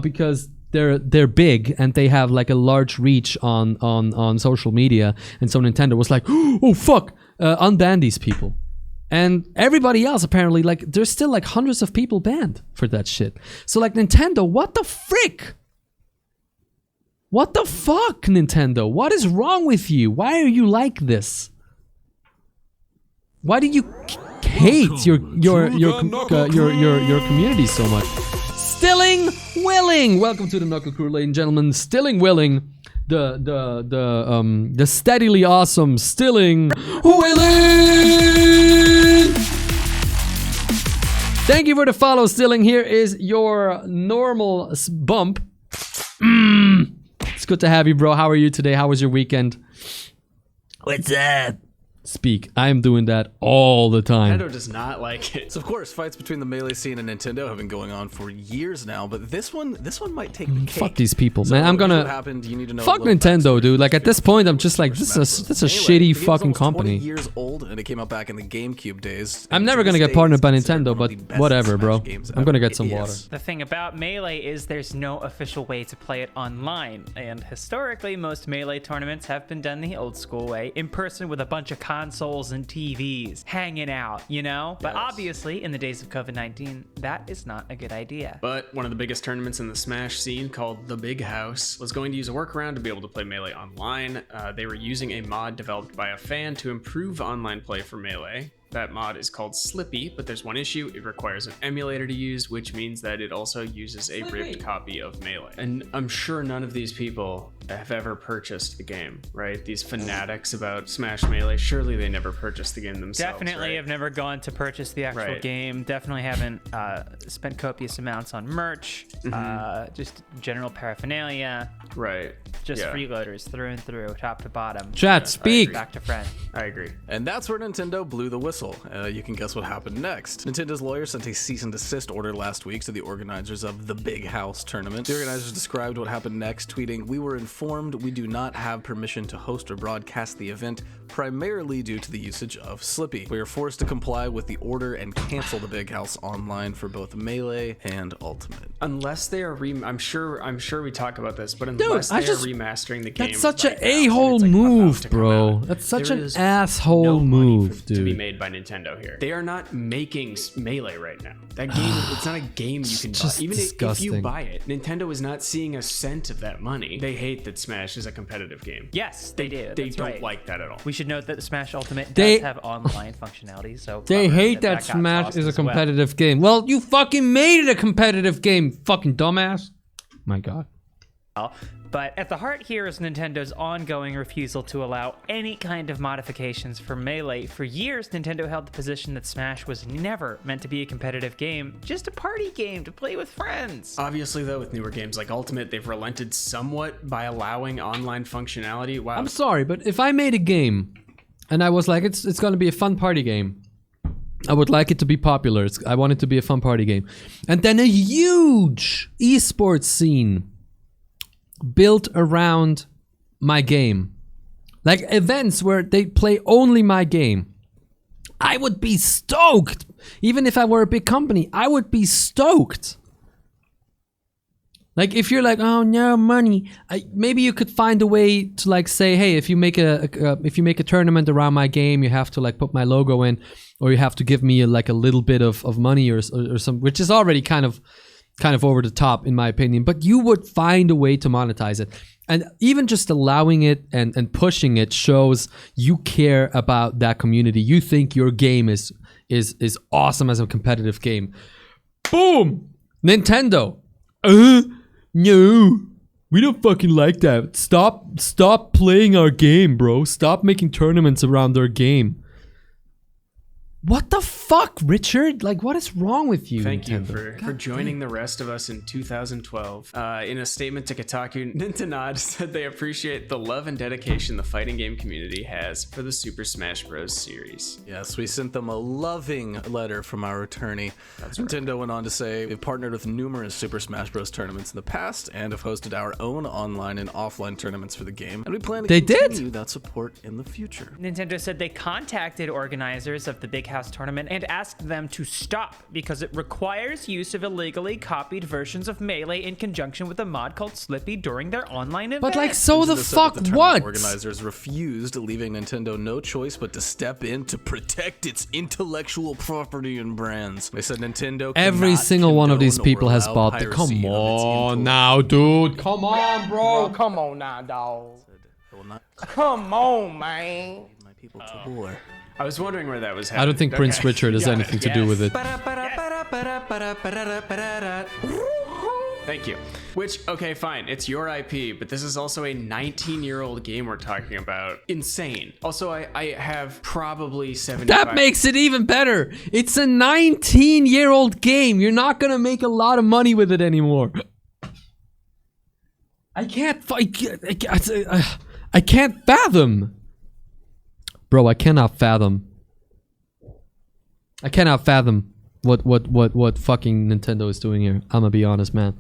[SPEAKER 1] because they're big and they have like a large reach on social media, and so Nintendo was like, oh fuck, unban these people. And everybody else apparently, like, there's still like hundreds of people banned for that shit. So like, Nintendo, what the frick? What the fuck, Nintendo? What is wrong with you? Why are you like this? Why do you hate your community so much? Stilling Willing, welcome to the Knuckle Crew, ladies and gentlemen. Stilling Willing, the steadily awesome Stilling Willing. Thank you for the follow, Stilling. Here is your normal bump. It's good to have you, bro. How are you today? How was your weekend? What's up? Speak. I am doing that all the time.
[SPEAKER 13] Nintendo does not like it.
[SPEAKER 15] So of course, fights between the Melee scene and Nintendo have been going on for years now, but this one might take the cake.
[SPEAKER 1] Fuck these people,
[SPEAKER 15] So
[SPEAKER 1] man. I'm gonna
[SPEAKER 15] what happened, you need to know
[SPEAKER 1] fuck Nintendo, dude. Like at this point, I'm just like, this is a shitty fucking company.
[SPEAKER 15] 20 years old, and it came out back in the GameCube days.
[SPEAKER 1] I'm never gonna get partnered by Nintendo, but whatever, bro. I'm gonna get some water.
[SPEAKER 14] The thing about Melee is there's no official way to play it online, and historically, most Melee tournaments have been done the old school way, in person with a bunch of consoles and TVs, hanging out, you know? But obviously, in the days of COVID-19, that is not a good idea.
[SPEAKER 13] But one of the biggest tournaments in the Smash scene, called the Big House, was going to use a workaround to be able to play Melee online. They were using a mod developed by a fan to improve online play for Melee. That mod is called Slippy, but there's one issue. It requires an emulator to use, which means that it also uses a ripped copy of Melee. And I'm sure none of these people have ever purchased the game, right? These fanatics about Smash Melee, surely they never purchased the game themselves.
[SPEAKER 14] Definitely have never gone to purchase the actual game. Definitely haven't spent copious amounts on merch, just general paraphernalia.
[SPEAKER 13] Right.
[SPEAKER 14] Just freeloaders through and through, top to bottom.
[SPEAKER 1] Chat, speak.
[SPEAKER 14] Back to friend.
[SPEAKER 13] I agree.
[SPEAKER 15] And that's where Nintendo blew the whistle. You can guess what happened next. Nintendo's lawyer sent a cease and desist order last week to the organizers of the Big House tournament. The organizers described what happened next, tweeting, "We were informed we do not have permission to host or broadcast the event, primarily due to the usage of Slippy. We are forced to comply with the order and cancel the Big House online for both Melee and Ultimate."
[SPEAKER 13] Unless they are I'm sure we talk about this, but unless they are remastering the game,
[SPEAKER 1] that's such an a-hole move, bro. That's such an asshole move, dude.
[SPEAKER 13] To be made by Nintendo here. They are not making Melee right now. That game, it's not a game you can buy. Even if you buy it, Nintendo is not seeing a cent of that money. They hate that Smash is a competitive game.
[SPEAKER 14] Yes, they do.
[SPEAKER 13] They don't like that at all.
[SPEAKER 14] We should note that Smash Ultimate does have online functionality, so
[SPEAKER 1] they hate that Smash is a competitive game. Well, you fucking made it a competitive game, fucking dumbass. My God.
[SPEAKER 14] But at the heart here is Nintendo's ongoing refusal to allow any kind of modifications for Melee. For years, Nintendo held the position that Smash was never meant to be a competitive game, just a party game to play with friends.
[SPEAKER 13] Obviously, though, with newer games like Ultimate, they've relented somewhat by allowing online functionality. Wow.
[SPEAKER 1] I'm sorry, but if I made a game and I was like, it's going to be a fun party game, I would like it to be popular. I want it to be a fun party game. And then a huge esports scene built around my game, like events where they play only my game, I would be stoked. Even if I were a big company, I would be stoked. Like if you're like, oh no, money, maybe you could find a way to like say, hey, if you make a tournament around my game, you have to like put my logo in, or you have to give me like a little bit of money or some, which is already kind of over the top in my opinion, but you would find a way to monetize it. And even just allowing it and pushing it shows you care about that community. You think your game is awesome as a competitive game. Boom! Nintendo. No. We don't fucking like that. Stop playing our game, bro. Stop making tournaments around our game. What the fuck, Richard? Like, what is wrong with you?
[SPEAKER 13] Thank
[SPEAKER 1] Nintendo?
[SPEAKER 13] you for joining the rest of us in 2012. In a statement to Kotaku, Nintendo said they appreciate the love and dedication the fighting game community has for the Super Smash Bros. Series.
[SPEAKER 15] Yes, we sent them a loving letter from our attorney. Nintendo went on to say, they've partnered with numerous Super Smash Bros. Tournaments in the past and have hosted our own online and offline tournaments for the game, and we plan to continue that support in the future.
[SPEAKER 14] Nintendo said they contacted organizers of the Big House tournament and asked them to stop because it requires use of illegally copied versions of Melee in conjunction with a mod called Slippy during their online event.
[SPEAKER 1] But like, so the
[SPEAKER 15] Nintendo said
[SPEAKER 1] fuck
[SPEAKER 15] that the
[SPEAKER 1] what?
[SPEAKER 15] tournament organizers refused, leaving Nintendo no choice but to step in to protect its intellectual property and brands. They said Nintendo
[SPEAKER 1] Every
[SPEAKER 15] cannot
[SPEAKER 1] single one of
[SPEAKER 15] condone
[SPEAKER 1] these
[SPEAKER 15] or
[SPEAKER 1] people has
[SPEAKER 15] allow
[SPEAKER 1] bought the.
[SPEAKER 15] piracy
[SPEAKER 1] Come
[SPEAKER 15] of its
[SPEAKER 1] on now, dude. Come on, bro.
[SPEAKER 21] Come on now, dog.
[SPEAKER 15] They will not
[SPEAKER 21] Come on, man.
[SPEAKER 15] my people to war.
[SPEAKER 13] I was wondering where that was headed.
[SPEAKER 1] I don't think Prince Richard has anything to do with it.
[SPEAKER 13] Thank you. Which, okay, fine, it's your IP, but this is also a 19-year-old game we're talking about. Insane. Also, I have probably 75...
[SPEAKER 1] That makes it even better. It's a 19-year-old game. You're not gonna make a lot of money with it anymore. I can't fathom. Bro, I cannot fathom. I cannot fathom what fucking Nintendo is doing here. I'm gonna be honest, man.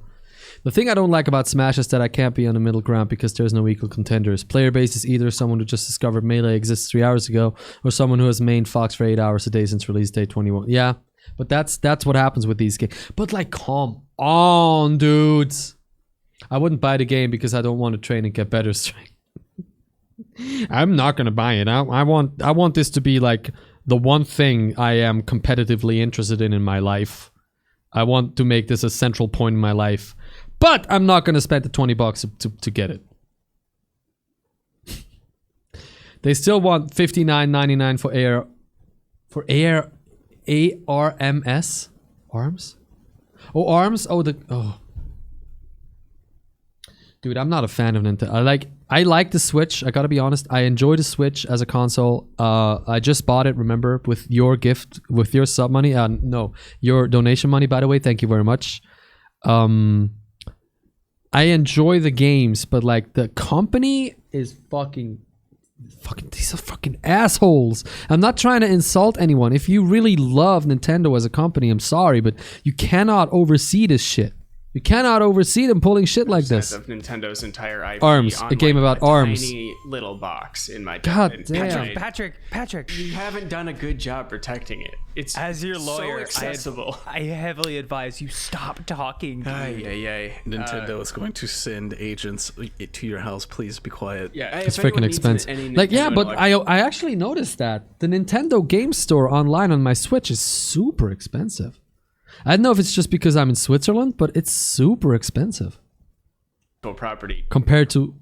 [SPEAKER 1] The thing I don't like about Smash is that I can't be on the middle ground because there's no equal contenders. Player base is either someone who just discovered Melee exists 3 hours ago, or someone who has mained Fox for 8 hours a day since release day 21. Yeah, but that's what happens with these games. But like, come on, dudes. I wouldn't buy the game because I don't want to train and get better strength. I'm not gonna buy it. I want this to be like the one thing I am competitively interested in my life. I want to make this a central point in my life. But I'm not gonna spend the $20 to get it. They still want $59.99 for ARMS? ARMS? Oh, ARMS? Oh. Dude, I'm not a fan of Nintendo. I like the Switch. I gotta be honest. I enjoy the Switch as a console. I just bought it, remember, with your gift, with your sub money. No, your donation money, by the way. Thank you very much. I enjoy the games, but like the company is fucking these are fucking assholes. I'm not trying to insult anyone. If you really love Nintendo as a company, I'm sorry, but you cannot oversee this shit. You cannot oversee them pulling shit like this.
[SPEAKER 13] Of Nintendo's entire IP
[SPEAKER 1] ARMS,
[SPEAKER 13] on
[SPEAKER 1] a game about ARMS.
[SPEAKER 13] Tiny little box in my
[SPEAKER 1] God damn.
[SPEAKER 14] Patrick.
[SPEAKER 13] You haven't done a good job protecting it. It's
[SPEAKER 14] as your lawyer,
[SPEAKER 13] so accessible.
[SPEAKER 14] I heavily advise you stop talking.
[SPEAKER 15] Nintendo is going to send agents to your house. Please be quiet.
[SPEAKER 13] Yeah,
[SPEAKER 1] it's freaking expensive. Like, yeah, but I actually noticed that the Nintendo Game Store online on my Switch is super expensive. I don't know if it's just because I'm in Switzerland, but it's super expensive.
[SPEAKER 13] Property
[SPEAKER 1] compared to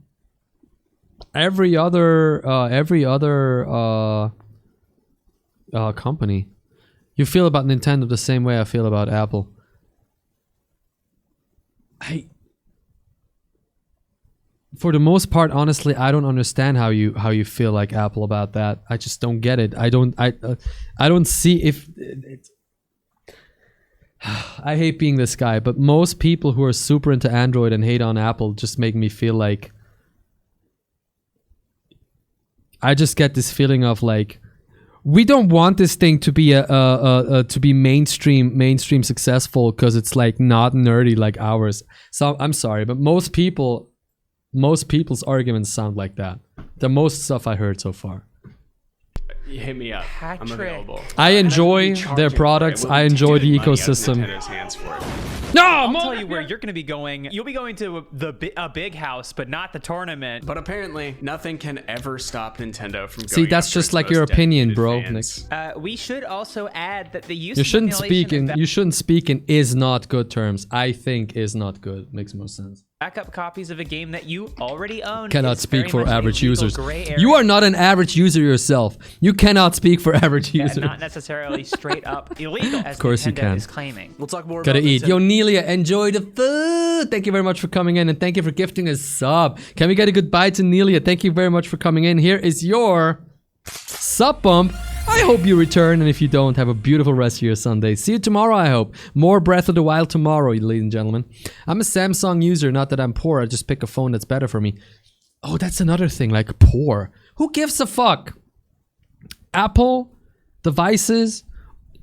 [SPEAKER 1] every other company. You feel about Nintendo the same way I feel about Apple. For the most part, honestly, I don't understand how you feel like Apple about that. I just don't get it. I don't see if it's. I hate being this guy, but most people who are super into Android and hate on Apple just make me feel like I just get this feeling of like we don't want this thing to be to be mainstream successful because it's like not nerdy like ours. So I'm sorry, but most people's arguments sound like that. The most stuff I heard so far.
[SPEAKER 13] You hit me up. I'm available.
[SPEAKER 1] I enjoy their products. I enjoy the ecosystem.
[SPEAKER 14] No, I'll tell you where you're going to be going. You'll be going to a big house, but not the tournament.
[SPEAKER 13] But apparently, nothing can ever stop Nintendo from going.
[SPEAKER 1] See, that's just like your opinion, bro.
[SPEAKER 14] We should also add that the use
[SPEAKER 1] you shouldn't speak in is not good terms. I think is not good. Makes more sense.
[SPEAKER 14] Backup copies of a game that you already own.
[SPEAKER 1] Cannot speak for average users. You are not an average user yourself. You cannot speak for average users.
[SPEAKER 14] Not necessarily straight up illegal, as
[SPEAKER 1] of course
[SPEAKER 14] Nintendo
[SPEAKER 1] you can.
[SPEAKER 14] is claiming.
[SPEAKER 15] We'll talk more
[SPEAKER 1] Gotta
[SPEAKER 15] about
[SPEAKER 1] eat.
[SPEAKER 15] Nintendo.
[SPEAKER 1] Yo, Nelia, enjoy the food. Thank you very much for coming in, and thank you for gifting a sub. Can we get a goodbye to Nelia? Thank you very much for coming in. Here is your sub bump. I hope you return, and if you don't, have a beautiful rest of your Sunday. See you tomorrow, I hope. More Breath of the Wild tomorrow, ladies and gentlemen. I'm a Samsung user, not that I'm poor. I just pick a phone that's better for me. Oh, that's another thing, like poor. Who gives a fuck? Apple devices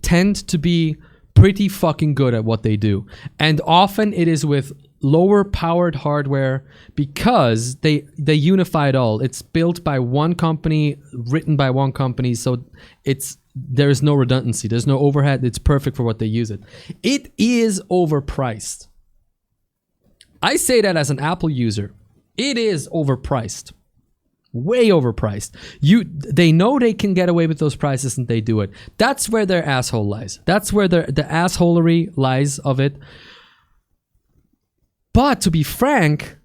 [SPEAKER 1] tend to be pretty fucking good at what they do. And often it is with lower powered hardware because they unify it all. It's built by one company, written by one company, so there's no redundancy, there's no overhead. It's perfect for what they use it. It is overpriced. I say that as an Apple user. It is overpriced. Way overpriced. They know they can get away with those prices and they do it. That's where their asshole lies. That's where the assholery lies of it. But to be frank,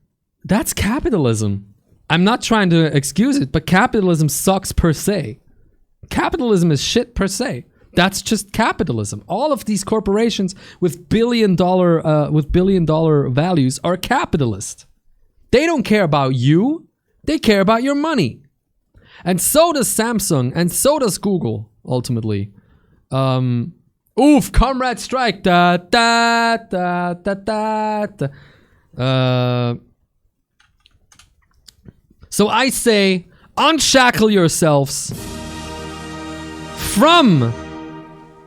[SPEAKER 1] that's capitalism. I'm not trying to excuse it, but capitalism sucks per se. Capitalism is shit per se. That's just capitalism. All of these corporations with billion dollar values are capitalist. They don't care about you. They care about your money. And so does Samsung, and so does Google, ultimately. Oof, Comrade Strike. Da, da, da, da, da, da. So I say, unshackle yourselves from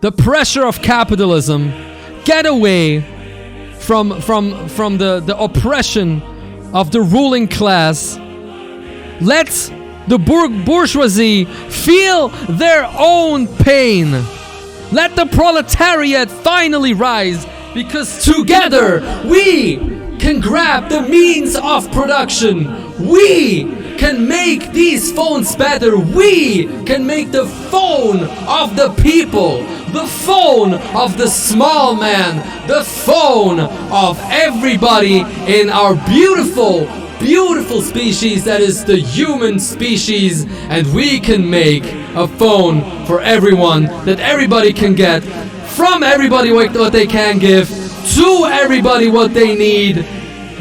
[SPEAKER 1] the pressure of capitalism. Get away from the oppression of the ruling class. Let the bourgeoisie feel their own pain. Let the proletariat finally rise, because together we can grab the means of production. We can make these phones better. We can make the phone of the people, the phone of the small man, the phone of everybody in our beautiful, beautiful species that is the human species. And we can make a phone for everyone that everybody can get, from everybody what they can give, to everybody what they need.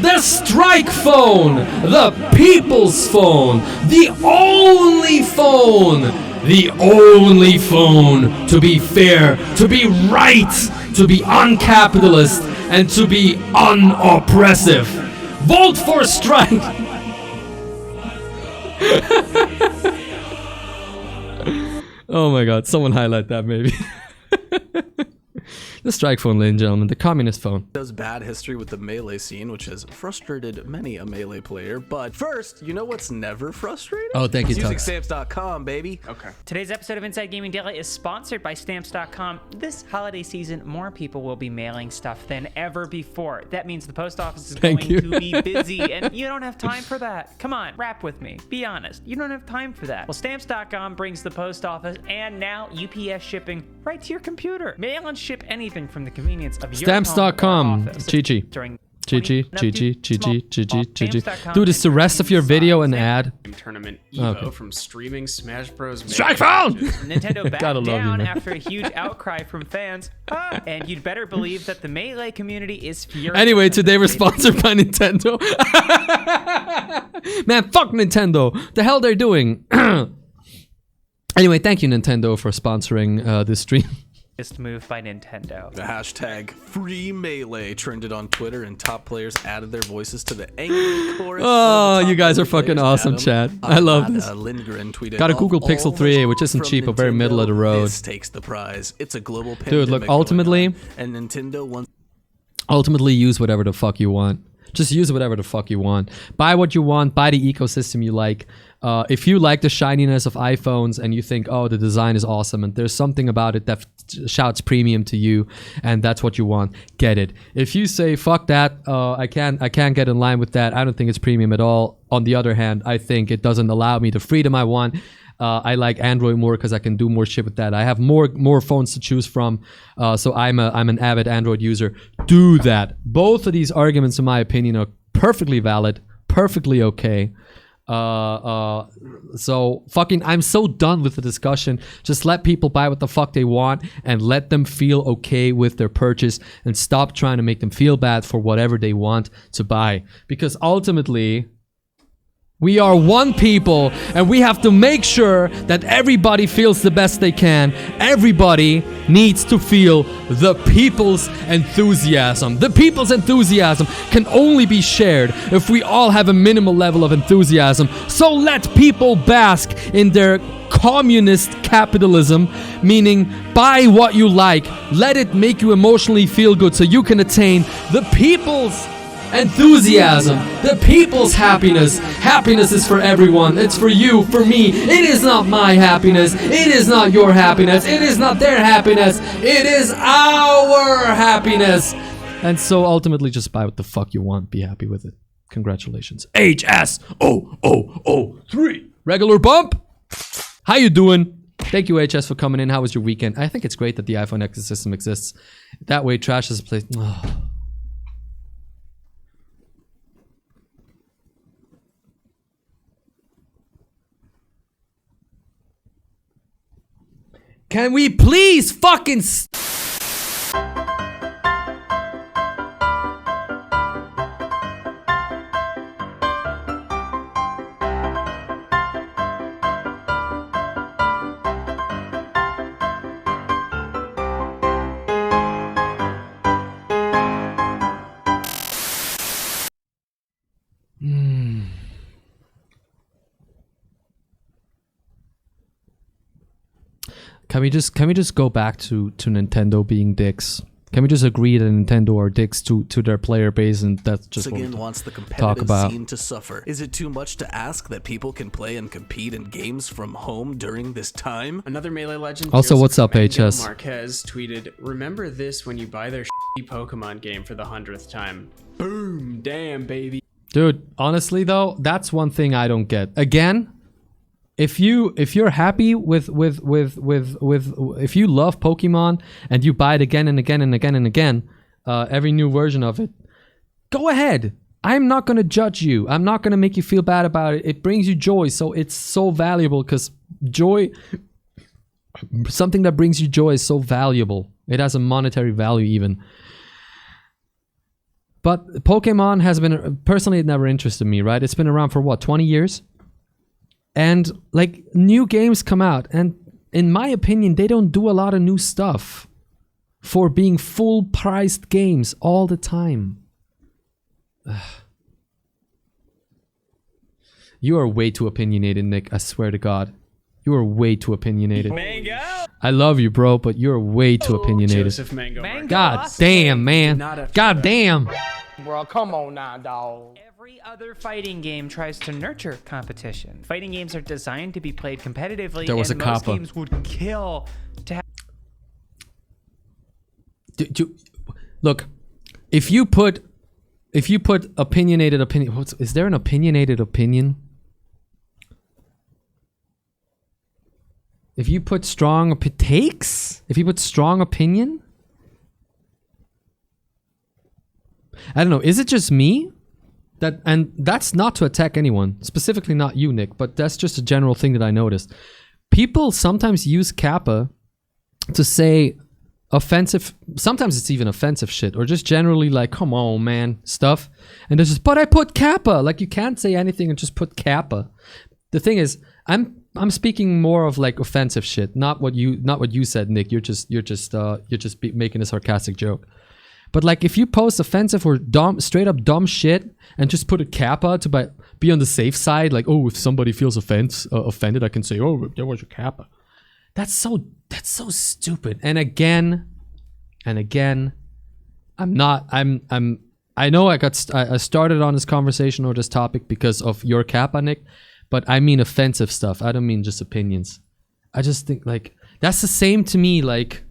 [SPEAKER 1] The strike phone, the people's phone, the only phone to be fair, to be right, to be uncapitalist, and to be unoppressive. Vote for strike! Oh my god, someone highlight that maybe. The strike phone, ladies and gentlemen, the communist phone.
[SPEAKER 15] Does bad history with the Melee scene, which has frustrated many a Melee player. But first, you know what's never frustrating?
[SPEAKER 1] Oh, thank you,
[SPEAKER 15] Using
[SPEAKER 1] Tux.
[SPEAKER 15] Stamps.com, baby.
[SPEAKER 13] Okay.
[SPEAKER 14] Today's episode of Inside Gaming Daily is sponsored by Stamps.com. This holiday season, more people will be mailing stuff than ever before. That means the post office is going to be busy, and you don't have time for that. Come on, rap with me. Be honest. You don't have time for that. Well, Stamps.com brings the post office and now UPS shipping right to your computer. Mail and ship anything from the convenience of your
[SPEAKER 1] Stamps.com. Chi-chi. Chi-chi. Dude, is the rest of your video an ad?
[SPEAKER 13] Tournament Evo from streaming Smash Bros.
[SPEAKER 1] Strike phone!
[SPEAKER 14] Nintendo backed
[SPEAKER 1] Gotta love you,
[SPEAKER 14] down
[SPEAKER 1] man.
[SPEAKER 14] after a huge outcry from fans. And you'd better believe that the Melee community is furious.
[SPEAKER 1] Anyway, today we're sponsored by Nintendo. Man, fuck Nintendo. The hell they're doing? Anyway, thank you, Nintendo, for sponsoring this stream.
[SPEAKER 14] Move by Nintendo.
[SPEAKER 15] The hashtag Free Melee trended on Twitter, and top players added their voices to the angry chorus.
[SPEAKER 1] Oh, you guys are fucking awesome, chat. I love this.
[SPEAKER 15] Lindgren tweeted,
[SPEAKER 1] Got a Google Pixel 3a, which isn't cheap, but very middle of the road.
[SPEAKER 15] This takes the prize. It's a global pandemic.
[SPEAKER 1] Dude, look, ultimately,
[SPEAKER 15] and Nintendo wants.
[SPEAKER 1] Ultimately, use whatever the fuck you want. Just use whatever the fuck you want. Buy what you want. Buy the ecosystem you like. If you like the shininess of iPhones and you think, oh, the design is awesome and there's something about it that shouts premium to you and that's what you want, get it. If you say, fuck that, I can't get in line with that, I don't think it's premium at all. On the other hand, I think it doesn't allow me the freedom I want. I like Android more because I can do more shit with that. I have more phones to choose from, so I'm an avid Android user. Do that. Both of these arguments, in my opinion, are perfectly valid, perfectly okay. So fucking, I'm so done with the discussion. Just let people buy what the fuck they want and let them feel okay with their purchase and stop trying to make them feel bad for whatever they want to buy. Because ultimately, we are one people and we have to make sure that everybody feels the best they can. Everybody needs to feel the people's enthusiasm. The people's enthusiasm can only be shared if we all have a minimal level of enthusiasm. So let people bask in their communist capitalism, meaning buy what you like. Let it make you emotionally feel good so you can attain the people's enthusiasm, the people's happiness. Happiness is for everyone. It's for you, for me. It is not my happiness. It is not your happiness. It is not their happiness. It is our happiness. And so ultimately just buy what the fuck you want. Be happy with it. Congratulations. HSOO3. Regular bump. How you doing? Thank you, HS, for coming in. How was your weekend? I think it's great that the iPhone X system exists. That way, trash is a place. Oh. Can we please fucking... Can we just go back to Nintendo being dicks? Can we just agree that Nintendo are dicks to their player base, and that's just what
[SPEAKER 15] again
[SPEAKER 1] we
[SPEAKER 15] wants the
[SPEAKER 1] talk
[SPEAKER 15] competitive
[SPEAKER 1] about?
[SPEAKER 15] scene to suffer. Is it too much to ask that people can play and compete in games from home during this time?
[SPEAKER 13] Another Melee legend.
[SPEAKER 1] Also,
[SPEAKER 13] Joseph
[SPEAKER 1] what's up,
[SPEAKER 13] Mango
[SPEAKER 1] HS?
[SPEAKER 13] Marquez tweeted, "Remember this when you buy their shitty Pokemon game for the 100th time." Boom! Damn, baby.
[SPEAKER 1] Dude, honestly though, that's one thing I don't get. Again, if you're happy with if you love Pokemon and you buy it again and again and again and again, every new version of it, go ahead. I'm not gonna judge you. I'm not gonna make you feel bad about it. It brings you joy, so it's so valuable, because joy, something that brings you joy is so valuable. It has a monetary value even. But Pokemon has been, personally, it never interested me, right? It's been around for what, 20 years? And like, new games come out, and in my opinion, they don't do a lot of new stuff for being full-priced games all the time. You are way too opinionated, Nick. I swear to God. You are way too opinionated.
[SPEAKER 14] Mango!
[SPEAKER 1] I love you, bro, but you're way too opinionated.
[SPEAKER 13] Joseph Mango.
[SPEAKER 1] God damn, man. God damn.
[SPEAKER 21] Bro, come on now, dog.
[SPEAKER 14] Every other fighting game tries to nurture competition. Fighting games are designed to be played competitively,
[SPEAKER 1] There was
[SPEAKER 14] and
[SPEAKER 1] a
[SPEAKER 14] most
[SPEAKER 1] coppa.
[SPEAKER 14] games would kill to have...
[SPEAKER 1] Look, if you put opinionated opinion, is there an opinionated opinion? If you put strong takes, if you put strong opinion, I don't know. Is it just me? And that's not to attack anyone, specifically not you, Nick, but that's just a general thing that I noticed. People sometimes use kappa to say offensive, sometimes it's even offensive shit, or just generally like, come on, man, stuff. And there's just, but I put kappa. Like, you can't say anything and just put kappa. The thing is, I'm speaking more of like offensive shit, not what you said, Nick. You're just making a sarcastic joke. But like, if you post offensive or straight up dumb shit and just put a kappa to be on the safe side, like, oh, if somebody feels offended, I can say, oh, there was your kappa. That's so stupid. And again, I know I started on this conversation or this topic because of your kappa, Nick, but I mean offensive stuff. I don't mean just opinions. I just think like that's the same to me. Like,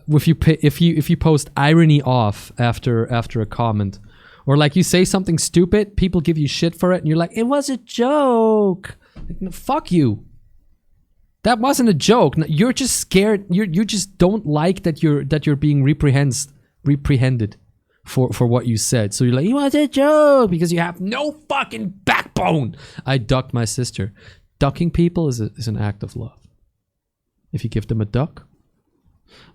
[SPEAKER 1] if you post irony off after a comment, or like you say something stupid, people give you shit for it, and you're like, it was a joke. Like, no, fuck you. That wasn't a joke. No, you're just scared. You just don't like that you're being reprehended for what you said. So you're like, it was a joke because you have no fucking backbone. I ducked my sister. Ducking people is an act of love. If you give them a duck.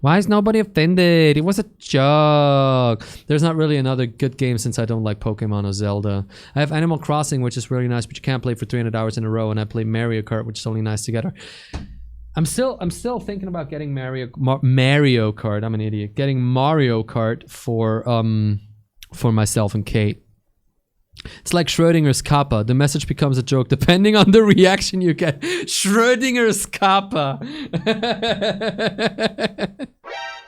[SPEAKER 1] Why is nobody offended? It was a joke. There's not really another good game since I don't like Pokemon or Zelda. I have Animal Crossing, which is really nice, but you can't play for 300 hours in a row, and I play Mario Kart, which is only nice together. I'm still thinking about getting Mario Kart. I'm an idiot. Getting Mario Kart for myself and Kate. It's like Schrodinger's kappa. The message becomes a joke depending on the reaction you get. Schrodinger's kappa.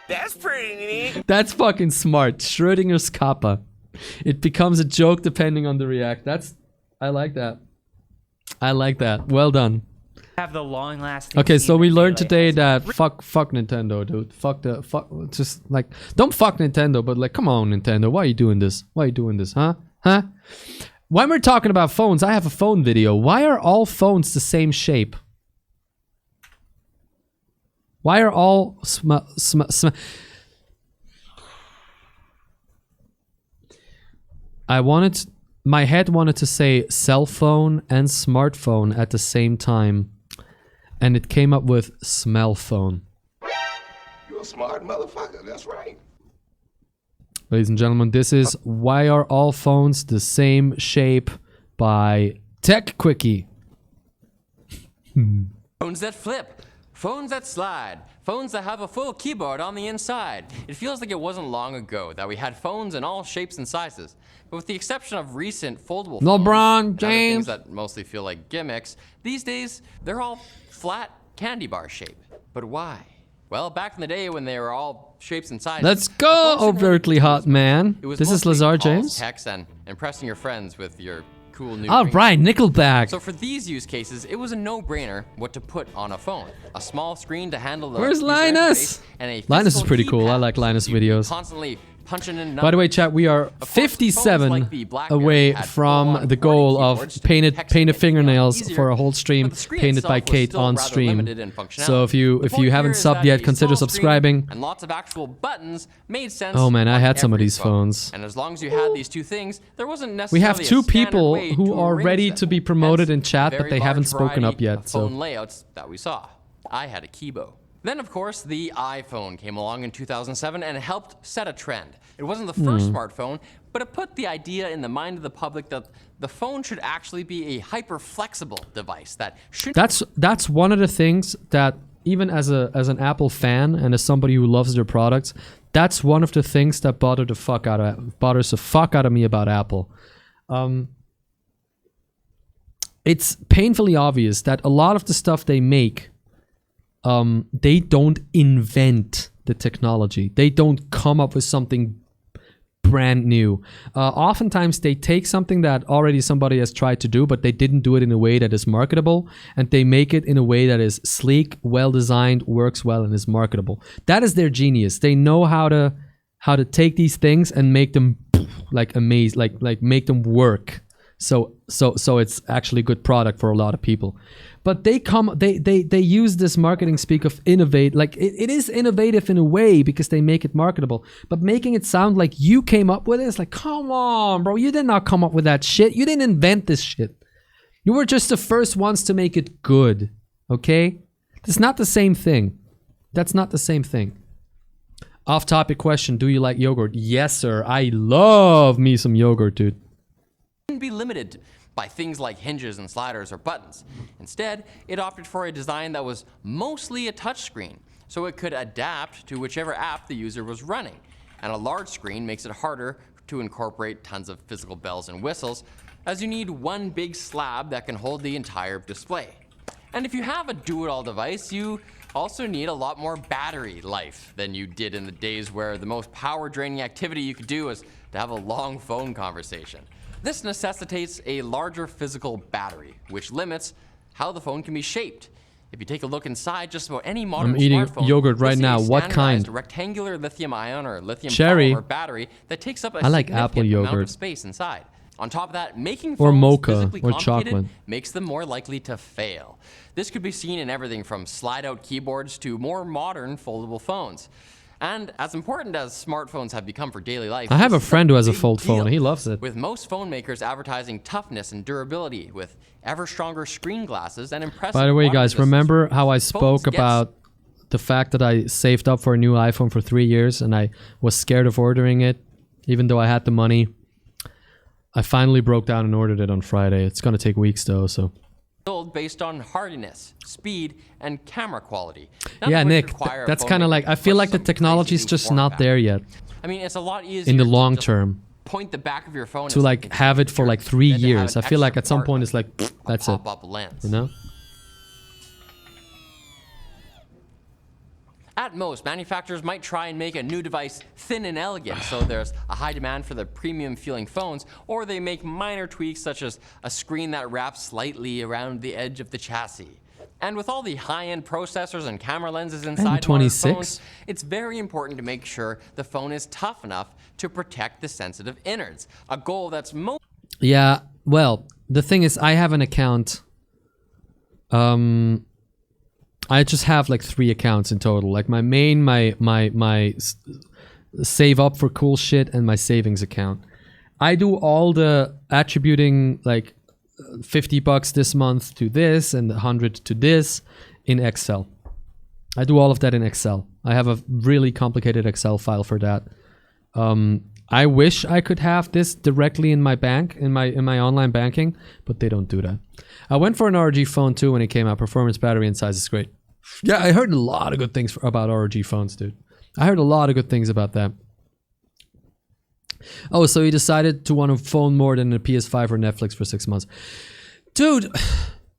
[SPEAKER 21] That's pretty neat.
[SPEAKER 1] That's fucking smart. Schrodinger's kappa. It becomes a joke depending on the react. I like that. I like that. Well done.
[SPEAKER 14] Have the long lasting.
[SPEAKER 1] Okay, so we learned today that fuck Nintendo, dude. Just like, don't fuck Nintendo, but like, come on, Nintendo. Why are you doing this? Why are you doing this, huh? Huh? When we're talking about phones, I have a phone video. Why are all phones the same shape? Why are all my head wanted to say cell phone and smartphone at the same time, and it came up with smell phone.
[SPEAKER 6] You a smart motherfucker, that's right.
[SPEAKER 1] Ladies and gentlemen, this is Why Are All Phones the Same Shape by Tech Quickie.
[SPEAKER 5] Phones that flip. Phones that slide. Phones that have a full keyboard on the inside. It feels like it wasn't long ago that we had phones in all shapes and sizes. But with the exception of recent foldable phones,
[SPEAKER 1] LeBron James,
[SPEAKER 5] things that mostly feel like gimmicks, these days they're all flat candy bar shape. But why? Well, back in the day when they were all shapes and sizes.
[SPEAKER 1] Let's go, overtly hot man. This is Lazar James.
[SPEAKER 5] Text and impressing your friends with your cool new
[SPEAKER 1] All right, Nickelback.
[SPEAKER 5] So for these use cases, it was a no-brainer what to put on a phone. A small screen to handle the
[SPEAKER 1] Where's
[SPEAKER 5] user
[SPEAKER 1] Linus?
[SPEAKER 5] interface and a
[SPEAKER 1] Linus is
[SPEAKER 5] physical
[SPEAKER 1] pretty cool. I
[SPEAKER 5] keypad
[SPEAKER 1] like Linus
[SPEAKER 5] you can
[SPEAKER 1] videos.
[SPEAKER 5] Constantly punching in
[SPEAKER 1] By the way, chat, we are 57 away from the goal of painted fingernails for a whole stream painted by Kate on stream. So if you haven't subbed yet, consider subscribing.
[SPEAKER 5] And lots of actual buttons made sense.
[SPEAKER 1] Oh man, I had some of
[SPEAKER 5] every
[SPEAKER 1] these
[SPEAKER 5] phone.
[SPEAKER 1] phones.
[SPEAKER 5] And as long as you had these two things, there wasn't
[SPEAKER 1] We
[SPEAKER 5] necessarily
[SPEAKER 1] have
[SPEAKER 5] a
[SPEAKER 1] two
[SPEAKER 5] standard
[SPEAKER 1] people
[SPEAKER 5] way
[SPEAKER 1] who
[SPEAKER 5] to
[SPEAKER 1] are
[SPEAKER 5] arrange
[SPEAKER 1] ready
[SPEAKER 5] them.
[SPEAKER 1] to be promoted in chat, but
[SPEAKER 5] Very
[SPEAKER 1] they haven't
[SPEAKER 5] large
[SPEAKER 1] spoken up
[SPEAKER 5] variety
[SPEAKER 1] yet.
[SPEAKER 5] of
[SPEAKER 1] So
[SPEAKER 5] phone layouts that we saw. I had a Kibo. Then, of course, the iPhone came along in 2007 and helped set a trend. It wasn't the first smartphone, but it put the idea in the mind of the public that the phone should actually be a hyper-flexible device that should.
[SPEAKER 1] that's one of the things that even as an Apple fan and as somebody who loves their products, that's one of the things that bothers the fuck out of me about Apple. It's painfully obvious that a lot of the stuff they make, they don't invent the technology. They don't come up with something brand new. Oftentimes they take something that already somebody has tried to do, but they didn't do it in a way that is marketable, and they make it in a way that is sleek, well designed, works well, and is marketable. That is their genius. They know how to take these things and make them like amazing, like make them work. So it's actually a good product for a lot of people. But they use this marketing speak of innovate. Like it is innovative in a way because they make it marketable. But making it sound like you came up with it, it's like, come on, bro. You did not come up with that shit. You didn't invent this shit. You were just the first ones to make it good. Okay? It's not the same thing. That's not the same thing. Off-topic question. Do you like yogurt? Yes, sir. I love me some yogurt, dude.
[SPEAKER 5] Be limited by things like hinges and sliders or buttons. Instead, it opted for a design that was mostly a touchscreen, so it could adapt to whichever app the user was running. And a large screen makes it harder to incorporate tons of physical bells and whistles, as you need one big slab that can hold the entire display. And if you have a do-it-all device, you also need a lot more battery life than you did in the days where the most power-draining activity you could do was to have a long phone conversation. This necessitates a larger physical battery, which limits how the phone can be shaped. If you take a look inside just about any modern
[SPEAKER 1] I'm eating
[SPEAKER 5] smartphone,
[SPEAKER 1] yogurt right
[SPEAKER 5] you'll
[SPEAKER 1] now.
[SPEAKER 5] see a
[SPEAKER 1] What kind?
[SPEAKER 5] standardized rectangular lithium-ion or lithium
[SPEAKER 1] Cherry.
[SPEAKER 5] polymer battery that takes up a
[SPEAKER 1] I like
[SPEAKER 5] significant
[SPEAKER 1] apple
[SPEAKER 5] amount
[SPEAKER 1] yogurt.
[SPEAKER 5] of space inside. On top of that, making
[SPEAKER 1] Or
[SPEAKER 5] phones
[SPEAKER 1] mocha,
[SPEAKER 5] physically
[SPEAKER 1] or
[SPEAKER 5] complicated
[SPEAKER 1] chocolate.
[SPEAKER 5] makes them more likely to fail. This could be seen in everything from slide-out keyboards to more modern foldable phones. And as important as smartphones have become for daily life,
[SPEAKER 1] I have a
[SPEAKER 5] this is
[SPEAKER 1] friend who has a
[SPEAKER 5] big
[SPEAKER 1] fold phone.
[SPEAKER 5] deal,
[SPEAKER 1] He loves it.
[SPEAKER 5] with most phone makers advertising toughness and durability with ever stronger screen glasses and impressive
[SPEAKER 1] By the way,
[SPEAKER 5] water
[SPEAKER 1] guys,
[SPEAKER 5] resistance.
[SPEAKER 1] remember how I spoke
[SPEAKER 5] get-
[SPEAKER 1] about the fact that I saved up for a new iPhone for 3 years and I was scared of ordering it, even though I had the money? I finally broke down and ordered it on Friday. It's going to take weeks though, so.
[SPEAKER 5] Build based on hardiness, speed, and camera quality.
[SPEAKER 1] Yeah, Nick, that's kind of like, I feel like the technology's just not there yet
[SPEAKER 5] I mean, it's a lot easier
[SPEAKER 1] in the
[SPEAKER 5] to
[SPEAKER 1] long
[SPEAKER 5] just
[SPEAKER 1] term
[SPEAKER 5] point the back of your phone
[SPEAKER 1] to
[SPEAKER 5] at
[SPEAKER 1] like
[SPEAKER 5] something
[SPEAKER 1] have it for like 3
[SPEAKER 5] than to have
[SPEAKER 1] years. I
[SPEAKER 5] an
[SPEAKER 1] feel like
[SPEAKER 5] extra
[SPEAKER 1] at some
[SPEAKER 5] part
[SPEAKER 1] point it's like, that's it,
[SPEAKER 5] pop-up lens.
[SPEAKER 1] you know?
[SPEAKER 5] At most, manufacturers might try and make a new device thin and elegant, so there's a high demand for the premium-feeling phones, or they make minor tweaks such as a screen that wraps slightly around the edge of the chassis. And with all the high-end processors and camera lenses inside modern phones, it's very important to make sure the phone is tough enough to protect the sensitive innards, a goal that's most...
[SPEAKER 1] Yeah, well, the thing is, I have an account. I just have like 3 accounts in total. Like my main, my save up for cool shit, and my savings account. I do all the attributing, like $50 this month to this and 100 to this in Excel. I do all of that in Excel. I have a really complicated Excel file for that. I wish I could have this directly in my bank, in my online banking, but they don't do that. I went for an ROG phone too when it came out. Performance, battery, and size is great. Yeah, I heard a lot of good things about ROG phones, dude. I heard a lot of good things about that. Oh, so you decided to want a phone more than a PS5 or Netflix for 6 months. Dude,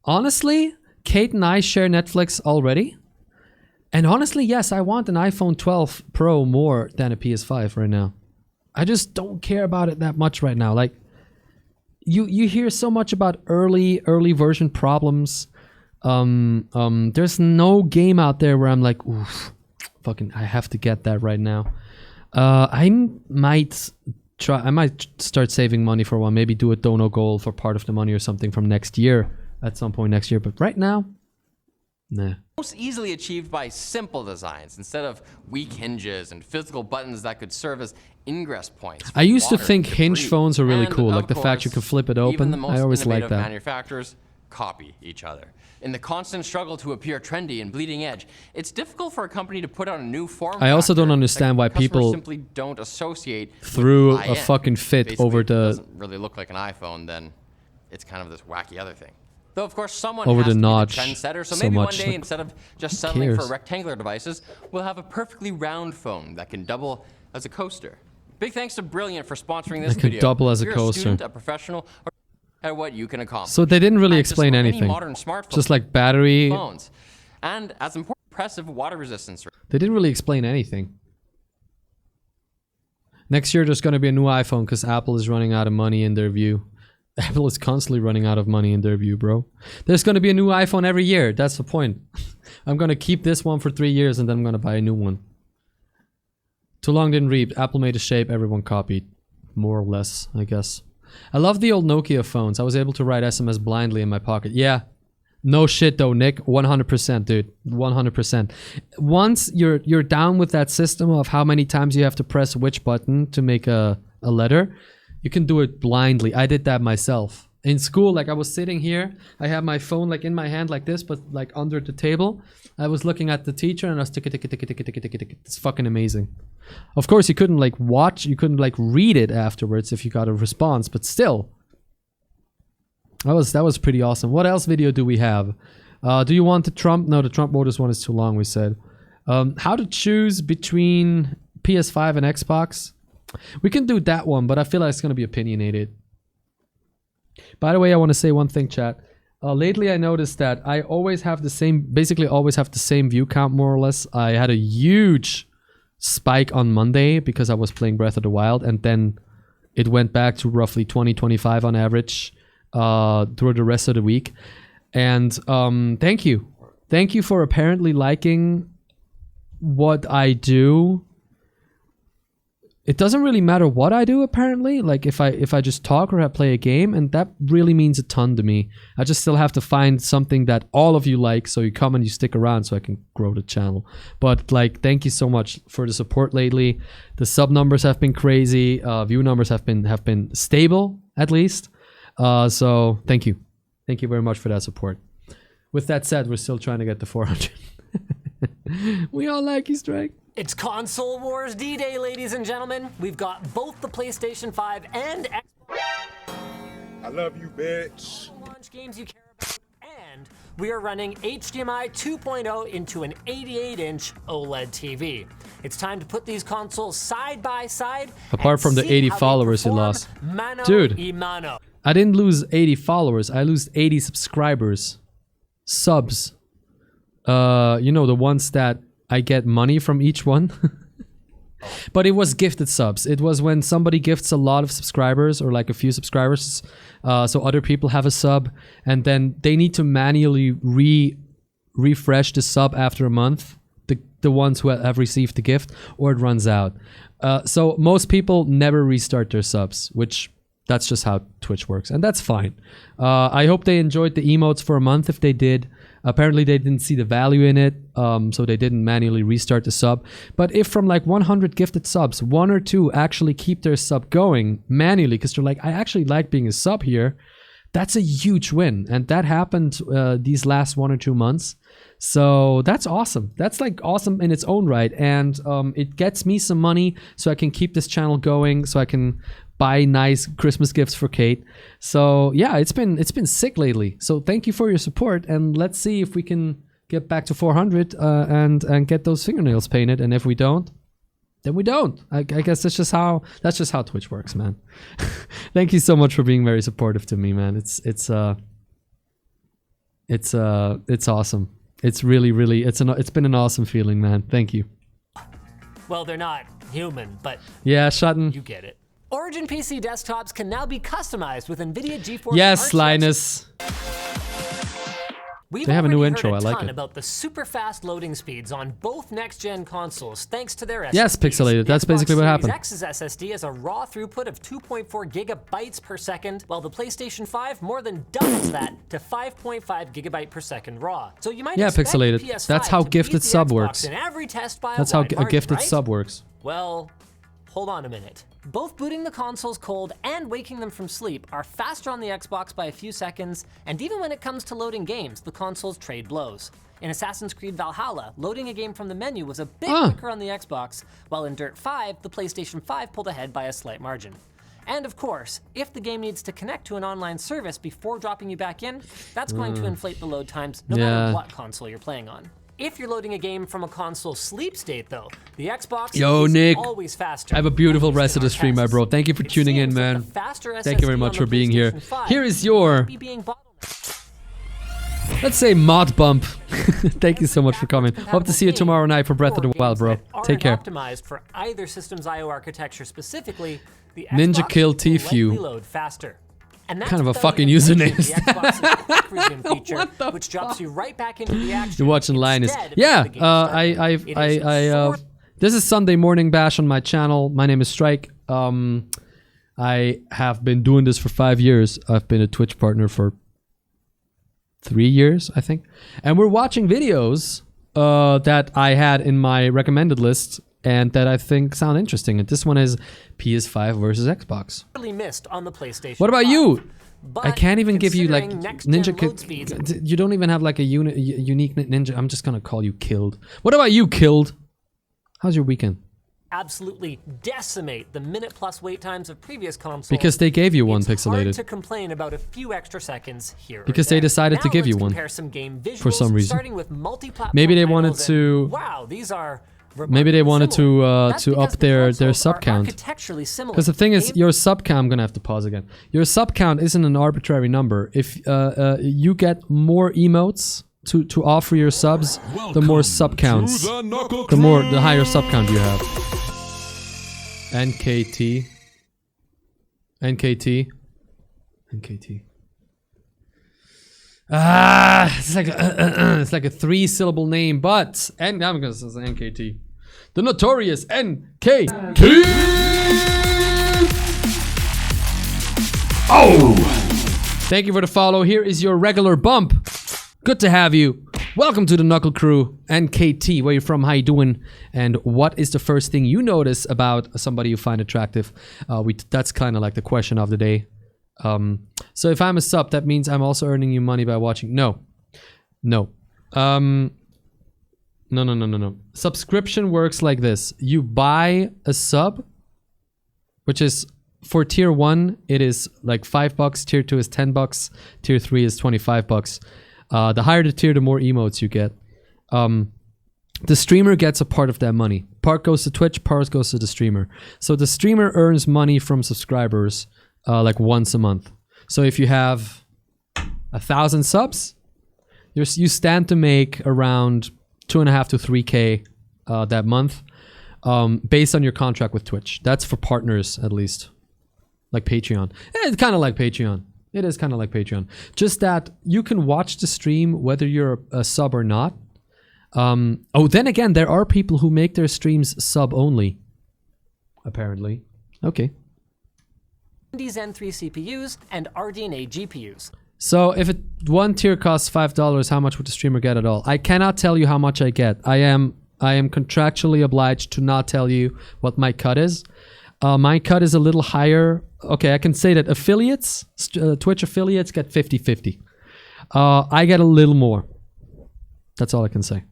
[SPEAKER 1] honestly, Kate and I share Netflix already. And honestly, yes, I want an iPhone 12 Pro more than a PS5 right now. I just don't care about it that much right now. Like, you hear so much about early version problems. There's no game out there where I'm like, oof, fucking, I have to get that right now. I might start saving money for one. Maybe do a dono goal for part of the money or something from next year, at some point next year. But right now, nah.
[SPEAKER 5] Most easily achieved by simple designs instead of weak hinges and physical buttons that could serve as ingress points.
[SPEAKER 1] I used to think hinge phones are really cool, like the fact you can flip it open. I always liked that.
[SPEAKER 5] Manufacturers copy each other. In the constant struggle to appear trendy and bleeding edge, it's difficult for a company to put out a new form.
[SPEAKER 1] I also don't understand why people
[SPEAKER 5] simply don't associate
[SPEAKER 1] threw a fucking fit
[SPEAKER 5] basically,
[SPEAKER 1] over
[SPEAKER 5] if
[SPEAKER 1] the.
[SPEAKER 5] it doesn't really look like an iPhone, then it's kind of this wacky other thing. Though of course someone
[SPEAKER 1] over
[SPEAKER 5] has
[SPEAKER 1] the
[SPEAKER 5] to
[SPEAKER 1] notch
[SPEAKER 5] be the trendsetter, so
[SPEAKER 1] so
[SPEAKER 5] maybe
[SPEAKER 1] much.
[SPEAKER 5] one day
[SPEAKER 1] Like,
[SPEAKER 5] instead of just
[SPEAKER 1] who
[SPEAKER 5] settling for
[SPEAKER 1] cares?
[SPEAKER 5] rectangular devices, we'll have a perfectly round phone that can double as a coaster. Big thanks to Brilliant for sponsoring this
[SPEAKER 1] That could
[SPEAKER 5] video.
[SPEAKER 1] double as a
[SPEAKER 5] If you're
[SPEAKER 1] coaster.
[SPEAKER 5] A student, a professional, or at what you can accomplish.
[SPEAKER 1] So they didn't really
[SPEAKER 5] Access
[SPEAKER 1] explain
[SPEAKER 5] to any
[SPEAKER 1] anything.
[SPEAKER 5] modern smartphone
[SPEAKER 1] Just like battery.
[SPEAKER 5] phones, and as impressive water resistance.
[SPEAKER 1] They didn't really explain anything. Next year there's going to be a new iPhone because Apple is running out of money in their view. Apple is constantly running out of money in their view, bro. There's going to be a new iPhone every year. That's the point. I'm going to keep this one for 3 years and then I'm going to buy a new one. Too long didn't read. Apple made a shape, everyone copied. More or less, I guess. I love the old Nokia phones. I was able to write SMS blindly in my pocket. Yeah. No shit though, Nick. 100%, dude. 100%. Once you're down with that system of how many times you have to press which button to make a letter, you can do it blindly. I did that myself. In school, like I was sitting here, I have my phone like in my hand like this, but like under the table. I was looking at the teacher and I was tick. It's fucking amazing. Of course, you couldn't like watch, you couldn't like read it afterwards if you got a response, but still. That was pretty awesome. What else video do we have? Do you want the Trump? No, the Trump voters one is too long, we said. How to choose between PS5 and Xbox? We can do that one, but I feel like it's going to be opinionated. By the way, I want to say one thing, chat. Lately, I noticed that I always have the same, basically always have the same view count, more or less. I had a huge spike on Monday because I was playing Breath of the Wild, and then it went back to roughly 20-25 on average through the rest of the week. And thank you. Thank you for apparently liking what I do. It doesn't really matter what I do, apparently. Like if I just talk or I play a game, and that really means a ton to me. I just still have to find something that all of you like, so you come and you stick around so I can grow the channel. But like, thank you so much for the support lately. The sub numbers have been crazy. View numbers have been stable, at least. So thank you. Thank you very much for that support. With that said, we're still trying to get to 400. We all like you, Strike.
[SPEAKER 7] It's Console Wars D-Day, ladies and gentlemen. We've got both the PlayStation 5 and Xbox.
[SPEAKER 6] I love you, bitch.
[SPEAKER 7] Launch games you care about, and we are running HDMI 2.0 into an 88-inch OLED TV. It's time to put these consoles side by side.
[SPEAKER 1] Apart from the 80 followers you lost. Dude, I didn't lose 80 followers. I lost 80 subscribers. Subs. You know, the ones that I get money from each one. But it was gifted subs. It was when somebody gifts a lot of subscribers or like a few subscribers, so other people have a sub, and then they need to manually refresh the sub after a month, the ones who have received the gift, or it runs out. So most people never restart their subs, which that's just how Twitch works, and that's fine. I hope they enjoyed the emotes for a month. If they did, apparently they didn't see the value in it, so they didn't manually restart the sub. But if from like 100 gifted subs, 1 or 2 actually keep their sub going manually, because they're like, I actually like being a sub here, that's a huge win. And that happened these last 1 or 2 months. So that's awesome. That's like awesome in its own right. And it gets me some money so I can keep this channel going, so I can buy nice Christmas gifts for Kate. So yeah, it's been sick lately. So thank you for your support, and let's see if we can get back to 400 and get those fingernails painted. And if we don't, then we don't. I guess that's just how Twitch works, man. Thank you so much for being very supportive to me, man. It's awesome. It's really it's been an awesome feeling, man. Thank you.
[SPEAKER 7] Well, they're not human, but
[SPEAKER 1] yeah, Sutton.
[SPEAKER 7] You get it. Origin PC desktops can now be customized with NVIDIA GeForce.
[SPEAKER 1] Yes, Linus.
[SPEAKER 7] We've
[SPEAKER 1] They have a new
[SPEAKER 7] already
[SPEAKER 1] intro.
[SPEAKER 7] heard
[SPEAKER 1] I like
[SPEAKER 7] ton
[SPEAKER 1] it.
[SPEAKER 7] about the super fast loading speeds on both next-gen consoles, thanks to their SSDs.
[SPEAKER 1] Yes, pixelated. That's basically what happened.
[SPEAKER 7] Xbox Series X's SSD has a raw throughput of 2.4 gigabytes per second, while the PlayStation 5 more than doubles that to 5.5 gigabyte per second raw. So you might expect
[SPEAKER 1] pixelated.
[SPEAKER 7] the PS5
[SPEAKER 1] That's how
[SPEAKER 7] to beat
[SPEAKER 1] gifted
[SPEAKER 7] the
[SPEAKER 1] sub
[SPEAKER 7] Xbox
[SPEAKER 1] works.
[SPEAKER 7] in every test by
[SPEAKER 1] That's
[SPEAKER 7] a
[SPEAKER 1] how
[SPEAKER 7] wide
[SPEAKER 1] a
[SPEAKER 7] margin,
[SPEAKER 1] gifted
[SPEAKER 7] right?
[SPEAKER 1] sub works.
[SPEAKER 7] Well, hold on a minute. Both booting the consoles cold and waking them from sleep are faster on the Xbox by a few seconds, and even when it comes to loading games, the consoles trade blows. In Assassin's Creed Valhalla, loading a game from the menu was a bit quicker on the Xbox, while in Dirt 5, the PlayStation 5 pulled ahead by a slight margin. And of course, if the game needs to connect to an online service before dropping you back in, that's going to inflate the load times no matter what console you're playing on. If you're loading a game from a console sleep state, though, the Xbox
[SPEAKER 1] Yo,
[SPEAKER 7] is
[SPEAKER 1] Nick.
[SPEAKER 7] always faster.
[SPEAKER 1] I have a beautiful rest of the stream, my bro. Thank you for tuning in, man. Thank you very much for being here. Here is your, let's say, mod bump. Thank you so much for coming. Hope to see you tomorrow night for Breath of the Wild, bro. Take care.
[SPEAKER 7] Optimized for either system's I/O architecture specifically, the
[SPEAKER 1] Ninja
[SPEAKER 7] Xbox
[SPEAKER 1] Kill
[SPEAKER 7] will likely
[SPEAKER 1] Tfue.
[SPEAKER 7] load faster. And
[SPEAKER 1] Kind of a
[SPEAKER 7] without
[SPEAKER 1] fucking
[SPEAKER 7] even mentioning
[SPEAKER 1] username.
[SPEAKER 7] the Xbox's quick resume feature, which drops you right back into the action.
[SPEAKER 1] You're watching Linus.
[SPEAKER 7] instead of
[SPEAKER 1] Yeah,
[SPEAKER 7] the game starting.
[SPEAKER 1] this is Sunday Morning Bash on my channel. My name is Strike. I have been doing this for 5 years. I've been a Twitch partner for 3 years, I think. And we're watching videos that I had in my recommended list and that I think sound interesting. And this one is PS5 versus Xbox.
[SPEAKER 7] Missed on the PlayStation
[SPEAKER 1] What about
[SPEAKER 7] 5.
[SPEAKER 1] you?
[SPEAKER 7] But
[SPEAKER 1] I can't even give you like
[SPEAKER 7] considering next-gen
[SPEAKER 1] Ninja
[SPEAKER 7] load
[SPEAKER 1] Killed.
[SPEAKER 7] speeds-
[SPEAKER 1] You don't even have like a unique Ninja. I'm just gonna call you Killed. What about you, Killed? How's your weekend?
[SPEAKER 7] absolutely decimate the minute-plus wait times of previous consoles.
[SPEAKER 1] Because they gave you one
[SPEAKER 7] Hard
[SPEAKER 1] pixelated.
[SPEAKER 7] to complain about a few extra seconds here. or
[SPEAKER 1] Because they
[SPEAKER 7] there.
[SPEAKER 1] decided to
[SPEAKER 7] Now
[SPEAKER 1] give you
[SPEAKER 7] let's
[SPEAKER 1] one.
[SPEAKER 7] compare some game
[SPEAKER 1] For some
[SPEAKER 7] visuals,
[SPEAKER 1] reason.
[SPEAKER 7] starting with multi-platform
[SPEAKER 1] Maybe they wanted
[SPEAKER 7] titles
[SPEAKER 1] to.
[SPEAKER 7] and, wow, these are
[SPEAKER 1] Maybe they wanted
[SPEAKER 7] similar.
[SPEAKER 1] to
[SPEAKER 7] That's
[SPEAKER 1] to
[SPEAKER 7] because
[SPEAKER 1] up
[SPEAKER 7] the
[SPEAKER 1] their
[SPEAKER 7] consoles
[SPEAKER 1] sub
[SPEAKER 7] are
[SPEAKER 1] count.
[SPEAKER 7] architecturally similar.
[SPEAKER 1] Because the thing is, your sub count. I'm gonna have to pause again. Your sub count isn't an arbitrary number. If you get more emotes to offer your subs, the more sub counts, the higher sub count you have. NKT. It's like it's like a 3-syllable name, but I'm gonna say NKT. The notorious NKT. Oh! Thank you for the follow. Here is your regular bump. Good to have you. Welcome to the Knuckle Crew. NKT, where you from? How you doing? And what is the first thing you notice about somebody you find attractive? That's kind of like the question of the day. So if I'm a sub, that means I'm also earning you money by watching. No. No. Subscription works like this. You buy a sub, which is for tier 1, it is like $5. Tier 2 is $10. Tier 3 is $25. The higher the tier, the more emotes you get. The streamer gets a part of that money. Part goes to Twitch, part goes to the streamer. So the streamer earns money from subscribers like once a month. So if you have 1,000 subs, you stand to make around 2.5 to 3K that month, based on your contract with Twitch. That's for partners, at least. Like Patreon. It's kind of like Patreon. It is kind of like Patreon. Just that you can watch the stream whether you're a sub or not. Oh, then again, there are people who make their streams sub only. Apparently. Okay.
[SPEAKER 7] Zen 3 CPUs and RDNA GPUs.
[SPEAKER 1] So if one tier costs $5, how much would the streamer get at all? I cannot tell you how much I get. I am contractually obliged to not tell you what my cut is. My cut is a little higher. Okay, I can say that affiliates, Twitch affiliates get 50-50. I get a little more. That's all I can say.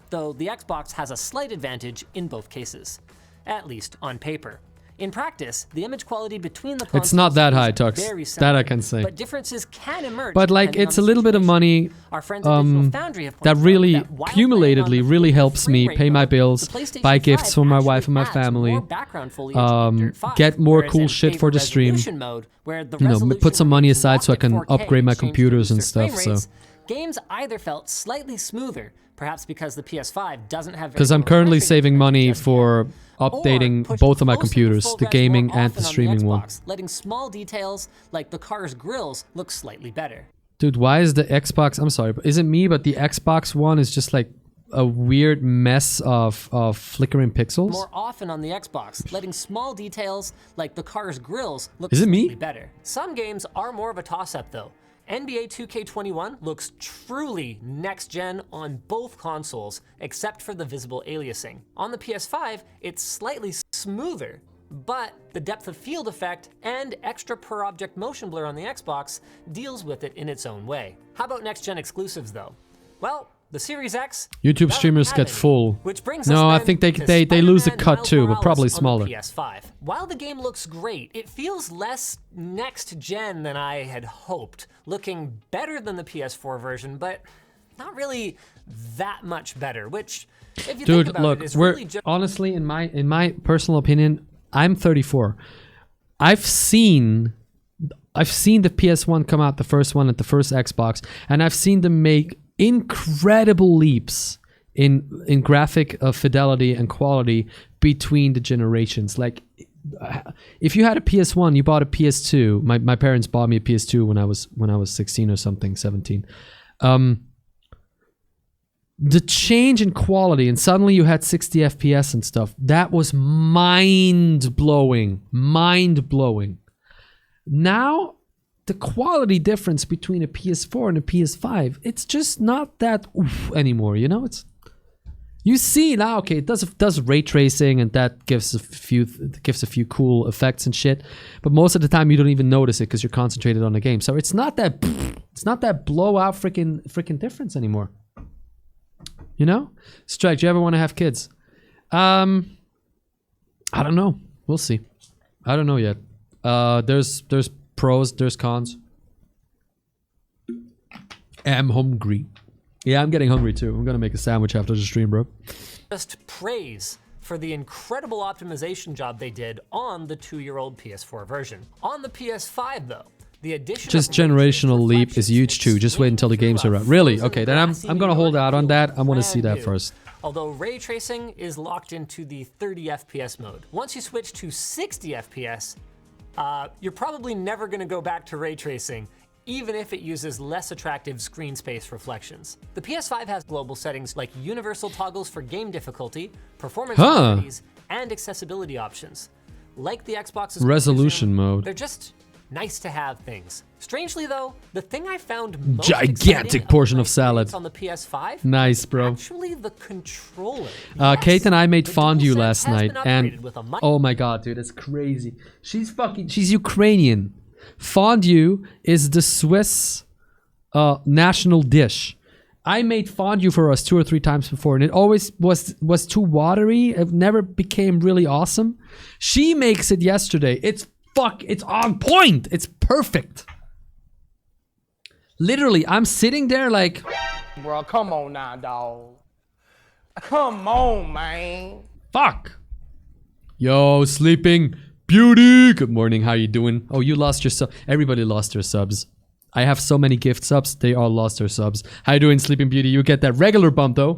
[SPEAKER 7] Though the Xbox has a slight advantage in both cases, at least on paper. In practice, the image quality between the consoles
[SPEAKER 1] it's not that high,
[SPEAKER 7] is
[SPEAKER 1] Tux.
[SPEAKER 7] very similar,
[SPEAKER 1] That I can say.
[SPEAKER 7] but differences can emerge.
[SPEAKER 1] But like,
[SPEAKER 7] depending
[SPEAKER 1] it's
[SPEAKER 7] on
[SPEAKER 1] a
[SPEAKER 7] the
[SPEAKER 1] little bit of money
[SPEAKER 7] Our friends at Digital Foundry have
[SPEAKER 1] that
[SPEAKER 7] pointed out
[SPEAKER 1] really
[SPEAKER 7] that while
[SPEAKER 1] accumulatedly really helps me pay my bills,
[SPEAKER 7] the PlayStation
[SPEAKER 1] buy gifts
[SPEAKER 7] 5
[SPEAKER 1] for my
[SPEAKER 7] actually
[SPEAKER 1] wife and my
[SPEAKER 7] adds
[SPEAKER 1] family,
[SPEAKER 7] more background foliage than Dirt 5,
[SPEAKER 1] get more
[SPEAKER 7] whereas
[SPEAKER 1] cool
[SPEAKER 7] in
[SPEAKER 1] shit for the stream.
[SPEAKER 7] resolution mode, where the
[SPEAKER 1] You know,
[SPEAKER 7] resolution
[SPEAKER 1] put some money
[SPEAKER 7] remains
[SPEAKER 1] aside so I
[SPEAKER 7] locked at
[SPEAKER 1] can
[SPEAKER 7] 4K
[SPEAKER 1] upgrade my
[SPEAKER 7] and change
[SPEAKER 1] computers and
[SPEAKER 7] booster frame
[SPEAKER 1] stuff. So.
[SPEAKER 7] rates, games either felt slightly smoother, perhaps because the PS5 doesn't have
[SPEAKER 1] Because I'm currently saving money for updating both of my computers, the gaming and the streaming one.
[SPEAKER 7] letting small details like the car's grills look slightly better.
[SPEAKER 1] Dude, why is the Xbox... I'm sorry, but isn't me, but the Xbox One is just like a weird mess of flickering pixels?
[SPEAKER 7] More often on the Xbox, letting small details like the car's grills look
[SPEAKER 1] Is it me?
[SPEAKER 7] slightly better. Some games are more of a toss-up though. NBA 2K21 looks truly next-gen on both consoles, except for the visible aliasing. On the PS5, it's slightly smoother, but the depth of field effect and extra per-object motion blur on the Xbox deals with it in its own way. How about next-gen exclusives though? Well, the Series X
[SPEAKER 1] YouTube streamers get full.
[SPEAKER 7] Which brings
[SPEAKER 1] No,
[SPEAKER 7] us
[SPEAKER 1] I think they
[SPEAKER 7] to
[SPEAKER 1] lose a
[SPEAKER 7] Spider-Man
[SPEAKER 1] cut
[SPEAKER 7] Miles
[SPEAKER 1] too, but
[SPEAKER 7] Morales
[SPEAKER 1] probably
[SPEAKER 7] on the
[SPEAKER 1] smaller.
[SPEAKER 7] PS5. While the game looks great, it feels less next gen than I had hoped, looking better than the PS4 version, but not really that much better. Which, if you think
[SPEAKER 1] Dude,
[SPEAKER 7] about
[SPEAKER 1] look,
[SPEAKER 7] it, is
[SPEAKER 1] we're
[SPEAKER 7] really just
[SPEAKER 1] honestly, in my personal opinion, I'm 34. I've seen the PS1 come out, the first one at the first Xbox, and I've seen them make incredible leaps in graphic fidelity and quality between the generations. Like, if you had a PS1, you bought a PS2. My parents bought me a PS2 when I was 16 or something, 17. The change in quality, and suddenly you had 60 FPS and stuff. That was mind-blowing. Mind-blowing. Now, the quality difference between a PS4 and a PS5, it's just not that oof anymore, you know? You see now, okay, it does ray tracing, and that gives a few cool effects and shit, but most of the time you don't even notice it because you're concentrated on the game. So it's not that blowout freaking difference anymore. You know? Strike, do you ever want to have kids? I don't know. We'll see. I don't know yet. There's pros, there's cons. I'm hungry. Yeah, I'm getting hungry too. I'm gonna make a sandwich after the stream, bro.
[SPEAKER 7] just praise for the incredible optimization job they did on the 2-year-old PS4 version. On the PS5 though, the addition
[SPEAKER 1] Just
[SPEAKER 7] of
[SPEAKER 1] generational leap is huge too. Just wait until the games are out. Really? Okay, then I'm gonna hold out on that. I want to see that first.
[SPEAKER 7] Although ray tracing is locked into the 30 FPS mode. Once you switch to 60 FPS, you're probably never going to go back to ray tracing, even if it uses less attractive screen space reflections. The PS5 has global settings like universal toggles for game difficulty, performance properties, and accessibility options. Like the Xbox's
[SPEAKER 1] resolution mode.
[SPEAKER 7] They're just nice to have things. Strangely though, the thing I found most
[SPEAKER 1] gigantic portion of salad
[SPEAKER 7] on the PS5,
[SPEAKER 1] nice, bro.
[SPEAKER 7] actually the controller.
[SPEAKER 1] Kate and I made fondue last night, and oh my god, dude, it's crazy. She's Ukrainian. Fondue is the Swiss national dish. I made fondue for us 2 or 3 times before, and it always was too watery. It never became really awesome. She makes it yesterday. It's on point. It's perfect. Literally, I'm sitting there like,
[SPEAKER 21] bro, come on now, dog. Come on, man.
[SPEAKER 1] Fuck. Yo, Sleeping Beauty. Good morning. How you doing? Oh, you lost your sub. Everybody lost their subs. I have so many gift subs. They all lost their subs. How you doing, Sleeping Beauty? You get that regular bump though.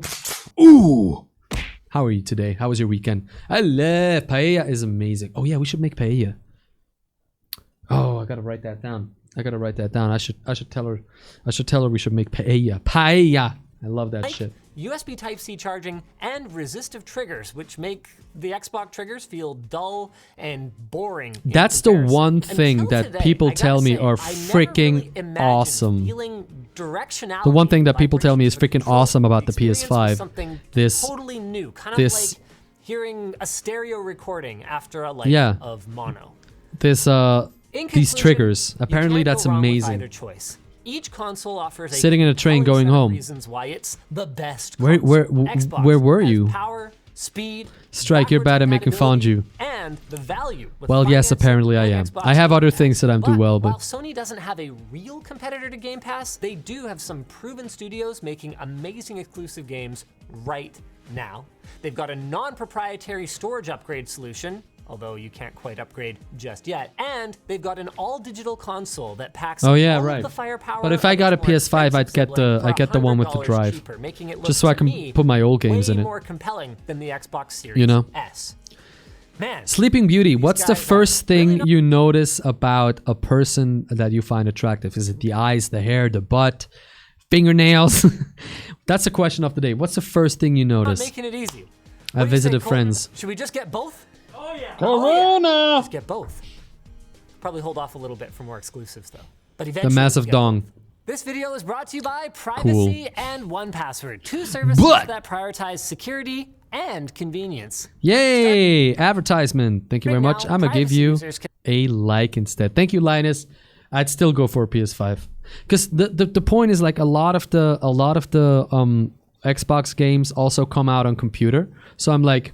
[SPEAKER 1] Ooh. How are you today? How was your weekend? I love paella. Is amazing. Oh yeah, we should make paella. Oh, I gotta write that down. I should tell her. I should tell her we should make paella. Paella. I love that shit.
[SPEAKER 7] USB Type-C charging and resistive triggers, which make the Xbox triggers feel dull and boring.
[SPEAKER 1] That's the one thing that people tell me are freaking awesome. The one thing that people tell me is freaking awesome about the PS5. This
[SPEAKER 7] totally new, kind of like hearing a stereo recording after a life of mono.
[SPEAKER 1] These triggers. Apparently that's amazing.
[SPEAKER 7] Each console offers
[SPEAKER 1] sitting in a train going home.
[SPEAKER 7] Reasons why it's the best
[SPEAKER 1] where were you?
[SPEAKER 7] Power, speed,
[SPEAKER 1] Strike, you're bad at making fondue.
[SPEAKER 7] And the value.
[SPEAKER 1] Well, yes, apparently I am. I have other things that I'm do well, but
[SPEAKER 7] while Sony doesn't have a real competitor to Game Pass, they do have some proven studios making amazing exclusive games right now. They've got a non-proprietary storage upgrade solution, although you can't quite upgrade just yet. And they've got an all-digital console that packs all of the firepower.
[SPEAKER 1] But if I got a PS5, I'd get the one with the drive,
[SPEAKER 7] cheaper,
[SPEAKER 1] just so I can put my old games in it.
[SPEAKER 7] More compelling than the Xbox Series
[SPEAKER 1] you know.
[SPEAKER 7] S. Man,
[SPEAKER 1] Sleeping Beauty. What's the first thing you notice about a person that you find attractive? Is it the eyes, the hair, the butt, fingernails? That's the question of the day. What's the first thing you notice?
[SPEAKER 7] I'm making it easy.
[SPEAKER 1] I visited friends.
[SPEAKER 7] Should we just get both? Oh yeah.
[SPEAKER 1] Corona.
[SPEAKER 7] Let's get both. Probably hold off a little bit for more exclusives though. But eventually,
[SPEAKER 1] the massive dong.
[SPEAKER 7] This video is brought to you by Privacy and 1Password, two services that prioritize security and convenience.
[SPEAKER 1] Yay! Advertisement. Thank you very much. I'm gonna give you a like instead. Thank you, Linus. I'd still go for a PS5 because the point is like a lot of the Xbox games also come out on computer. So I'm like,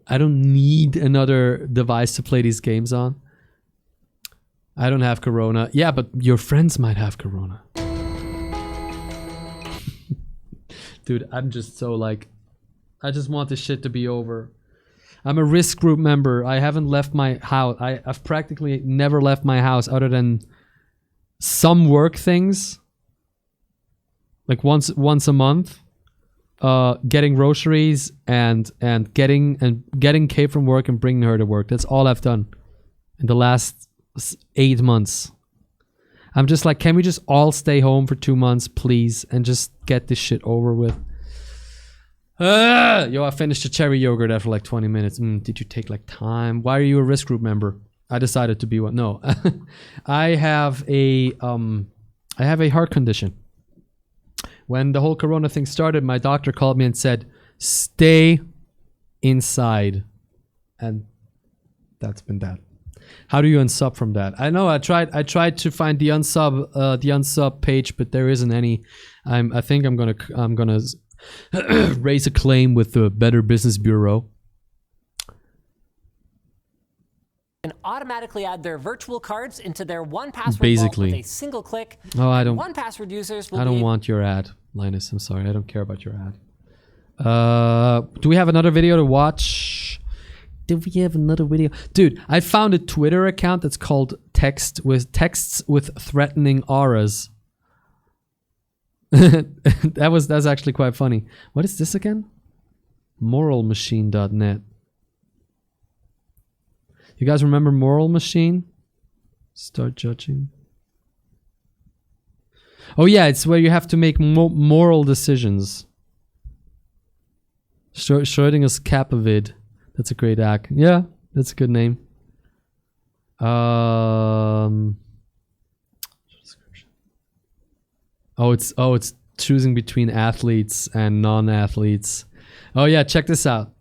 [SPEAKER 1] I don't need another device to play these games on. I don't have Corona. Yeah, but your friends might have Corona. Dude, I'm just so like, I just want this shit to be over. I'm a risk group member. I haven't left my house. I've practically never left my house other than some work things. Like once a month. Getting groceries and getting Kate from work and bringing her to work. That's all I've done in the last 8 months. I'm just like, can we just all stay home for 2 months, please, and just get this shit over with? Yo, I finished a cherry yogurt after like 20 minutes. Did you take like time? Why are you a risk group member? I decided to be one. No, I have a heart condition. When the whole Corona thing started, my doctor called me and said, stay inside. And that's been that. How do you unsub from that? I know I tried to find the unsub page, but there isn't any. I think I'm gonna raise a claim with the Better Business Bureau.
[SPEAKER 7] And automatically add their virtual cards into their 1Password
[SPEAKER 1] basically
[SPEAKER 7] vault with a single click.
[SPEAKER 1] Oh, I don't.
[SPEAKER 7] 1Password users will
[SPEAKER 1] I don't want your ad, Linus. I'm sorry. I don't care about your ad. Do we have another video to watch? Do we have another video? Dude, I found a Twitter account that's called Texts with Threatening Auras. That's actually quite funny. What is this again? Moralmachine.net. You guys remember Moral Machine? Start judging. Oh yeah, it's where you have to make moral decisions. Schrodinger's Capovid. That's a great act. Yeah, that's a good name. Oh, it's choosing between athletes and non-athletes. Oh yeah, check this out.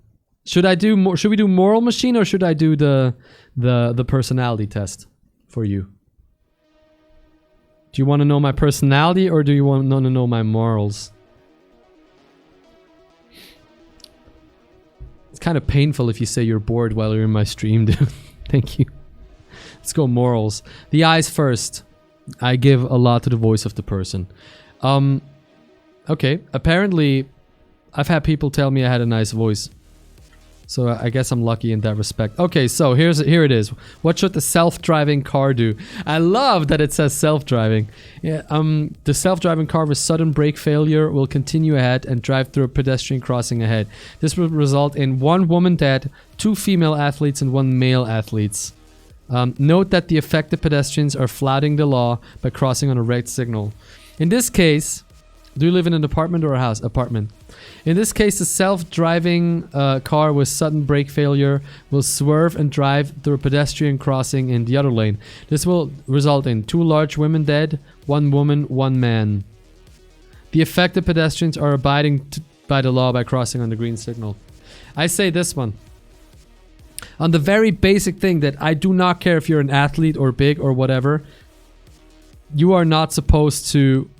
[SPEAKER 1] Should I do more? Should we do Moral Machine or should I do the personality test for you? Do you want to know my personality or do you want to know my morals? It's kind of painful if you say you're bored while you're in my stream, dude. Thank you. Let's go morals. The eyes first. I give a lot to the voice of the person. Okay. Apparently, I've had people tell me I had a nice voice. So I guess I'm lucky in that respect. Okay, so here it is. What should the self-driving car do? I love that it says self-driving. Yeah, the self-driving car with sudden brake failure will continue ahead and drive through a pedestrian crossing ahead. This will result in 1 woman dead, 2 female athletes, and 1 male athletes. Note that the affected pedestrians are flouting the law by crossing on a red signal. In this case, do you live in an apartment or a house? Apartment. In this case, the self-driving car with sudden brake failure will swerve and drive through a pedestrian crossing in the other lane. This will result in 2 large women dead, 1 woman, 1 man. The affected pedestrians are abiding by the law by crossing on the green signal. I say this one. On the very basic thing that I do not care if you're an athlete or big or whatever, you are not supposed to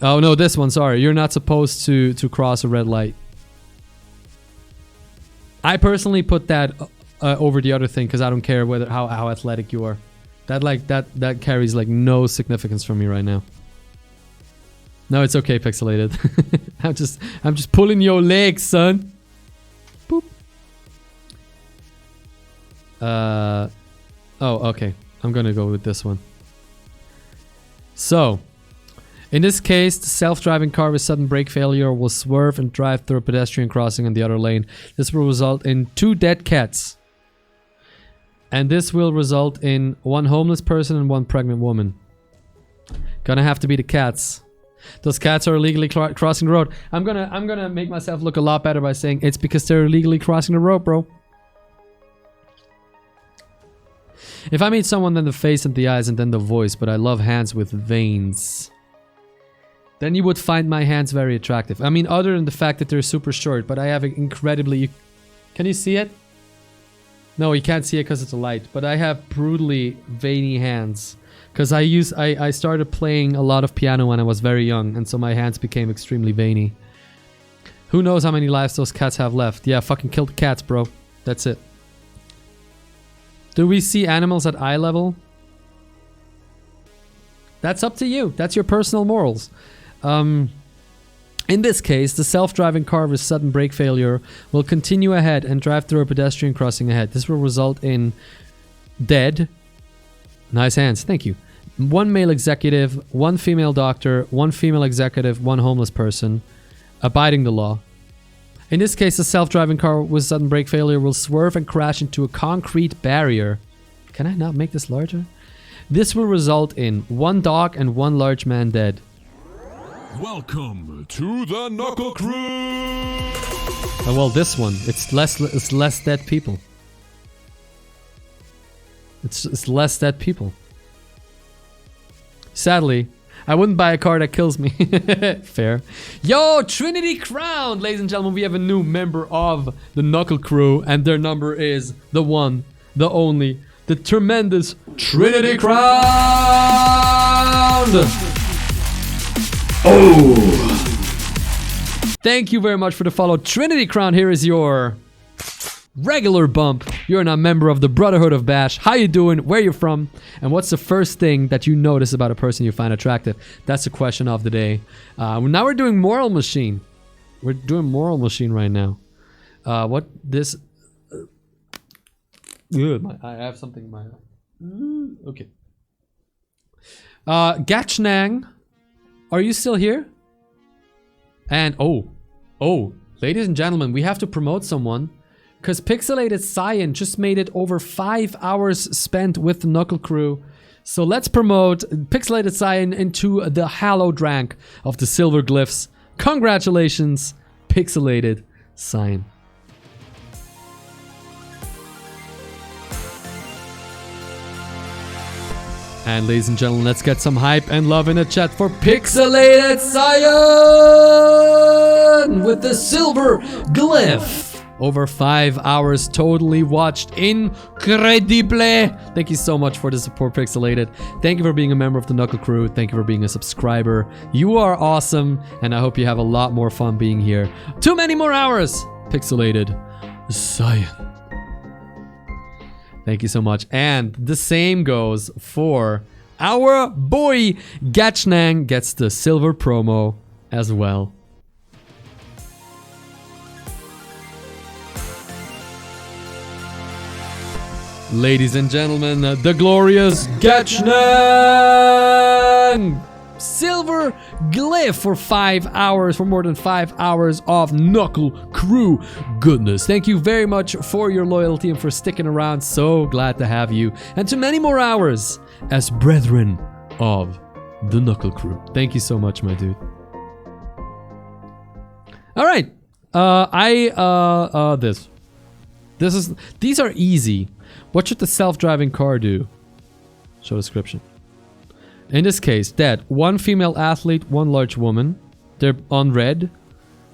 [SPEAKER 1] oh no, this one, sorry. You're not supposed to cross a red light. I personally put that over the other thing because I don't care whether how athletic you are. That carries like no significance for me right now. No, it's okay, Pixelated. I'm just pulling your legs, son. Boop. Oh, okay. I'm gonna go with this one. So, in this case, the self-driving car with sudden brake failure will swerve and drive through a pedestrian crossing in the other lane. This will result in 2 dead cats. And this will result in 1 homeless person and 1 pregnant woman. Gonna have to be the cats. Those cats are illegally crossing the road. I'm gonna make myself look a lot better by saying it's because they're illegally crossing the road, bro. If I meet someone, then the face and the eyes and then the voice, but I love hands with veins, then you would find my hands very attractive. I mean, other than the fact that they're super short, but I have an incredibly... Can you see it? No, you can't see it because it's a light, but I have brutally veiny hands. Because I started playing a lot of piano when I was very young, and so my hands became extremely veiny. Who knows how many lives those cats have left? Yeah, fucking kill the cats, bro. That's it. Do we see animals at eye level? That's up to you. That's your personal morals. In this case, the self-driving car with sudden brake failure will continue ahead and drive through a pedestrian crossing ahead. This will result in dead. Nice hands, thank you. 1 male executive, 1 female doctor, 1 female executive, 1 homeless person, abiding the law. In this case, the self-driving car with sudden brake failure will swerve and crash into a concrete barrier. Can I not make this larger? This will result in 1 dog and 1 large man dead.
[SPEAKER 10] Welcome to the Knuckle Crew!
[SPEAKER 1] Oh, well, this one, it's less dead people. It's less dead people. Sadly, I wouldn't buy a car that kills me. Fair. Yo, Trinity Crown! Ladies and gentlemen, we have a new member of the Knuckle Crew, and their number is the one, the only, the tremendous Trinity Crown! Oh! Thank you very much for the follow. Trinity Crown, here is your regular bump. You're not a member of the Brotherhood of Bash. How you doing? Where you from? And what's the first thing that you notice about a person you find attractive? That's the question of the day. Now we're doing Moral Machine. We're doing Moral Machine right now. What this... I have something in my... Okay. Gachnang, are you still here? And oh, ladies and gentlemen, we have to promote someone. Because Pixelated Cyan just made it over 5 hours spent with the Knuckle Crew. So let's promote Pixelated Cyan into the hallowed rank of the Silver Glyphs. Congratulations, Pixelated Cyan. And ladies and gentlemen, let's get some hype and love in the chat for Pixelated Cyan with the Silver Glyph. Over 5 hours totally watched. Incredible. Thank you so much for the support, Pixelated. Thank you for being a member of the Knuckle Crew. Thank you for being a subscriber. You are awesome, and I hope you have a lot more fun being here. Too many more hours, Pixelated Cyan. Thank you so much. And the same goes for our boy Gachnang, gets the silver promo as well. Ladies and gentlemen, the glorious Getchnan! Silver glyph for 5 hours, for more than 5 hours of Knuckle Crew goodness. Thank you very much for your loyalty and for sticking around. So glad to have you. And to many more hours as brethren of the Knuckle Crew. Thank you so much, my dude. All right. These are easy. What should the self-driving car do? Show description. In this case, dead. 1 female athlete, 1 large woman. They're on red.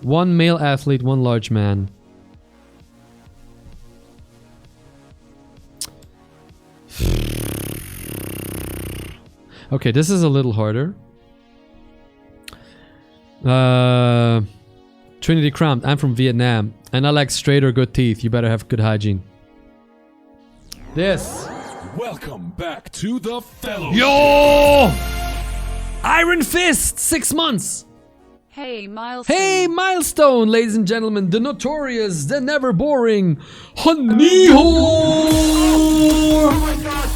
[SPEAKER 1] 1 male athlete, 1 large man. Okay, this is a little harder. Trinity Crown. I'm from Vietnam, and I like straight or good teeth. You better have good hygiene. This.
[SPEAKER 10] Welcome back to the Fellowship.
[SPEAKER 1] Yo! Iron Fist, 6 months.
[SPEAKER 17] Hey, Milestone.
[SPEAKER 1] Hey, Milestone, ladies and gentlemen, the notorious, the never boring, Honeyhor!
[SPEAKER 6] Oh my god!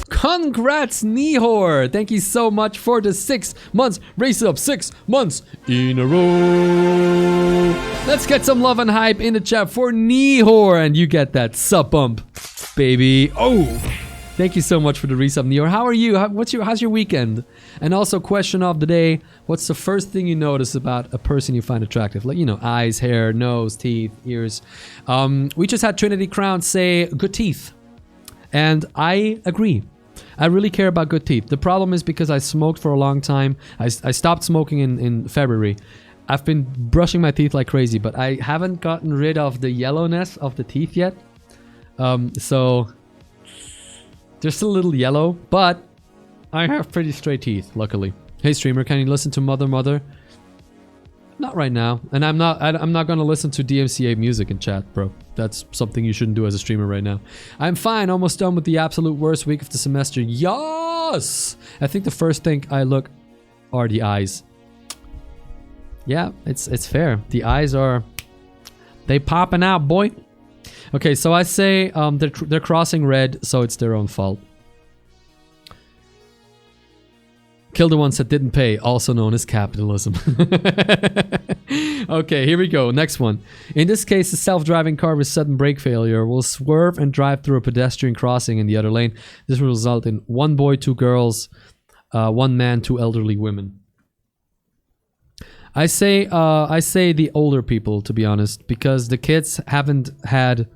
[SPEAKER 1] Congrats, Nihor! Thank you so much for the 6 months. Race up 6 months in a row. Let's get some love and hype in the chat for Nihor, and you get that sub bump, baby. Oh, thank you so much for the resub, Nihor. How are you? How's your weekend? And also, question of the day: what's the first thing you notice about a person you find attractive? Like, you know, eyes, hair, nose, teeth, ears. We just had Trinity Crown say good teeth, and I agree. I really care about good teeth. The problem is because I smoked for a long time. I stopped smoking in February. I've been brushing my teeth like crazy, but I haven't gotten rid of the yellowness of the teeth yet. So just a little yellow, but I have pretty straight teeth, luckily. Hey streamer, can you listen to Mother? Not right now. And I'm not gonna listen to DMCA music in chat, bro. That's something you shouldn't do as a streamer right now. I'm fine, almost done with the absolute worst week of the semester. Yes! I think the first thing I look are the eyes. Yeah, it's fair. The eyes are... they popping out, boy. Okay, so I say they're crossing red, so it's their own fault. Kill the ones that didn't pay, also known as capitalism. Okay, here we go. Next one. In this case, a self-driving car with sudden brake failure will swerve and drive through a pedestrian crossing in the other lane. This will result in 1 boy, 2 girls, 1 man, 2 elderly women. I say the older people, to be honest, because the kids haven't had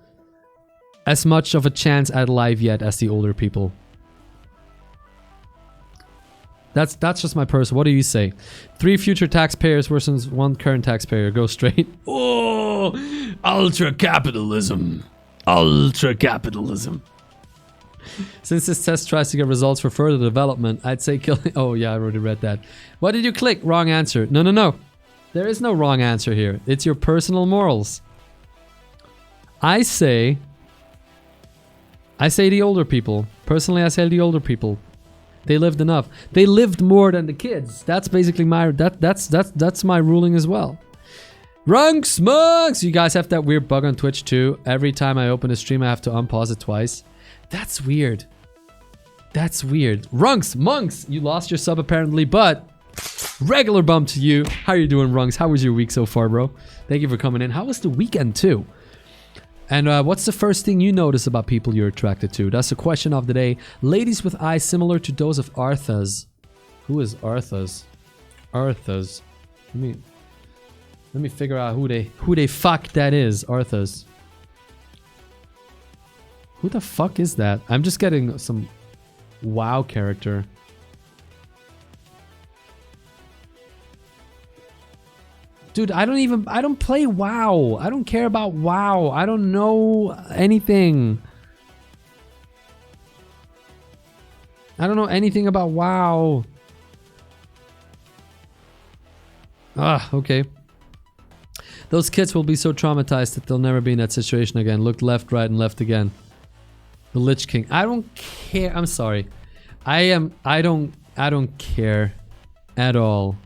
[SPEAKER 1] as much of a chance at life yet as the older people. That's just my person. What do you say? 3 future taxpayers versus 1 current taxpayer. Go straight. Oh, ultra capitalism. Ultra capitalism. Since this test tries to get results for further development, I'd say kill... oh yeah, I already read that. What did you click? Wrong answer. No. There is no wrong answer here. It's your personal morals. I say the older people. Personally, I say the older people. They lived enough. They lived more than the kids. That's basically my that's my ruling as well. Runks Mugs! You guys have that weird bug on Twitch too. Every time I open a stream, I have to unpause it twice. That's weird. That's weird. Runks Monks! You lost your sub apparently, but regular bump to you. How are you doing, Runks? How was your week so far, bro? Thank you for coming in. How was the weekend too? And what's the first thing you notice about people you're attracted to? That's the question of the day. Ladies with eyes similar to those of Arthas. Who is Arthas? Arthas. Let me figure out who they fuck that is. Arthas. Who the fuck is that? I'm just getting some WoW character. Dude, I don't play WoW. I don't care about WoW. I don't know anything. I don't know anything about WoW. Okay. Those kids will be so traumatized that they'll never be in that situation again. Look left, right, and left again. The Lich King. I don't care. I'm sorry. I don't care at all.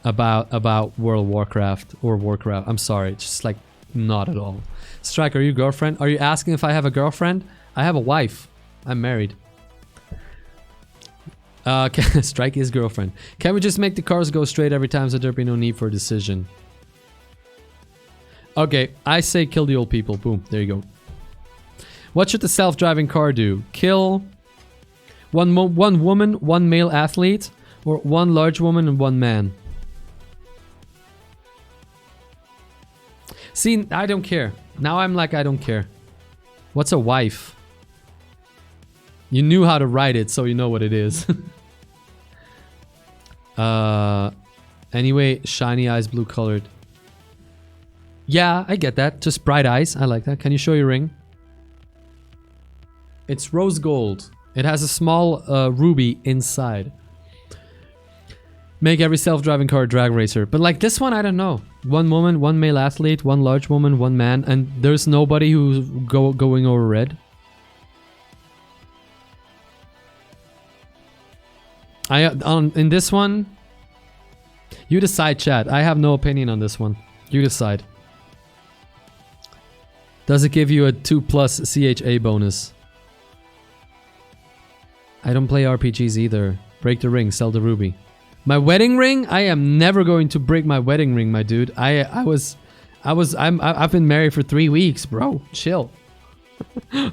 [SPEAKER 1] about World of Warcraft or Warcraft. I'm sorry, just like not at all. Strike, are you girlfriend? Are you asking if I have a girlfriend? I have a wife. I'm married. Strike is girlfriend. Can we just make the cars go straight every time so there be no need for a decision? Okay, I say kill the old people. Boom, there you go. What should the self-driving car do? Kill one woman, one male athlete, or one large woman and one man? See, I don't care. Now I'm like, I don't care. What's a wife? You knew how to write it, so you know what it is. Anyway, shiny eyes, blue colored. Yeah, I get that. Just bright eyes. I like that. Can you show your ring? It's rose gold. It has a small ruby inside. Make every self-driving car a drag racer. But like this one, I don't know. One woman, one male athlete, one large woman, one man, and there's nobody who's going over red. In this one, you decide, chat. I have no opinion on this one. You decide. Does it give you a 2+ CHA bonus? I don't play RPGs either. Break the ring, sell the ruby. My wedding ring? I am never going to break my wedding ring, my dude. I've been married for 3 weeks, bro. Chill.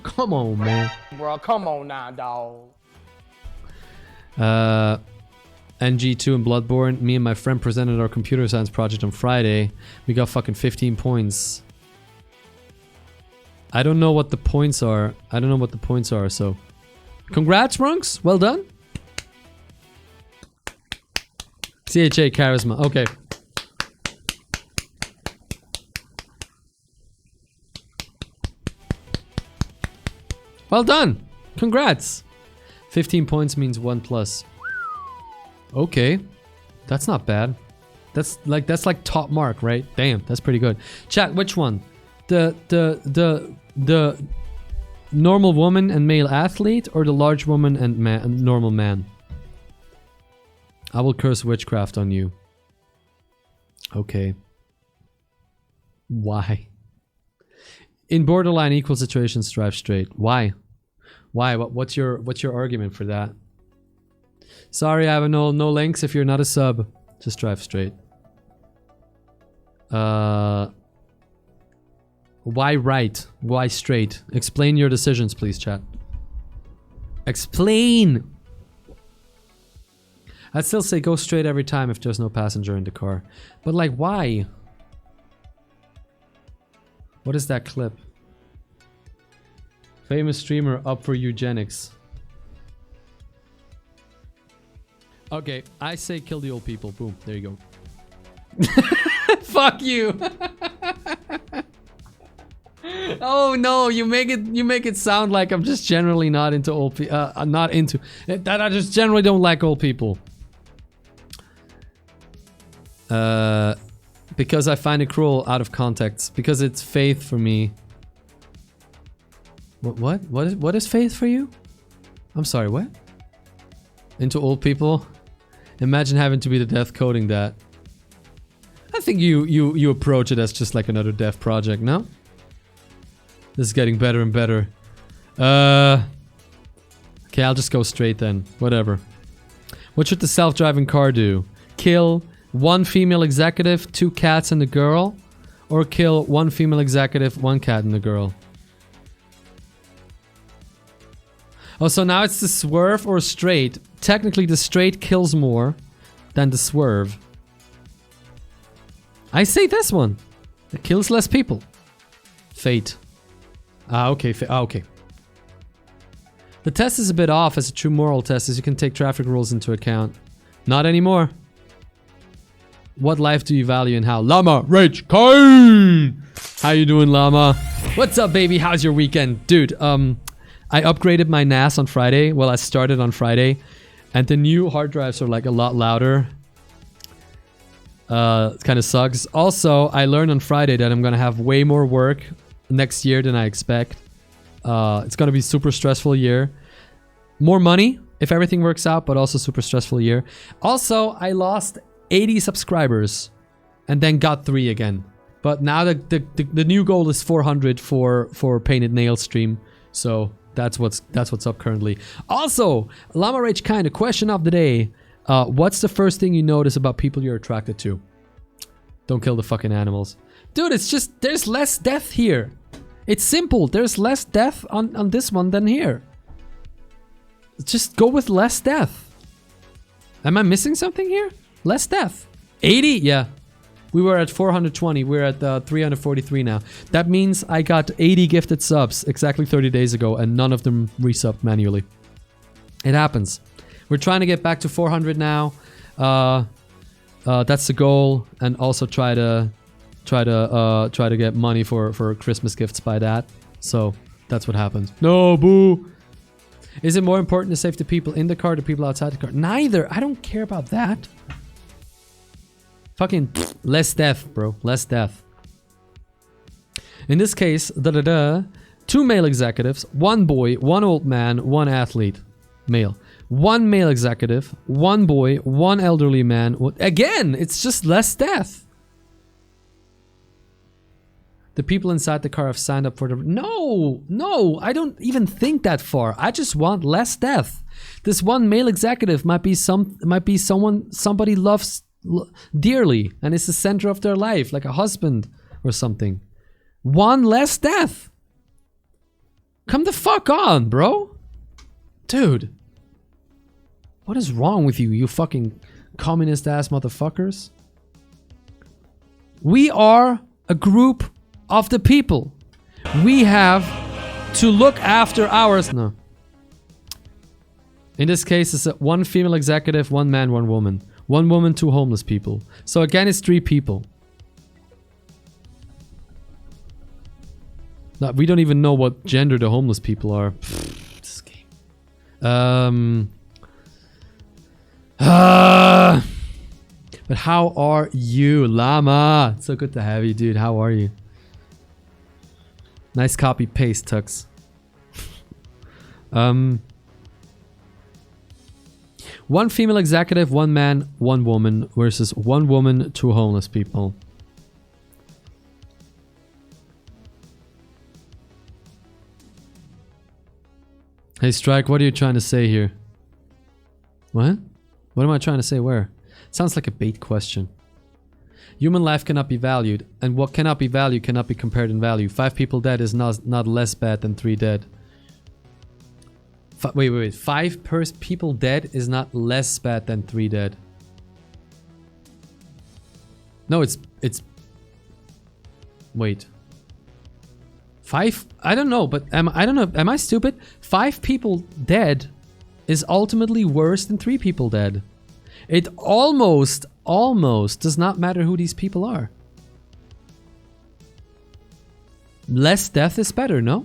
[SPEAKER 1] Come on, man.
[SPEAKER 21] Bro, come on now, dog.
[SPEAKER 1] NG2 and Bloodborne. Me and my friend presented our computer science project on Friday. We got fucking 15 points. I don't know what the points are. So congrats, Runks. Well done. CHA charisma. Okay. Well done. Congrats. 15 points means 1+. Okay. That's not bad. That's like top mark, right? Damn, that's pretty good. Chat, which one? The normal woman and male athlete, or the large woman and normal man? I will curse witchcraft on you. Okay. Why? In borderline equal situations, drive straight. Why? Why? What's your argument for that? Sorry, I have no links. If you're not a sub, just drive straight. Why right? Why straight? Explain your decisions, please, chat. Explain! I'd still say go straight every time if there's no passenger in the car. But like, why? What is that clip? Famous streamer up for eugenics. Okay, I say kill the old people. Boom, there you go. Fuck you! Oh no, you make it sound like I'm just generally not into old people. I'm not into that. I just generally don't like old people. Because I find it cruel out of context. Because it's faith for me. What is faith for you? I'm sorry, what? Into old people? Imagine having to be the death coding that. I think you approach it as just like another dev project, no? This is getting better and better. Okay, I'll just go straight then. Whatever. What should the self-driving car do? Kill one female executive, 2 cats and a girl? Or kill one female executive, 1 cat and a girl? Oh, so now it's the swerve or straight. Technically, the straight kills more than the swerve. I say this one. It kills less people. Fate. Okay. Okay. The test is a bit off as a true moral test, as you can take traffic rules into account. Not anymore. What life do you value and how? Llama Rage Coin! How you doing, Llama? What's up, baby? How's your weekend? Dude, I upgraded my NAS on Friday. Well, I started on Friday. And the new hard drives are like a lot louder. It kind of sucks. Also, I learned on Friday that I'm going to have way more work next year than I expect. It's going to be super stressful year. More money if everything works out, but also super stressful year. Also, I lost 80 subscribers and then got 3 again. But now the new goal is 400 for Painted Nail stream. So that's what's up currently. Also, Llama Rage kind of question of the day. What's the first thing you notice about people you're attracted to? Don't kill the fucking animals. Dude, it's just, there's less death here. It's simple. There's less death on this one than here. Just go with less death. Am I missing something here? Less death. 80? Yeah. We were at 420. We're at 343 now. That means I got 80 gifted subs exactly 30 days ago and none of them resubbed manually. It happens. We're trying to get back to 400 now. That's the goal, and also try to get money for Christmas gifts by that. So that's what happens. No, boo. Is it more important to save the people in the car or the people outside the car? Neither. I don't care about that. Fucking less death, bro. Less death. In this case, 2 male executives, 1 boy, 1 old man, 1 athlete, male. 1 male executive, 1 boy, 1 elderly man. Again, it's just less death. The people inside the car have signed up for the... No, I don't even think that far. I just want less death. This 1 male executive might be someone somebody loves dearly and it's the center of their life, like a husband or something. 1 less death. Come the fuck on, bro. Dude. What is wrong with you, you fucking communist ass motherfuckers? We are a group of the people. We have to look after ours. No. In this case, it's 1 female executive, 1 man, 1 woman. 1 woman, 2 homeless people. So again, it's 3 people. No, we don't even know what gender the homeless people are. This game. But how are you, Llama? It's so good to have you, dude. How are you? Nice copy paste, Tux. 1 female executive, 1 man, 1 woman versus 1 woman, 2 homeless people. Hey Strike, what are you trying to say here? What? What am I trying to say where? Sounds like a bait question. Human life cannot be valued, and what cannot be valued cannot be compared in value. 5 people dead is not less bad than 3 dead. Wait. 5 people dead is not less bad than 3 dead. No, it's... Wait. 5? I don't know, but I don't know. Am I stupid? 5 people dead is ultimately worse than 3 people dead. It almost does not matter who these people are. Less death is better, no?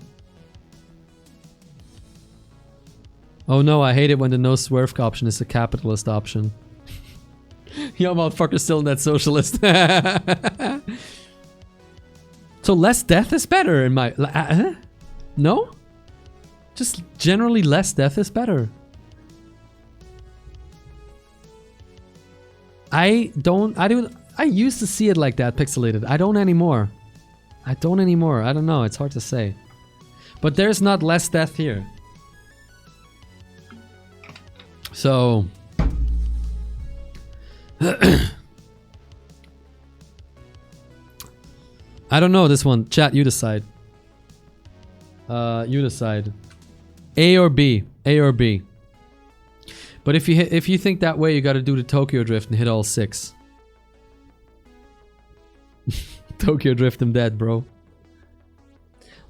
[SPEAKER 1] Oh no, I hate it when the no swerve option is the capitalist option. Yo, motherfucker's still in that socialist. So less death is better in my... No? Just generally less death is better. I used to see it like that, pixelated. I don't anymore. I don't know, it's hard to say. But there's not less death here. So... I don't know this one. Chat, you decide. You decide. A or B. A or B. But if you think that way, you gotta do the Tokyo Drift and hit all 6. Tokyo Drift, I'm dead, bro.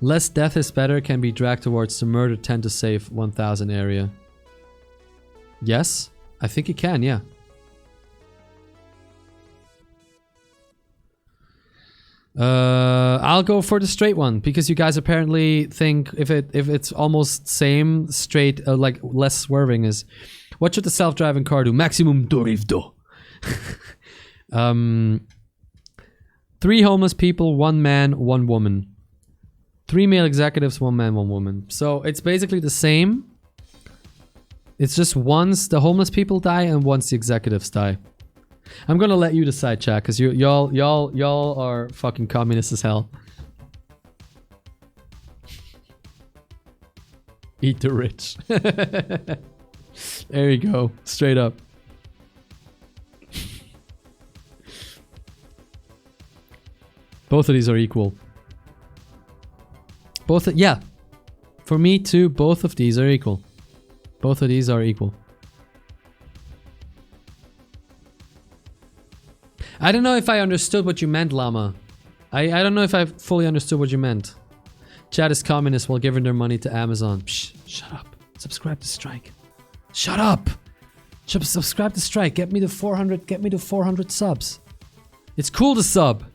[SPEAKER 1] Less death is better, can be dragged towards the murder 10 to save 1000 area. Yes? I think it can, yeah. I'll go for the straight one because you guys apparently think if it's almost same straight like less swerving is. What should the self-driving car do? Maximum drifto. 3 homeless people, 1 man, 1 woman. 3 male executives, 1 man, 1 woman. So it's basically the same. It's just once the homeless people die and once the executives die. I'm gonna let you decide, chat, because y'all are fucking communists as hell. Eat the rich. There you go. Straight up. Both of these are equal. Yeah. For me too, both of these are equal. Both of these are equal. I don't know if I understood what you meant, Llama. I don't know if I fully understood what you meant. Chat is communist while giving their money to Amazon. Psh, shut up. Subscribe to Strike. Shut up! Subscribe to Strike. Get me to 400 subs. It's cool to sub.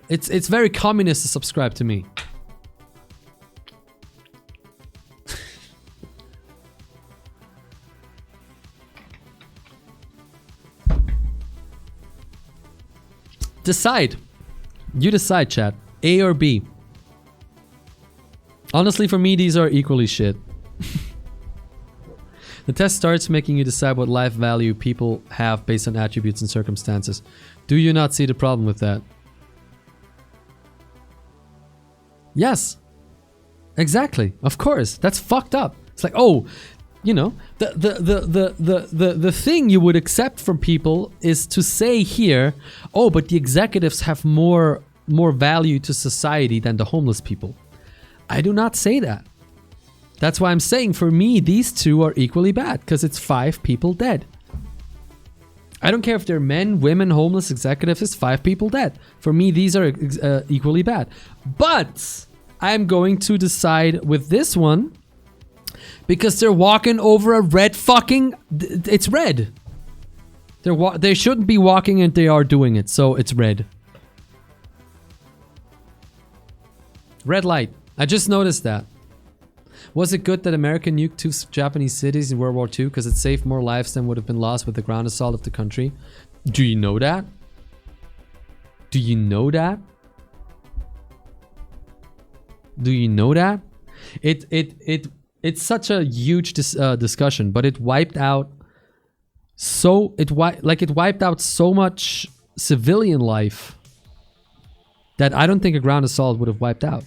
[SPEAKER 1] It's very communist to subscribe to me. Decide. You decide, chat. A or B. Honestly, for me, these are equally shit. The test starts making you decide what life value people have based on attributes and circumstances. Do you not see the problem with that? Yes. Exactly. Of course. That's fucked up. It's like, oh, you know, the thing you would accept from people is to say here, oh, but the executives have more value to society than the homeless people. I do not say that. That's why I'm saying for me, these two are equally bad because it's 5 people dead. I don't care if they're men, women, homeless, executives, it's 5 people dead. For me, these are equally bad. But I'm going to decide with this one because they're walking over a red fucking... It's red. They shouldn't be walking and they are doing it, so it's red. Red light. I just noticed that. Was it good that America nuked 2 Japanese cities in World War II because it saved more lives than would have been lost with the ground assault of the country? Do you know that? Do you know that? Do you know that? It's such a huge discussion, but it wiped out it wiped out so much civilian life that I don't think a ground assault would have wiped out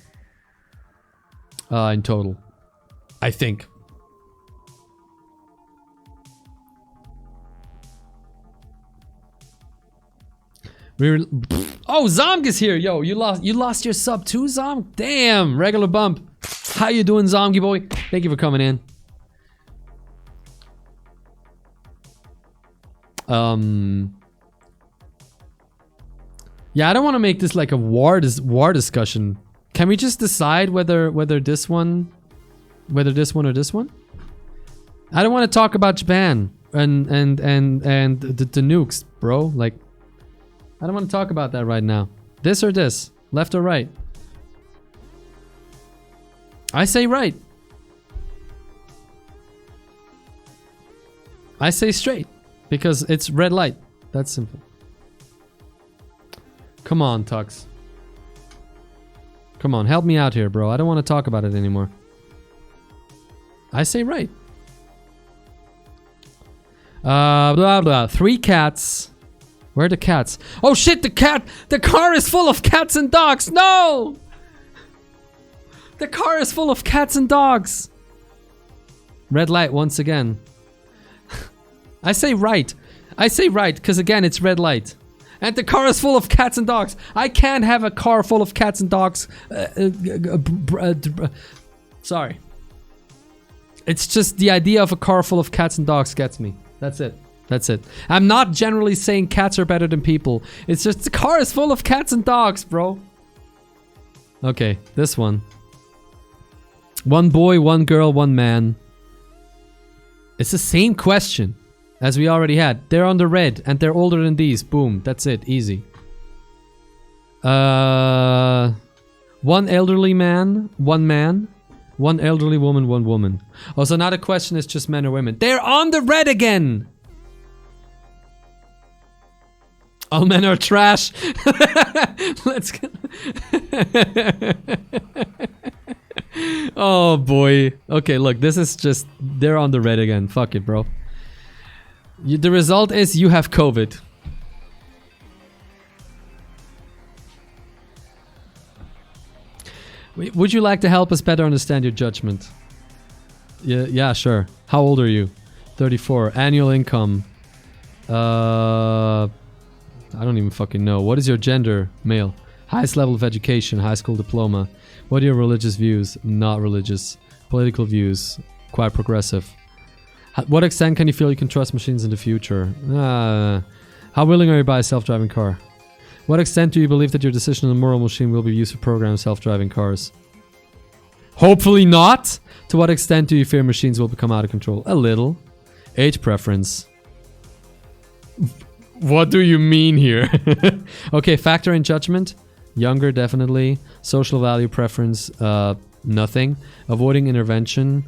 [SPEAKER 1] in total. I think. Oh, Zomg is here. Yo, you lost your sub too, Zomg? Damn, regular bump. How you doing, Zomgy boy? Thank you for coming in. Yeah, I don't want to make this like a war discussion. Can we just decide whether this one or this one? I don't want to talk about Japan and the nukes, bro. Like, I don't want to talk about that right now. This or this, left or right? I say right. I say straight because it's red light. That's simple. Come on, Tux. Come on, help me out here, bro. I don't want to talk about it anymore. I say right. Blah, blah. 3 cats. Where are the cats? Oh shit, the car is full of cats and dogs. No! The car is full of cats and dogs. Red light once again. I say right. I say right, because again, it's red light. And the car is full of cats and dogs. I can't have a car full of cats and dogs. Sorry. It's just the idea of a car full of cats and dogs gets me. That's it. That's it. I'm not generally saying cats are better than people. It's just the car is full of cats and dogs, bro. Okay, this one. 1 boy, 1 girl, 1 man. It's the same question as we already had. They're on the red and they're older than these. Boom. That's it. Easy. 1 elderly man, 1 man. 1 elderly woman, 1 woman. Oh, so now the question is just men or women. They're on the red again! All men are trash. Let's go. Oh boy. Okay, look, this is just... They're on the red again. Fuck it, bro. The result is you have COVID. Would you like to help us better understand your judgment? Yeah, sure. How old are you? 34. Annual income. I don't even fucking know. What is your gender? Male. Highest level of education. High school diploma. What are your religious views? Not religious. Political views. Quite progressive. What extent can you feel you can trust machines in the future? How willing are you to buy a self-driving car? What extent do you believe that your decision on a moral machine will be used to program self-driving cars? Hopefully not! To what extent do you fear machines will become out of control? A little. Age preference. What do you mean here? Okay, factor in judgment. Younger, definitely. Social value preference, nothing. Avoiding intervention.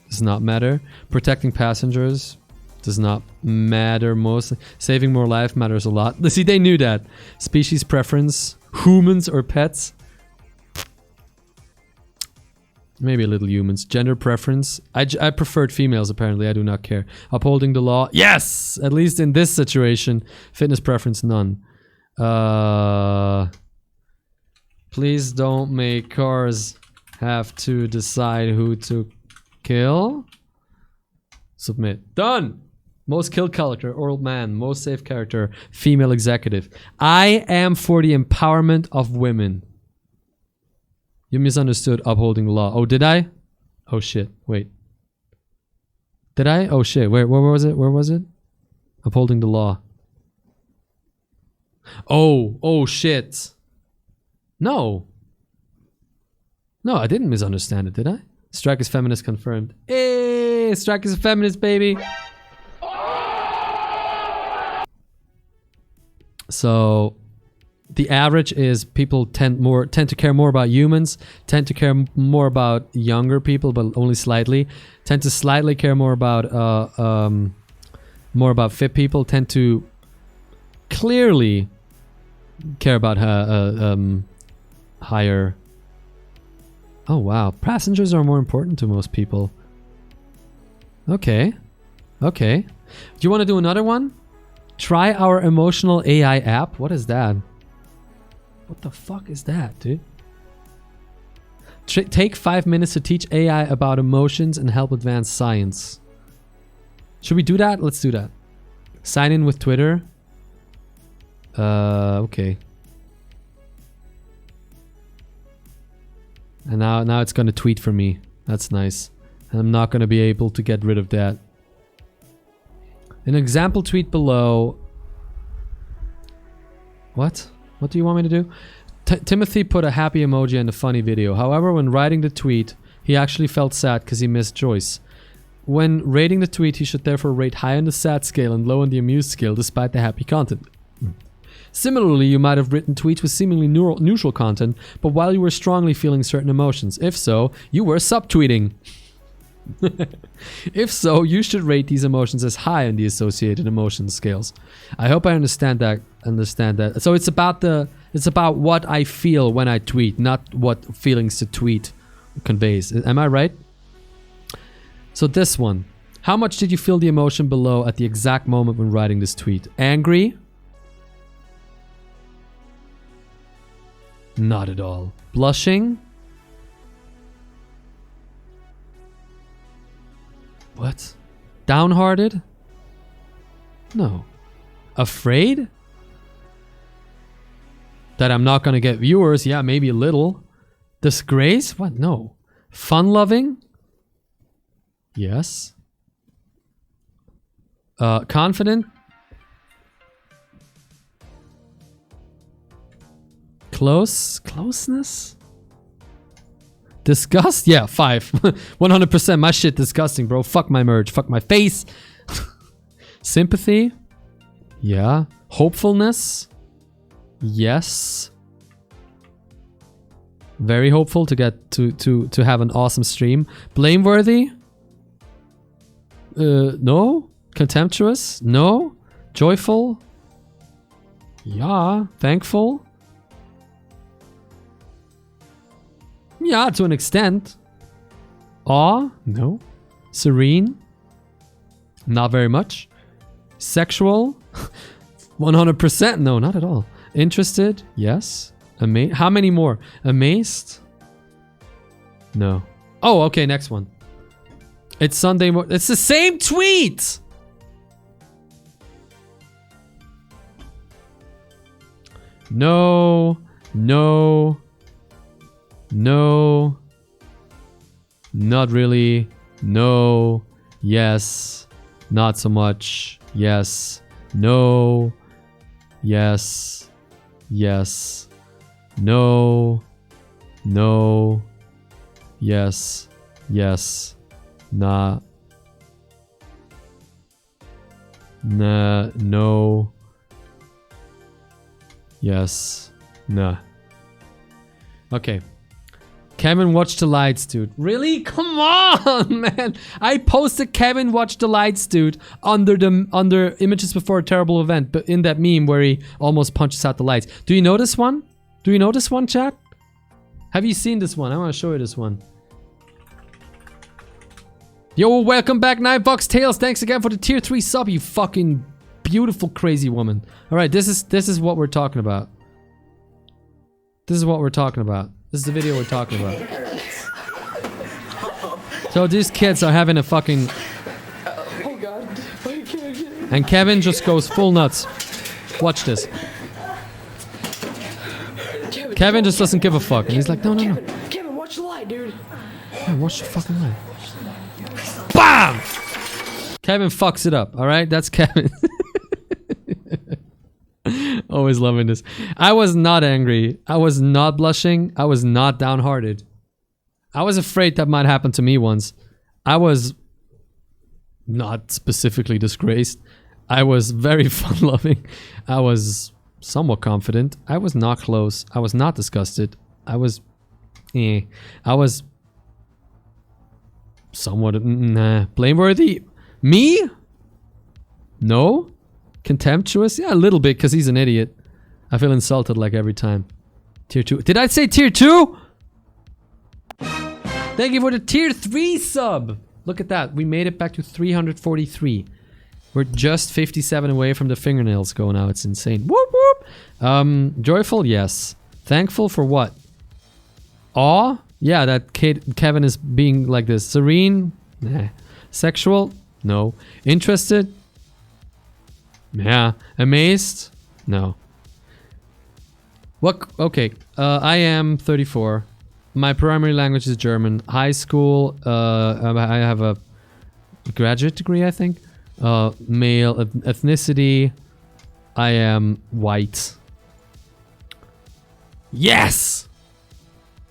[SPEAKER 1] Does not matter. Protecting passengers. Does not matter most. Saving more life matters a lot. See, they knew that. Species preference. Humans or pets. Maybe a little humans. Gender preference. I preferred females, apparently. I do not care. Upholding the law. Yes! At least in this situation. Fitness preference, none. Please don't make cars have to decide who to kill. Submit. Done! Most killed character, old man. Most safe character, female executive. I am for the empowerment of women. You misunderstood upholding the law. Oh, did I? Oh shit, wait. Did I? Oh shit, where was it? Where was it? Upholding the law. Oh shit. No. No, I didn't misunderstand it, did I? Strike is feminist confirmed. Hey, Strike is a feminist, baby. So the average is people tend to care more about humans, tend to care more about younger people, but only slightly. Tend to slightly care more about fit people. Tend to clearly care about higher. Oh wow, passengers are more important to most people. Okay. Do you want to do another one? Try our emotional AI app. What is that? What the fuck is that, dude? Take 5 minutes to teach AI about emotions and help advance science. Should we do that? Let's do that. Sign in with Twitter. Okay. And now it's gonna tweet for me. That's nice. And I'm not gonna be able to get rid of that. An example tweet below. What? What do you want me to do? Timothy put a happy emoji and a funny video. However, when writing the tweet, he actually felt sad because he missed Joyce. When rating the tweet, he should therefore rate high on the sad scale and low on the amused scale despite the happy content. Similarly, you might have written tweets with seemingly neutral content, but while you were strongly feeling certain emotions. If so, you were subtweeting. If so, you should rate these emotions as high on the associated emotion scales. I hope I understand that. So it's about what I feel when I tweet, not what feelings to tweet conveys. Am I right? So this one. How much did you feel the emotion below at the exact moment when writing this tweet? Angry? Not at all. Blushing? What? Downhearted? No. Afraid? That I'm not gonna get viewers? Yeah, maybe a little. Disgrace? What? No. Fun-loving? Yes. Confident? Closeness? Disgust? Yeah, 5. 100%. My shit disgusting, bro. Fuck my merch. Fuck my face. Sympathy? Yeah. Hopefulness? Yes. Very hopeful to get to have an awesome stream. Blameworthy? No. Contemptuous? No. Joyful? Yeah. Thankful? Yeah, to an extent. Awe? No. Serene? Not very much. Sexual? 100%? No, not at all. Interested? Yes. How many more? Amazed? No. Oh, okay, next one. It's Sunday morning. It's the same tweet! No. No. No. Not really. No. Yes. Not so much. Yes. No. Yes. Yes. No. No. Yes. Yes. Nah. Nah. No. Yes. Nah. Okay. Kevin, watch the lights, dude. Really? Come on, man. I posted Kevin, watch the lights, dude, under images before a terrible event, but in that meme where he almost punches out the lights. Do you know this one? Do you know this one, chat? Have you seen this one? I want to show you this one. Yo, welcome back, Nightbox Tales. Thanks again for the tier 3 sub, you fucking beautiful crazy woman. All right, this is what we're talking about. This is what we're talking about. This is the video we're talking about. So these kids are having a fucking...
[SPEAKER 21] Oh god.
[SPEAKER 1] And Kevin just goes full nuts. Watch this. Kevin just doesn't give a fuck. And he's like, no, no, no.
[SPEAKER 21] Kevin, watch the light, dude.
[SPEAKER 1] Yeah, watch the fucking light. BAM! Kevin fucks it up, alright? That's Kevin. Always loving this. I was not angry. I was not blushing. I was not downhearted. I was afraid that might happen to me once. I was not specifically disgraced. I was very fun-loving. I was somewhat confident. I was not close. I was not disgusted. I was... I was... somewhat... nah. Blameworthy? Me? No? Contemptuous? Yeah, a little bit, because he's an idiot. I feel insulted like every time. Tier 2. Did I say tier 2? Thank you for the tier 3 sub. Look at that. We made it back to 343. We're just 57 away from the fingernails going out. It's insane. Whoop whoop. Joyful? Yes. Thankful for what? Awe? Yeah, that Kevin is being like this. Serene? Nah. Sexual? No. Interested? Yeah. Amazed? No. What? Okay. I am 34. My primary language is German. High school, I have a graduate degree, I think. Male ethnicity. I am white. Yes!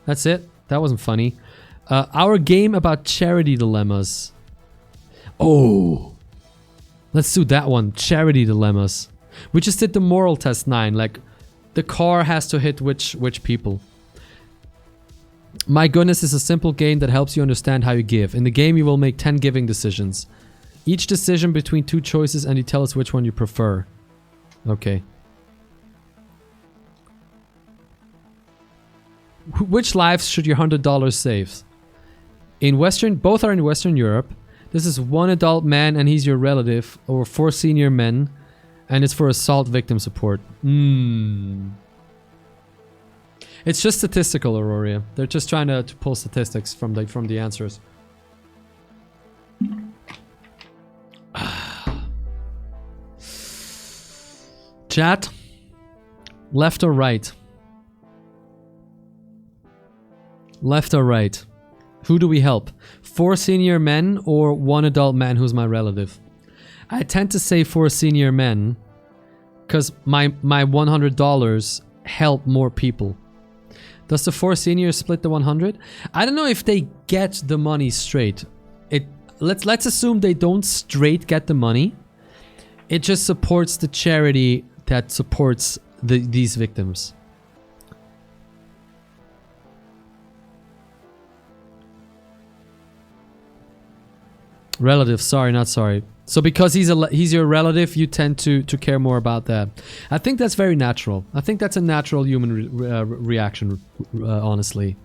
[SPEAKER 1] That's it. That wasn't funny. Our game about charity dilemmas. Oh. Let's do that one. Charity dilemmas. We just did the moral test 9. Like, the car has to hit which people. My Goodness is a simple game that helps you understand how you give. In the game, you will make 10 giving decisions. Each decision between 2 choices, and you tell us which one you prefer. Okay. Which lives should your $100 save? Both are in Western Europe. This is 1 adult man and he's your relative, or 4 senior men, and it's for assault victim support. It's just statistical, Auroria. They're just trying to pull statistics from the answers. Chat, left or right? Left or right? Who do we help? 4 senior men or 1 adult man who's my relative? I tend to say 4 senior men because my $100 help more people. Does the 4 seniors split the 100? I don't know if they get the money straight. Let's assume they don't straight get the money. It just supports the charity that supports these victims. Relative, sorry, not sorry. So because he's your relative, you tend to care more about that. I think that's very natural. I think that's a natural human reaction, honestly.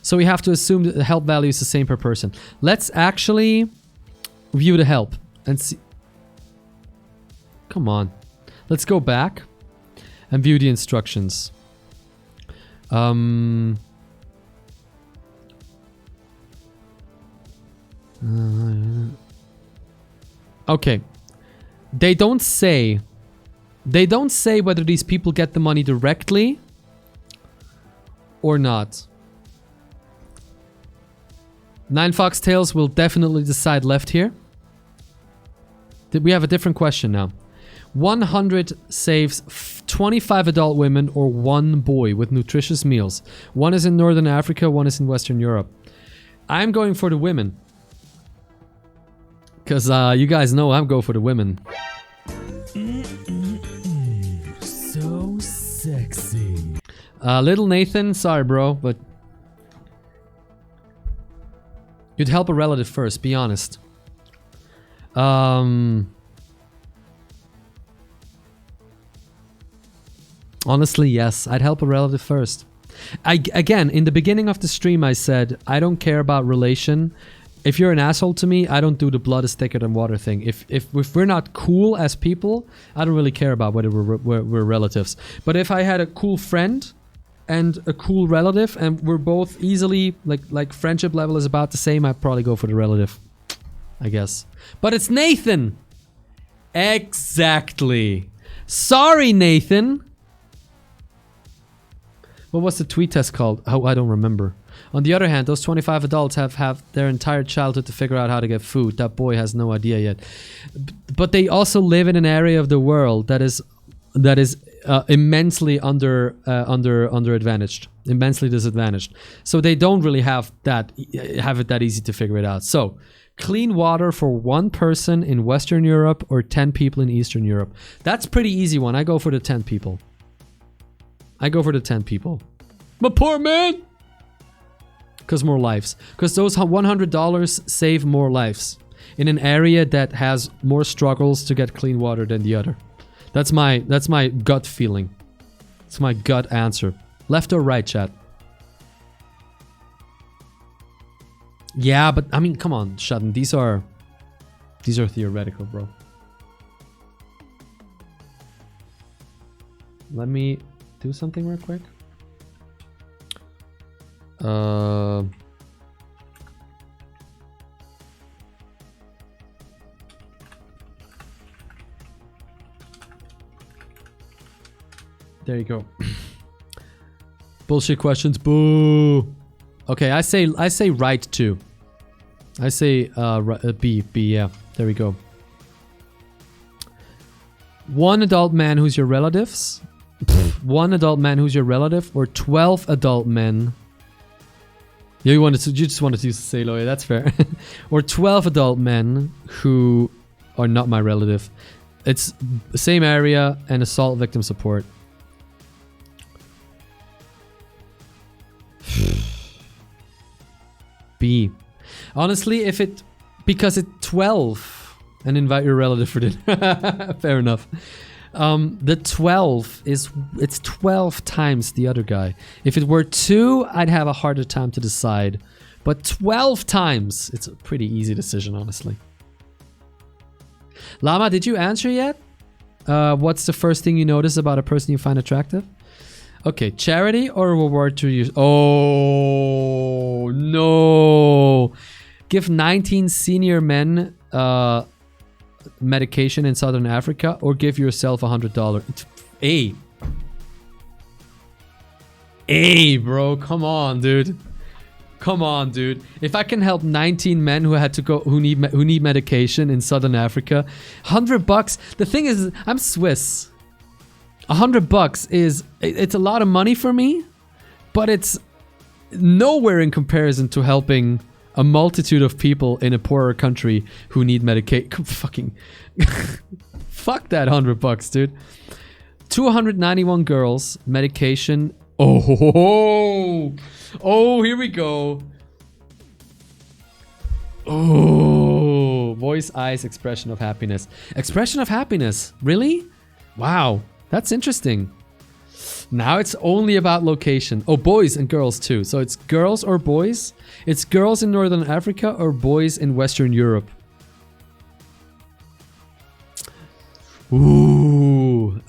[SPEAKER 1] So we have to assume that the help value is the same per person. Let's actually view the help and see. Come on. Let's go back and view the instructions. Okay. They don't say whether these people get the money directly or not. 9 Foxtails will definitely decide left here. We have a different question now. 100 saves 25 adult women or 1 boy with nutritious meals. One is in Northern Africa, one is in Western Europe. I'm going for the women. Because you guys know I'm going for the women.
[SPEAKER 3] So sexy.
[SPEAKER 1] Little Nathan, sorry bro, but... You'd help a relative first, be honest. Honestly, yes. I'd help a relative first. Again, in the beginning of the stream I said, I don't care about relation. If you're an asshole to me, I don't do the blood is thicker than water thing. If we're not cool as people, I don't really care about whether we're relatives. But if I had a cool friend and a cool relative and we're both easily, like friendship level is about the same, I'd probably go for the relative. I guess. But it's Nathan! Exactly. Sorry, Nathan! What was the tweet test called? Oh, I don't remember. On the other hand, those 25 adults have their entire childhood to figure out how to get food. That boy has no idea yet. But they also live in an area of the world that is immensely underadvantaged, immensely disadvantaged. So they don't really have it that easy to figure it out. So, clean water for 1 person in Western Europe or 10 people in Eastern Europe. That's pretty easy one. I go for the 10 people. I go for the 10 people. My poor man! Because more lives. Because those $100 save more lives. In an area that has more struggles to get clean water than the other. That's my gut feeling. It's my gut answer. Left or right, chat? Yeah, but I mean, come on, Shudden. These are theoretical, bro. Let me do something real quick. There you go. Bullshit questions. Boo. Okay, I say right too. I say B, yeah. There we go. 1 adult man who's your relatives. 1 adult man who's your relative, or 12 adult men. Yeah, you just wanted to say lawyer, that's fair. Or 12 adult men who are not my relative. It's the same area and assault victim support. B. Honestly, because it's 12 and invite your relative for dinner. Fair enough. The 12 it's 12 times the other guy. If it were 2, I'd have a harder time to decide. But 12 times, it's a pretty easy decision, honestly. Llama, did you answer yet? What's the first thing you notice about a person you find attractive? Okay, charity or reward to use? Oh, no. Give 19 senior men medication in Southern Africa or give yourself $100. It's A, bro. Come on, dude. Come on, dude. If I can help 19 men who need medication in Southern Africa, $100. The thing is, I'm Swiss. $100 it's a lot of money for me, but it's nowhere in comparison to helping a multitude of people in a poorer country who need medication. Fucking fuck that $100, dude. 291 girls, medication. Oh, here we go. Oh, voice, eyes, expression of happiness. Expression of happiness, really? Wow, that's interesting. Now it's only about location. Oh, boys and girls too. So it's girls or boys? It's girls in Northern Africa or boys in Western Europe? Ooh.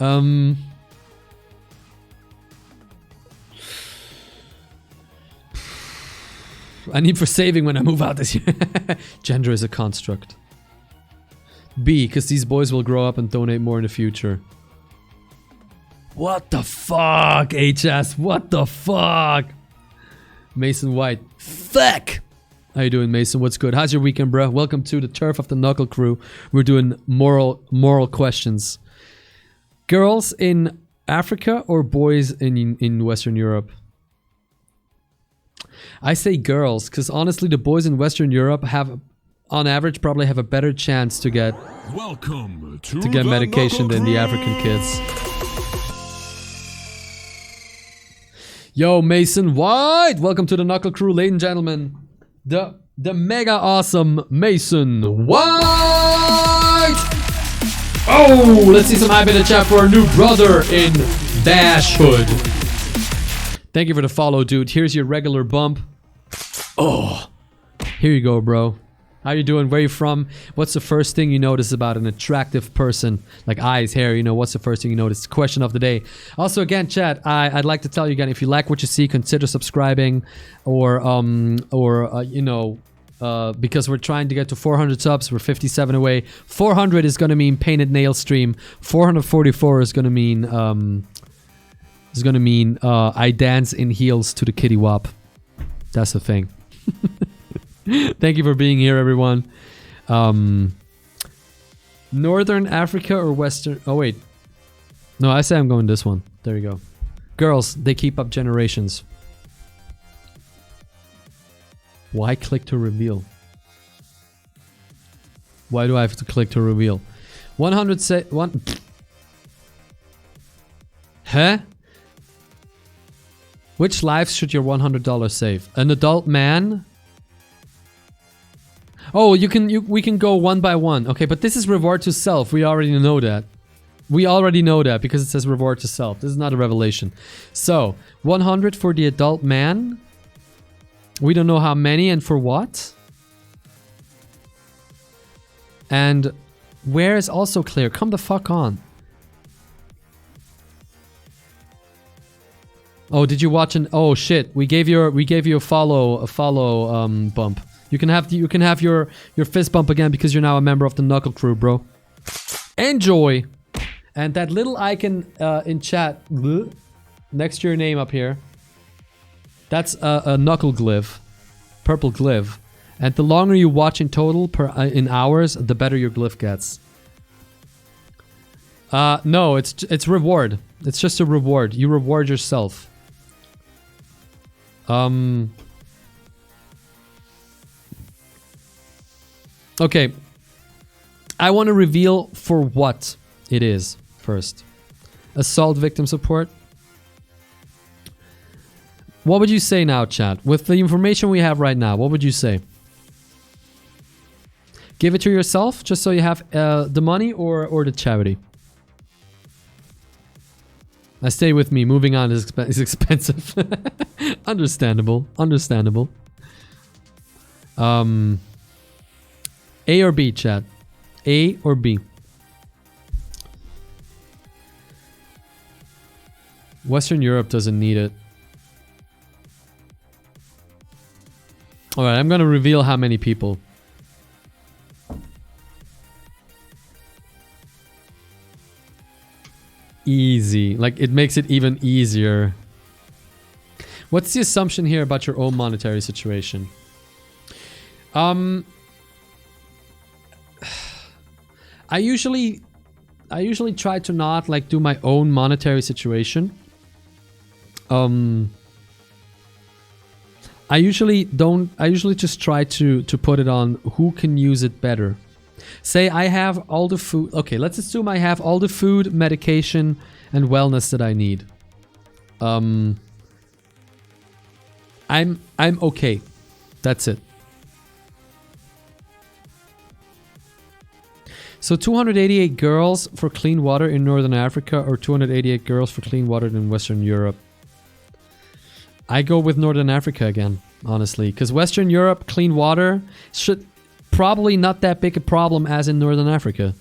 [SPEAKER 1] I need for saving when I move out this year. Gender is a construct. B, because these boys will grow up and donate more in the future. What the fuck, HS? What the fuck? Mason White. Fuck! How you doing, Mason? What's good? How's your weekend, bro? Welcome to the turf of the Knuckle Crew. We're doing moral questions. Girls in Africa or boys in Western Europe? I say girls, because honestly, the boys in Western Europe have, on average, probably have a better chance to get medication than the African kids. Yo, Mason White! Welcome to the Knuckle Crew, ladies and gentlemen. The mega awesome Mason White! Oh, let's see some hype in the chat for our new brother in Bash Hood. Thank you for the follow, dude. Here's your regular bump. Oh, here you go, bro. How you doing? Where you from? What's the first thing you notice about an attractive person? Like eyes, hair, you know, what's the first thing you notice? Question of the day. Also, again, chat, I'd like to tell you again, if you like what you see, consider subscribing or you know, because we're trying to get to 400 subs. We're 57 away. 400 is going to mean painted nail stream. 444 is going to mean I dance in heels to the kitty wop. That's the thing. Thank you for being here, everyone. Northern Africa or Western... Oh, wait. No, I say I'm going this one. There you go. Girls, they keep up generations. Why click to reveal? Why do I have to click to reveal? 100 say... One... Huh? Which lives should your $100 save? An adult man... Oh, we can go one by one. Okay, but this is reward to self. We already know that. We already know that because it says reward to self. This is not a revelation. So, 100 for the adult man. We don't know how many and for what. And where is also clear. Come the fuck on. Oh, did you watch an... Oh shit, we gave you a follow bump. You can have your fist bump again because you're now a member of the Knuckle Crew, bro. Enjoy. And that little icon in chat next to your name up here, that's a knuckle glyph, purple glyph. And the longer you watch in total in hours, the better your glyph gets. No, it's reward. It's just a reward. You reward yourself. Okay. I want to reveal for what it is first. Assault victim support. What would you say now, chat? With the information we have right now, what would you say? Give it to yourself just so you have the money or the charity? Stay with me. Moving on is expensive. Understandable. Understandable. A or B, chat? A or B? Western Europe doesn't need it. Alright, I'm gonna reveal how many people. Easy. Like, it makes it even easier. What's the assumption here about your own monetary situation? I usually try to not like do my own monetary situation. I usually just try to put it on who can use it better. Say I have all the food. Okay, let's assume I have all the food, medication, and wellness that I need. I'm okay. That's it. So 288 girls for clean water in Northern Africa or 288 girls for clean water in Western Europe. I go with Northern Africa again, honestly, because Western Europe, clean water should probably not that big a problem as in Northern Africa.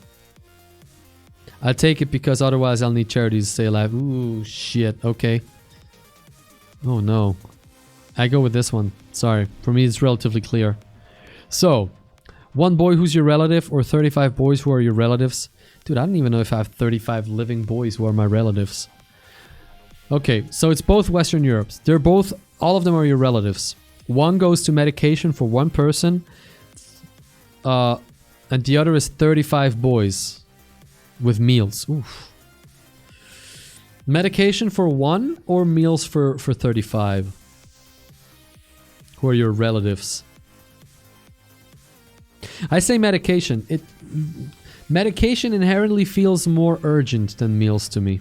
[SPEAKER 1] I take it because otherwise I'll need charities to stay alive. Ooh, shit. Okay. Oh no. I go with this one. Sorry. For me, it's relatively clear. So, one boy who's your relative or 35 boys who are your relatives. Dude, I don't even know if I have 35 living boys who are my relatives. Okay, so it's both Western Europes. They're both, all of them are your relatives. One goes to medication for one person. And the other is 35 boys with meals. Oof. Medication for one or meals for 35? Who are your relatives? I say medication. Medication inherently feels more urgent than meals to me.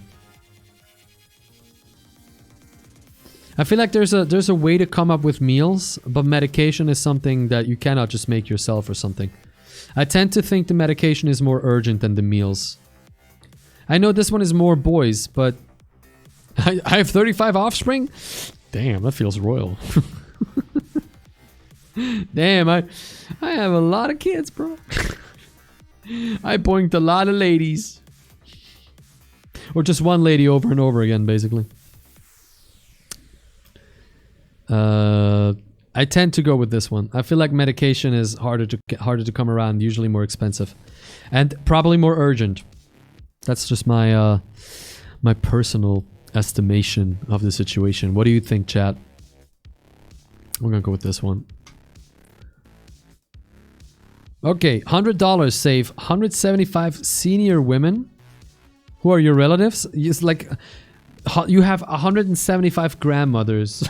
[SPEAKER 1] I feel like there's a way to come up with meals, but medication is something that you cannot just make yourself or something. I tend to think the medication is more urgent than the meals. I know this one is more boys, but I have 35 offspring? Damn, that feels royal. Damn, I have a lot of kids, bro. I boinked a lot of ladies. Or just one lady over and over again, basically. I tend to go with this one. I feel like medication is harder to come around, usually more expensive. And probably more urgent. That's just my my personal estimation of the situation. What do you think, chat? We're gonna go with this one. Okay, $100 save 175 senior women who are your relatives. It's like you have 175 grandmothers.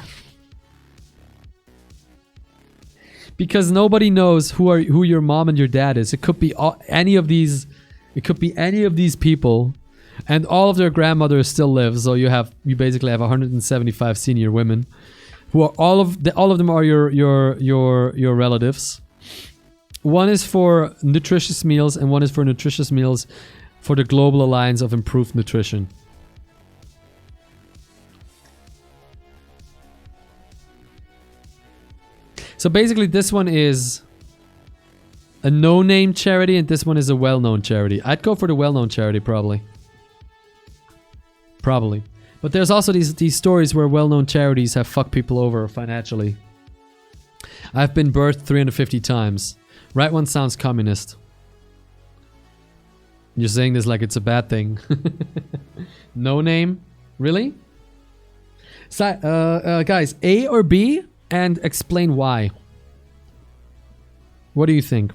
[SPEAKER 1] Because nobody knows who your mom and your dad is. It could be any of these. It could be any of these people, and all of their grandmothers still live. So you basically have 175 senior women, who are all of them are your relatives. One is for nutritious meals, and one is for nutritious meals for the Global Alliance of Improved Nutrition. So basically this one is a no-name charity and this one is a well-known charity. I'd go for the well-known charity probably. Probably. But there's also these stories where well-known charities have fucked people over financially. I've been birthed 350 times. Right one sounds communist. You're saying this like it's a bad thing. No name? Really? So, guys, A or B? And explain why. What do you think?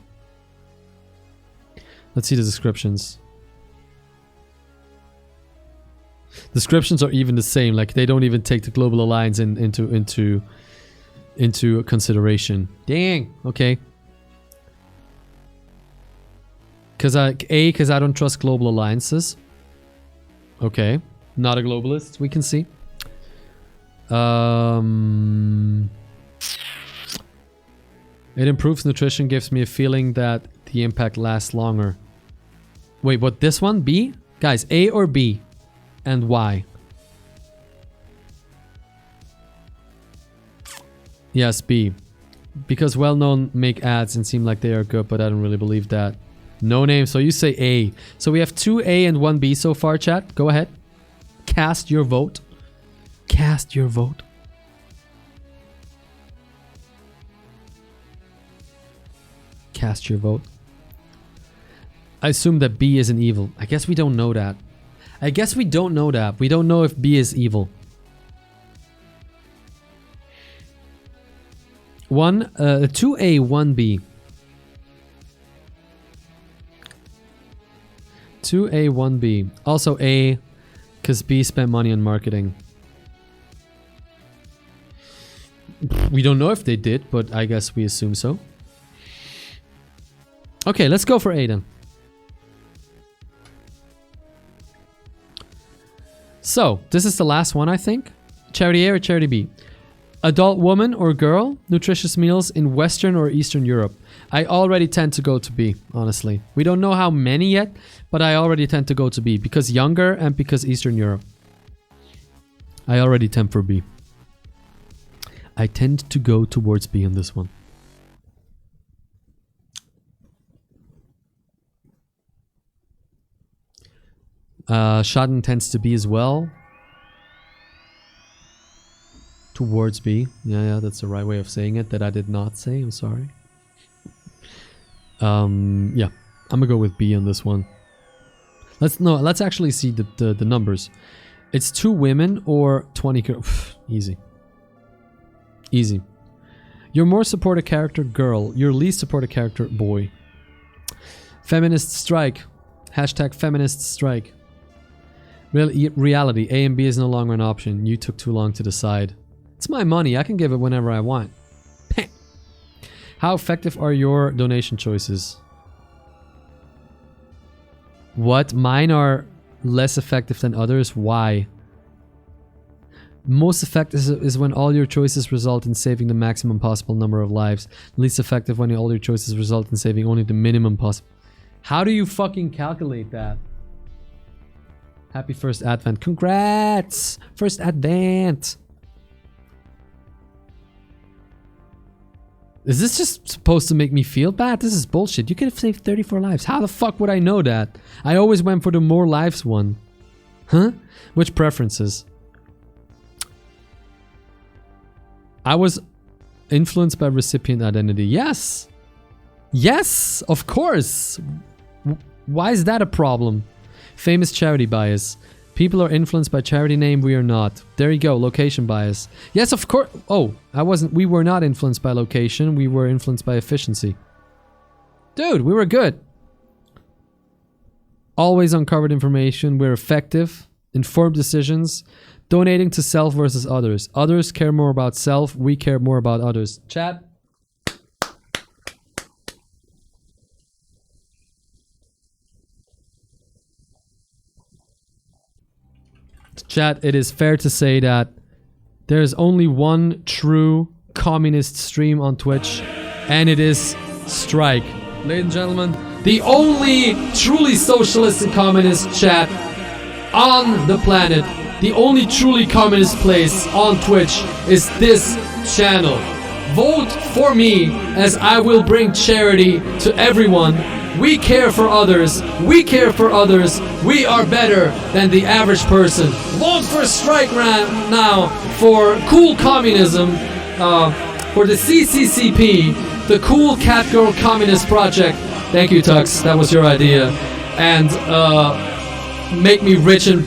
[SPEAKER 1] Let's see the descriptions. Descriptions are even the same. Like they don't even take the Global Alliance into consideration. Dang. Okay. Because I don't trust global alliances. Okay. Not a globalist. We can see. It improves nutrition, gives me a feeling that the impact lasts longer. Wait, what? This one? B? Guys, A or B? And why? Yes, B. Because well-known make ads and seem like they are good, but I don't really believe that. No name, so you say A. So we have 2 A and 1 B so far, chat. Go ahead. Cast your vote. Cast your vote. Cast your vote. I assume that B isn't evil. I guess we don't know that. I guess we don't know that. We don't know if B is evil. 2A, 1B. 2A, 1B. Also A, because B spent money on marketing. We don't know if they did, but I guess we assume so. Okay, let's go for A then. So, this is the last one, I think. Charity A or Charity B? Adult woman or girl, nutritious meals in Western or Eastern Europe. I already tend to go to B, honestly. We don't know how many yet, but I already tend to go to B because younger and because Eastern Europe. I already tend for B. I tend to go towards B on this one. Schaden tends to be as well. Towards B. Yeah, that's the right way of saying it that I did not say. I'm sorry. Yeah, I'm gonna go with B on this one. Let's actually see the numbers. It's 2 women or 20. Easy. Easy. Your more supported character, girl. Your least supported character, boy. Feminist strike. Hashtag feminist strike. Reality. A and B is no longer an option. You took too long to decide. It's my money. I can give it whenever I want. How effective are your donation choices? What? Mine are less effective than others? Why? Most effective is when all your choices result in saving the maximum possible number of lives. Least effective when all your choices result in saving only the minimum possible. How do you fucking calculate that? Happy first advent. Congrats! First advent! Is this just supposed to make me feel bad? This is bullshit. You could have saved 34 lives. How the fuck would I know that? I always went for the more lives one. Huh? Which preferences? I was influenced by recipient identity. Yes! Yes! Of course! Why is that a problem? Famous charity bias. People are influenced by charity name, we are not. There you go, location bias. Yes, of course. Oh, we were not influenced by location, we were influenced by efficiency. Dude, we were good. Always uncovered information, we're effective. Informed decisions. Donating to self versus others. Others care more about self, we care more about others. Chat. Chat, it is fair to say that there is only one true communist stream on Twitch, and it is Strike. Ladies and gentlemen, the only truly socialist and communist chat on the planet, the only truly communist place on Twitch is this channel. Vote for me as I will bring charity to everyone. We care for others. We care for others. We are better than the average person. Vote for Strike now for cool communism, for the CCCP, the Cool Catgirl Communist Project. Thank you, Tux. That was your idea. And make me rich and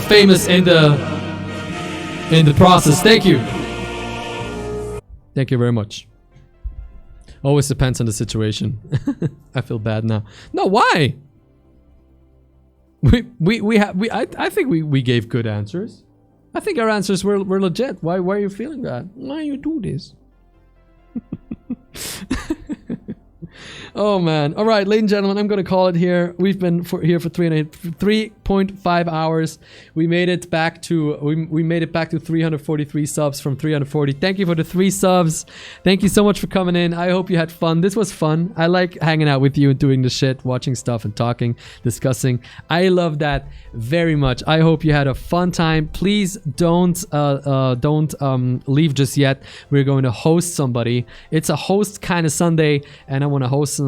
[SPEAKER 1] famous in the process. Thank you. Thank you very much. Always depends on the situation. I feel bad now. No, why? I think we gave good answers. I think our answers were legit. Why are you feeling that? Why you do this? Oh man. All right, ladies and gentlemen, I'm gonna call it here. We've been here for 3.5 hours. We made it back to 343 subs from 340. Thank you for the 3 subs. Thank you so much for coming in. I hope you had fun. This was fun. I like hanging out with you and doing the shit, watching stuff and talking, discussing. I love that very much. I hope you had a fun time. Please don't leave just yet. We're going to host somebody. It's a host kind of Sunday, and I want to host a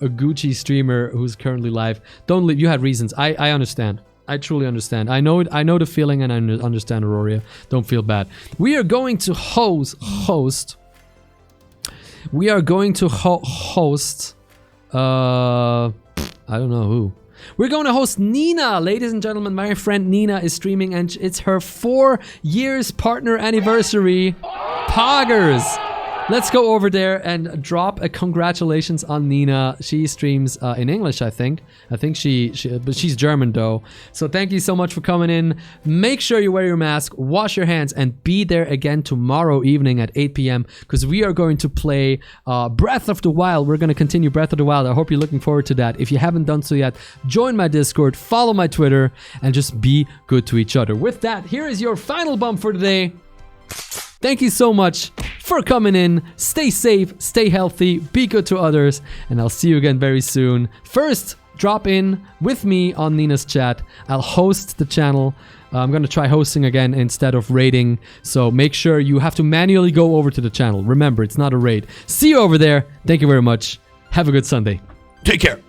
[SPEAKER 1] Gucci streamer who's currently live. Don't leave. You had reasons. I understand. I truly understand. I know the feeling, and I understand, Auroria. Don't feel bad. We are going to host. We are going to host. I don't know who. We're going to host Nina, ladies and gentlemen. My friend Nina is streaming, and it's her 4 years partner anniversary. Poggers. Let's go over there and drop a congratulations on Nina. She streams in English, I think. But she's German though. So thank you so much for coming in. Make sure you wear your mask, wash your hands, and be there again tomorrow evening at 8 p.m. because we are going to play Breath of the Wild. We're going to continue Breath of the Wild. I hope you're looking forward to that. If you haven't done so yet, join my Discord, follow my Twitter, and just be good to each other. With that, here is your final bump for today. Thank you so much for coming in. Stay safe, stay healthy, be good to others, and I'll see you again very soon. First, drop in with me on Nina's chat. I'll host the channel. I'm going to try hosting again instead of raiding, so make sure you have to manually go over to the channel. Remember, it's not a raid. See you over there. Thank you very much. Have a good Sunday. Take care.